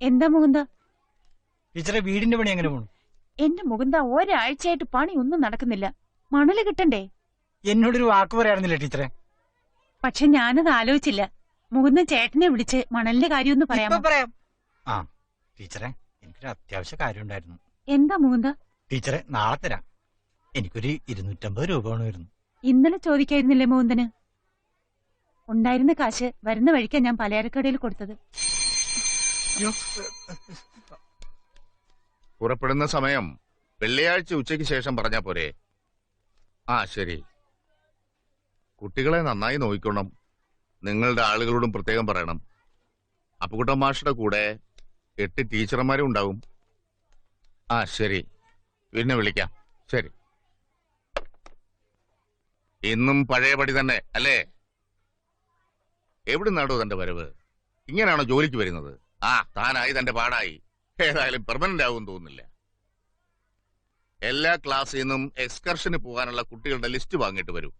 എന്താ മുകുന്ദ? ടീച്ചറെ, വീടിന്റെ പണി എങ്ങനെ പോണു? എന്റെ മുകുന്ദ, ഒരാഴ്ചയായിട്ട് പണി ഒന്നും നടക്കുന്നില്ല. മണല് കിട്ടണ്ടേ? എന്നോടൊരു വാക്ക് പറയാറുന്നില്ല ടീച്ചറെ. പക്ഷെ ഞാനത് ആലോചിച്ചില്ല. മുകുന്ദൻ ചേട്ടനെ വിളിച്ച് മണലിന്റെ കാര്യമൊന്ന് പറയാമോ? ആ ടീച്ചറെ, എനിക്കൊരു അത്യാവശ്യ കാര്യം ഉണ്ടായിരുന്നു. എന്താ മുകുന്ദ? ടീച്ചറെ, നാളെ തരാം. എനിക്കൊരു 250 രൂപ വേണമായിരുന്നു. ഇന്നലെ ചോദിക്കായിരുന്നില്ലേ മുകുന്ദന്? ഉണ്ടായിരുന്ന കാശ് വരുന്ന വഴിക്കാ ഞാൻ പലചരക്കടയിൽ കൊടുത്തത്. പുറപ്പെടുന്ന സമയം വെള്ളിയാഴ്ച ഉച്ചയ്ക്ക് ശേഷം പറഞ്ഞാ പോരെ? ആ ശരി. കുട്ടികളെ നന്നായി നോക്കിക്കോണം. നിങ്ങളുടെ ആളുകളോടും പ്രത്യേകം പറയണം. അപ്പുകുട്ടൻ മാഷിന്റെ കൂടെ 8 ടീച്ചർമാരും ഉണ്ടാവും. ആ ശരി, പിന്നെ വിളിക്കാം. ശരി. ഇന്നും പഴയപടി തന്നെ അല്ലേ? എവിടുന്നാടോ തന്റെ വരവ്? ഇങ്ങനെയാണോ ജോലിക്ക് വരുന്നത്? ആ, താനായി തന്റെ പാടായി. ഏതായാലും പെർമനന്റ് ആവും തോന്നുന്നില്ല. എല്ലാ ക്ലാസ്സിൽ നിന്നും എക്സ്കർഷന് പോകാനുള്ള കുട്ടികളുടെ ലിസ്റ്റ് വാങ്ങിയിട്ട് വരൂ.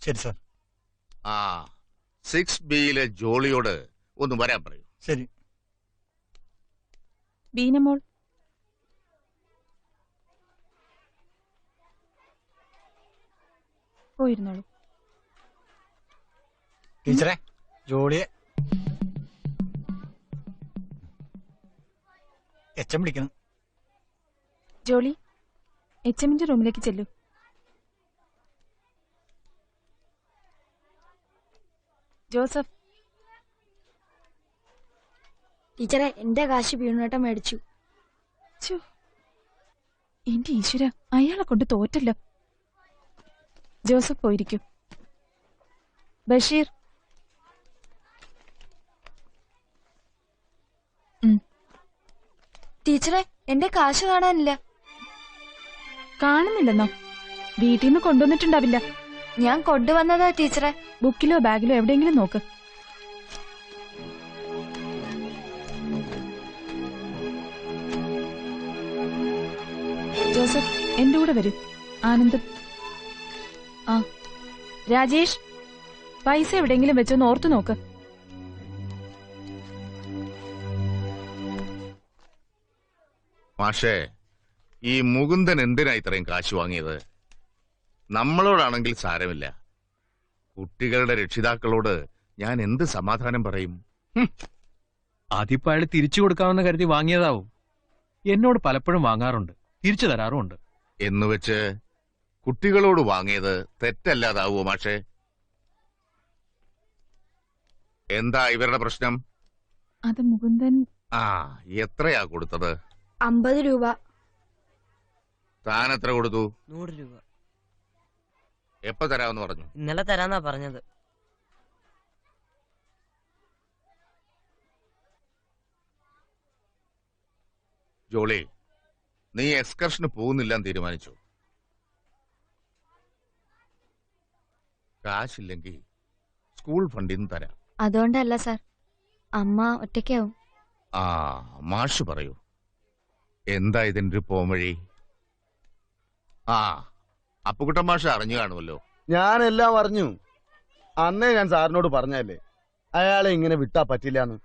ശരി സാർ. ആ, 6Bയിലെ ജോളിയോട് ഒന്ന് വരാൻ പറയൂ. ശരി. ബീനമോൾ, പോയിരുന്നോളൂ. ടീച്ചറെ, ജോളിയെ എച്ചം പിടിക്കണം. ജോളി, HMന്റെ റൂമിലേക്ക് ചെല്ലൂ. ജോസഫ്. ടീച്ചറെ, എന്റെ കാശ് വീണുവേട്ടം മേടിച്ചു. എന്റെ ഈശ്വര, അയാളെ കൊണ്ട് തോറ്റല്ലോ. ജോസഫ് പോയിരിക്കും. ബഷീർ. ടീച്ചറെ, എന്റെ കാശ് കാണാനില്ല. കാണുന്നില്ലെന്നോ? വീട്ടിൽ നിന്ന് കൊണ്ടുവന്നിട്ടുണ്ടാവില്ല. ഞാൻ കൊണ്ടുവന്നതാ ടീച്ചറെ. ബുക്കിലോ ബാഗിലോ എവിടെയെങ്കിലും നോക്ക്. ജോസഫ്, എന്റെ കൂടെ വരൂ. ആനന്ദ്. ആ രാജേഷ്, പൈസ എവിടെയെങ്കിലും വെച്ചൊന്ന് ഓർത്തു നോക്ക്. മാഷേ, ഈ മുകുന്ദൻ എന്തിനാ ഇത്രയും കാശ് വാങ്ങിയത്? നമ്മളോടാണെങ്കിൽ സാരമില്ല. കുട്ടികളുടെ രക്ഷിതാക്കളോട് ഞാൻ എന്ത് സമാധാനം പറയും? അതിപ്പോ അയാൾ തിരിച്ചു കൊടുക്കാമെന്ന് കരുതി വാങ്ങിയതാവും. എന്നോട് പലപ്പോഴും വാങ്ങാറുണ്ട്, തിരിച്ചു തരാറുമുണ്ട്. എന്നുവെച്ച് കുട്ടികളോട് വാങ്ങിയത് തെറ്റല്ലാതാവോ മാഷേ? എന്താ ഇവരുടെ പ്രശ്നം? അത് മുകുന്ദൻ. ആ, എത്രയാ കൊടുത്തത്? 50 രൂപ. താൻ എത്ര കൊടുത്തു? 100 രൂപ. എപ്പോ തരാമെന്ന് പറഞ്ഞു? ഇന്നലെ തരാന്നാ പറഞ്ഞത്. ജോളി, നീ എക്സ്കർഷന് പോകുന്നില്ലെന്ന് തീരുമാനിച്ചു. കാശില്ലെങ്കിൽ സ്കൂൾ ഫണ്ടിൽ നിന്ന് തരാം. അതുകൊണ്ടല്ല സാർ, അമ്മ ഒറ്റയ്ക്കാവും. ആ, മാഷ് പറയൂ, എന്താ ഇതിന്റെ ഒരു പോംവഴി? ആ, അപ്പുകുട്ടൻ മാഷ് അറിഞ്ഞു കാണുമല്ലോ. ഞാനെല്ലാം അറിഞ്ഞു. അന്നേ ഞാൻ സാറിനോട് പറഞ്ഞല്ലേ അയാളെ ഇങ്ങനെ വിട്ടാ പറ്റില്ലാന്ന്.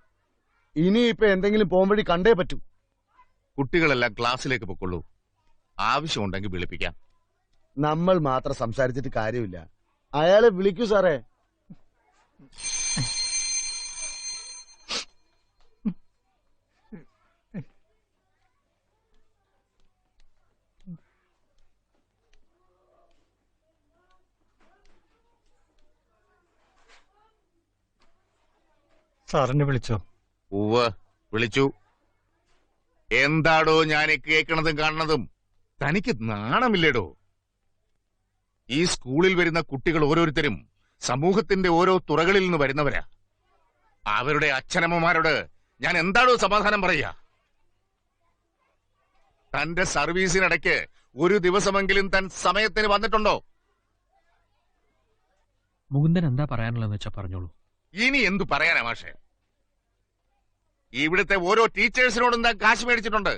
ഇനിയിപ്പൊ എന്തെങ്കിലും പോംവഴി കണ്ടേ പറ്റൂ. കുട്ടികളെല്ലാം ക്ലാസ്സിലേക്ക് പൊക്കൊള്ളൂ. ആവശ്യമുണ്ടെങ്കിൽ വിളിപ്പിക്കാം. നമ്മൾ മാത്രം സംസാരിച്ചിട്ട് കാര്യമില്ല. അയാളെ വിളിക്കൂ സാറേ. സാറിനെ വിളിച്ചോ? ഉവ്വ്, വിളിച്ചു. എന്താടോ ഞാൻ കേൾക്കണതും കാണുന്നതും? തനിക്ക് നാണമില്ലേടോ? ഈ സ്കൂളിൽ വരുന്ന കുട്ടികൾ ഓരോരുത്തരും സമൂഹത്തിന്റെ ഓരോ തുറകളിൽ നിന്ന് വരുന്നവരാ. അവരുടെ അച്ഛനമ്മമാരോട് ഞാൻ എന്താടോ സമാധാനം പറയാ? തന്റെ സർവീസിനിടയ്ക്ക് ഒരു ദിവസമെങ്കിലും താൻ സമയത്തിന് വന്നിട്ടുണ്ടോ? മുകുന്ദൻ എന്താ പറയാനുള്ളതെന്ന് വെച്ചാ പറഞ്ഞോളൂ. ഇനി എന്തു പറയാനാ മാഷെ? ഇവിടുത്തെ ഓരോ ടീച്ചേഴ്സിനോടും താൻ കാശ് മേടിച്ചിട്ടുണ്ട്.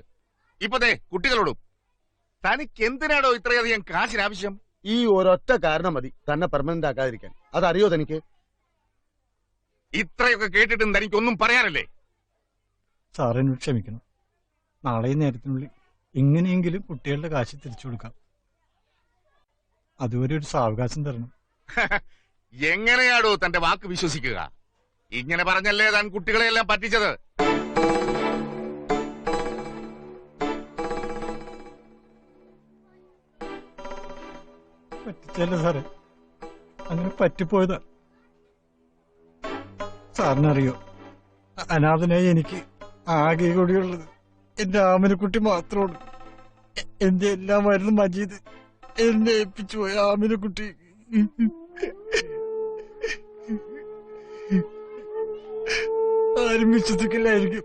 ഇപ്പതേ കുട്ടികളോടും. തനിക്ക് എന്തിനാടോ ഇത്രയധികം കാശിനാവശ്യം? ഈ ഒരൊറ്റ കാരണം മതി തന്നെ പെർമനന്റ് ആക്കാതിരിക്കാൻ. അതറിയോ തനിക്ക്? ഇത്രയൊക്കെ കേട്ടിട്ടും തനിക്കൊന്നും പറയാനല്ലേ? സാറിനോട് ക്ഷമിക്കണം. നാളെ ഈ നേരത്തിനുള്ളിൽ എങ്ങനെയെങ്കിലും കുട്ടികളുടെ കാശ് തിരിച്ചു കൊടുക്കാം. അതുവരെ ഒരു സാവകാശം തരണം. എങ്ങനെയാടോ തന്റെ വാക്ക് വിശ്വസിക്കുക? ഇങ്ങനെ പറഞ്ഞല്ലേ താൻ കുട്ടികളെയെല്ലാം പറ്റിച്ചത്? പറ്റിച്ചല്ലേ സാറേ, അങ്ങനെ പറ്റിപ്പോയതാ. സാറിനറിയോ, അനാഥനായി എനിക്ക് ആകെ കൂടിയുള്ളത് എന്റെ ആമിനക്കുട്ടി മാത്രമാണ്. എന്റെ എല്ലാ മരുന്നും മജീദ് എന്നെ ഏൽപ്പിച്ചു പോയ ആമിനക്കുട്ടി. ആരും വിശ്വസിക്കില്ലായിരിക്കും.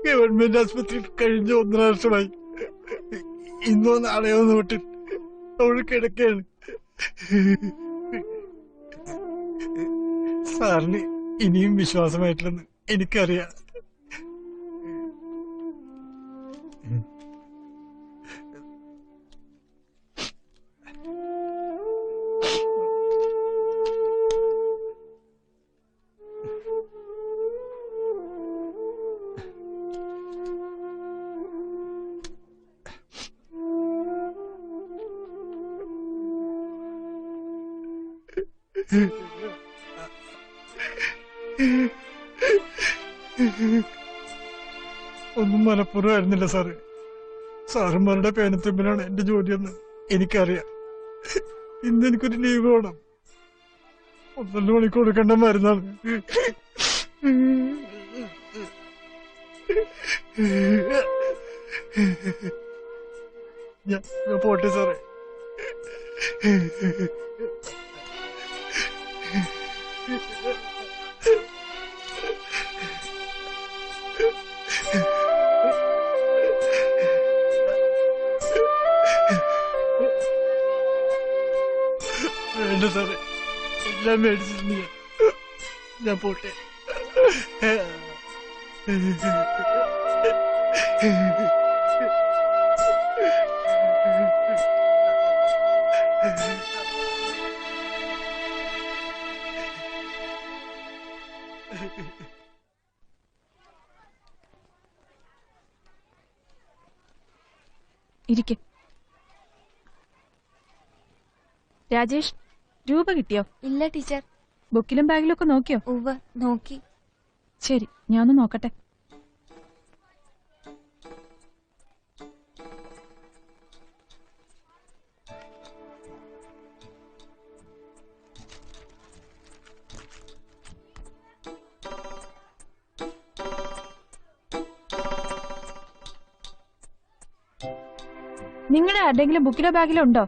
ഗവൺമെന്റ് ആശുപത്രിയിൽ കഴിഞ്ഞ 1.5 വർഷമായി. ഇന്നോ നാളെയോ നോട്ടിൽ അവൾ കിടക്കുകയാണ്. സാറിന് ഇനിയും വിശ്വാസമായിട്ടില്ലെന്ന് എനിക്കറിയാം. ഒന്നും മനഃപൂർവ്വമായിരുന്നില്ല സാറ്. സാറുമാരുടെ പേനത്തുമ്പിലാണ് എന്റെ ജോലിയെന്ന് എനിക്കറിയാം. ഇന്ന് എനിക്കൊരു ലീവ് വേണം. 1.5 മണിക്കൂർ കൊടുക്കേണ്ട മരുന്നാണ്. ഞാൻ പോട്ടെ സാറേ. വേണ്ട സാറേ, എല്ലാം മേടിച്ചിട്ടുണ്ട്. ഞാൻ പോട്ടെ. ഇരിക്കെ. രാജേഷ്, രൂപ കിട്ടിയോ? ഇല്ല ടീച്ചർ. ബുക്കിലും ബാഗിലും ഒക്കെ നോക്കിയോ? ഉവ്വ്, നോക്കി. ശരി, ഞാനൊന്ന് നോക്കട്ടെ. നിങ്ങളുടെ ആരുടെങ്കിലും ബുക്കിലോ ബാഗിലോ ഉണ്ടോ?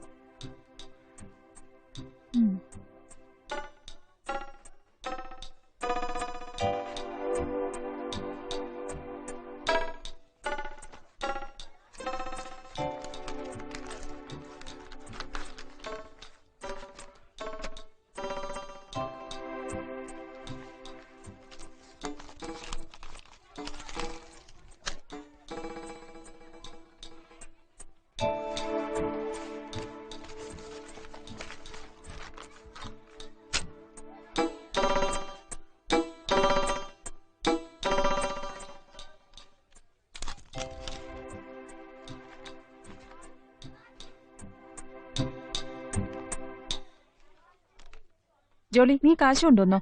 ജോളി, നീ കാശ് കൊണ്ടുവന്നോ?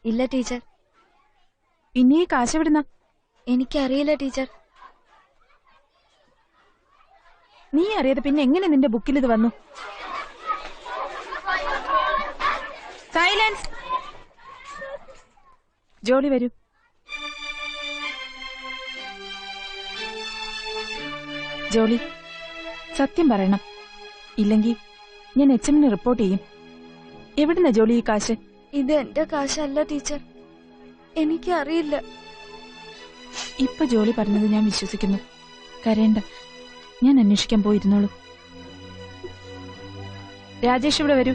ഇല്ല ടീച്ചർ. ഇനി ഈ കാശ് എവിടുന്ന? എനിക്കറിയില്ല ടീച്ചർ. നീ അറിയാതെ പിന്നെ എങ്ങനെ നിന്റെ ബുക്കിൽ ഇത് വന്നു? സൈലൻസ്. ജോളി വരൂ. ജോളി, സത്യം പറയണം, ഇല്ലെങ്കിൽ ഞാൻ HMന് റിപ്പോർട്ട് ചെയ്യും. എവിടുന്ന ജോളി ഈ കാശ്? ഇത് എന്റെ കാശല്ല ടീച്ചർ, എനിക്കറിയില്ല. ഇപ്പൊ ജോളി പറഞ്ഞത് ഞാൻ വിശ്വസിക്കുന്നു. കരയണ്ട, ഞാൻ അന്വേഷിക്കാൻ പോയിരുന്നോളൂ. രാജേഷ്, ഇവിടെ വരൂ.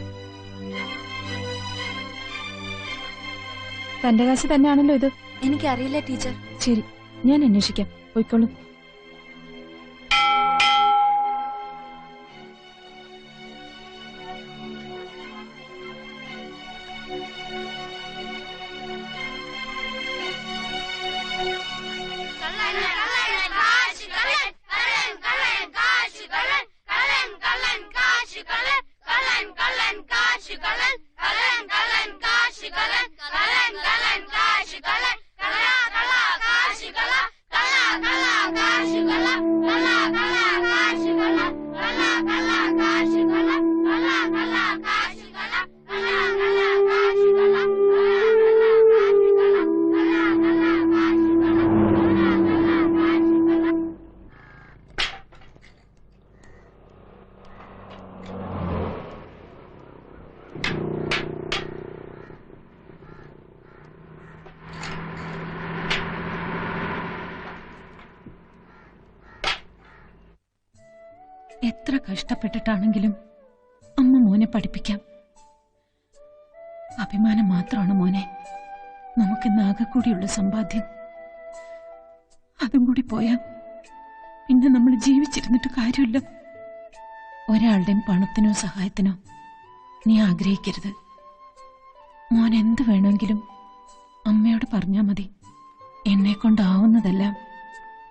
തന്റെ കാശ് തന്നെയാണല്ലോ ഇത്? എനിക്കറിയില്ല ടീച്ചർ. ശരി, ഞാൻ അന്വേഷിക്കാം. പോയിക്കോളൂ. എത്ര കഷ്ടപ്പെട്ടിട്ടാണെങ്കിലും അമ്മ മോനെ പഠിപ്പിക്കാം. അഭിമാനം മാത്രമാണ് മോനെ നമുക്കിന്ന് ആകെ കൂടിയുള്ള സമ്പാദ്യം. അതും കൂടി പോയാ പിന്നെ നമ്മൾ ജീവിച്ചിരുന്നിട്ട് കാര്യമില്ല. ഒരാളുടെയും പണത്തിനോ സഹായത്തിനോ നീ ആഗ്രഹിക്കരുത്. മോൻ എന്ത് വേണമെങ്കിലും അമ്മയോട് പറഞ്ഞാ മതി. എന്നെ കൊണ്ടാവുന്നതെല്ലാം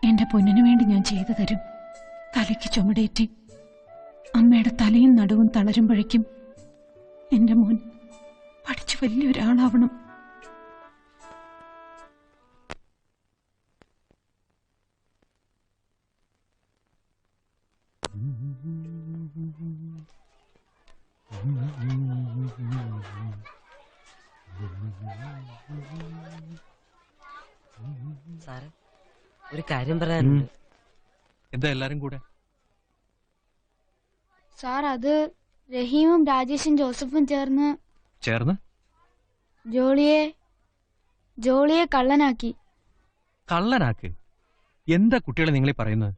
എന്റെ പൊന്നിനു വേണ്ടി ഞാൻ ചെയ്തു തരും. തലയ്ക്ക് ചുമടേറ്റി അമ്മയുടെ തലയും നടുവും തളരുമ്പോഴേക്കും എന്റെ മോൻ പഠിച്ചു വലിയൊരാളാവണം. സാറേ, ഒരു കാര്യം പറയാനുണ്ട്. എന്താ എല്ലാരും കൂടെ? സാർ, അത് റഹീമും രാജേഷും ജോസഫും ചേർന്ന് ജോളിയെ കള്ളനാക്കി. കള്ളനാക്ക്? എന്താ കുട്ടികളെ നിങ്ങളീ പറയുന്നത്?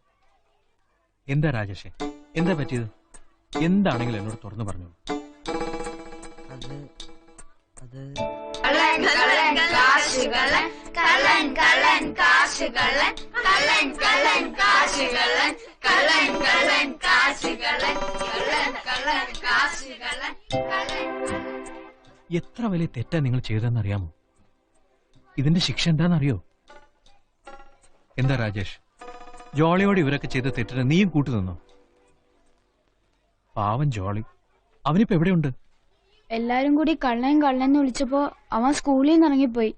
എന്താ രാജേഷേ, എന്താ പറ്റിയത്? എന്താണെങ്കിലും എന്നോട് തുറന്നു പറഞ്ഞു. എത്ര വലിയ തെറ്റാ നിങ്ങൾ ചെയ്തതെന്നറിയാമോ? ഇതിന്റെ ശിക്ഷ എന്താണെന്നറിയോ? എന്താ രാജേഷ്, ജോളിയോട് ഇവരൊക്കെ ചെയ്ത തെറ്റിന് നീയും കൂട്ടുനിന്നോ? പാവം ജോളി, അവനിപ്പോ എവിടെയുണ്ട്? എല്ലാരും കൂടി കള്ളൻ കള്ളന്ന് വിളിച്ചപ്പോ അവൻ സ്കൂളിൽ നിന്ന് ഇറങ്ങിപ്പോയി.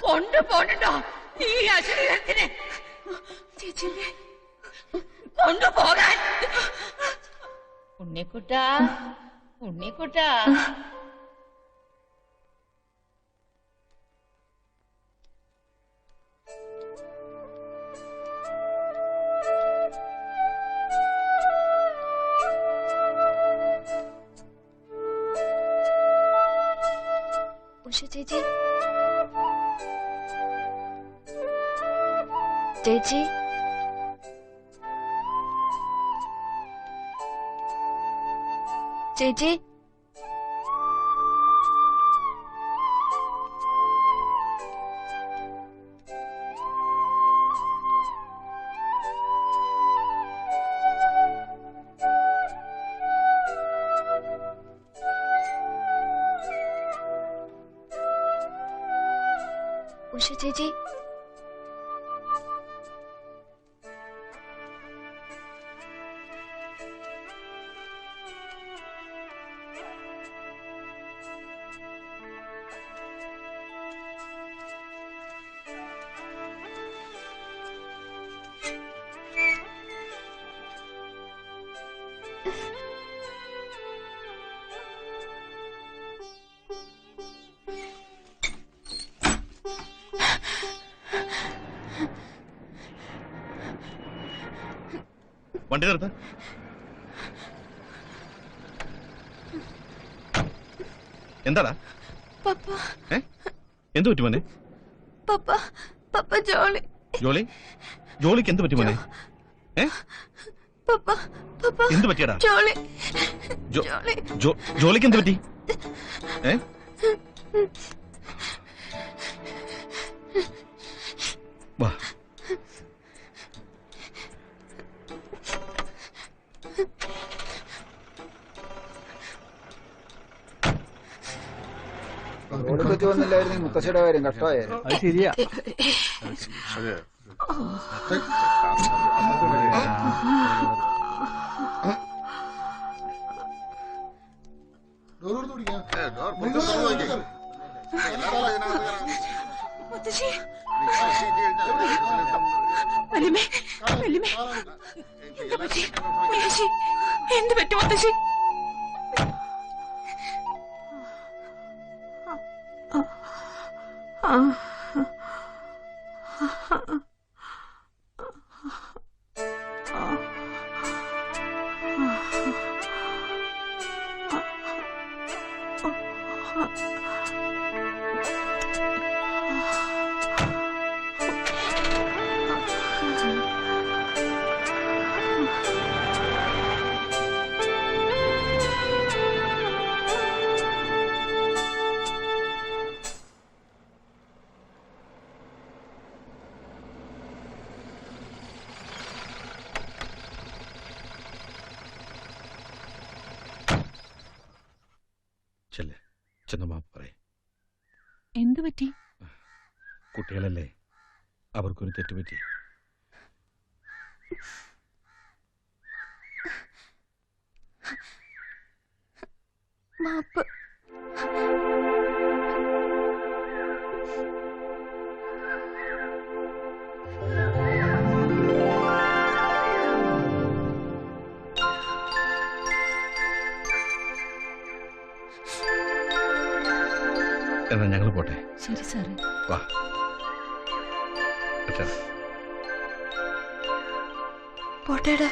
കൊണ്ടുപോകണ്ടോ ഈ അശരീരത്തിനെ? കൊണ്ടുപോകാൻ. ഉണ്ണിക്കുട്ടാ, ഉണ്ണിക്കുട്ടാ. ചേച്ചി ചേച്ചി ചേച്ചി ഉഷ ചേച്ചി വണ്ടി നിർത്ത. എന്താടാ പപ്പ എന്ത് പറ്റി മോനെ? പപ്പ പപ്പ ജോളി ജോളി ജോളിക്ക് എന്ത് പറ്റി മോനെ? പപ്പ പപ്പ എന്ത് പറ്റിയടാ? ജോളി ജോളിക്ക് എന്ത് പറ്റി? വാ പറ്റി വന്നില്ലായിരുന്നു മുത്തശ്ശിയുടെ കാര്യം കഷ്ടമായിരുന്നു. അത് ശരിയാ. എന്ത് പറ്റി മുത്തശ്ശി? എന്ത് പറ്റി? കുട്ടികളല്ലേ, അവർക്കൊരു തെറ്റുപറ്റി. മാപ്പ്. എന്നാ ഞങ്ങൾ പോട്ടെ. ശരി സാറേ. വാ പോട്ടേടാ.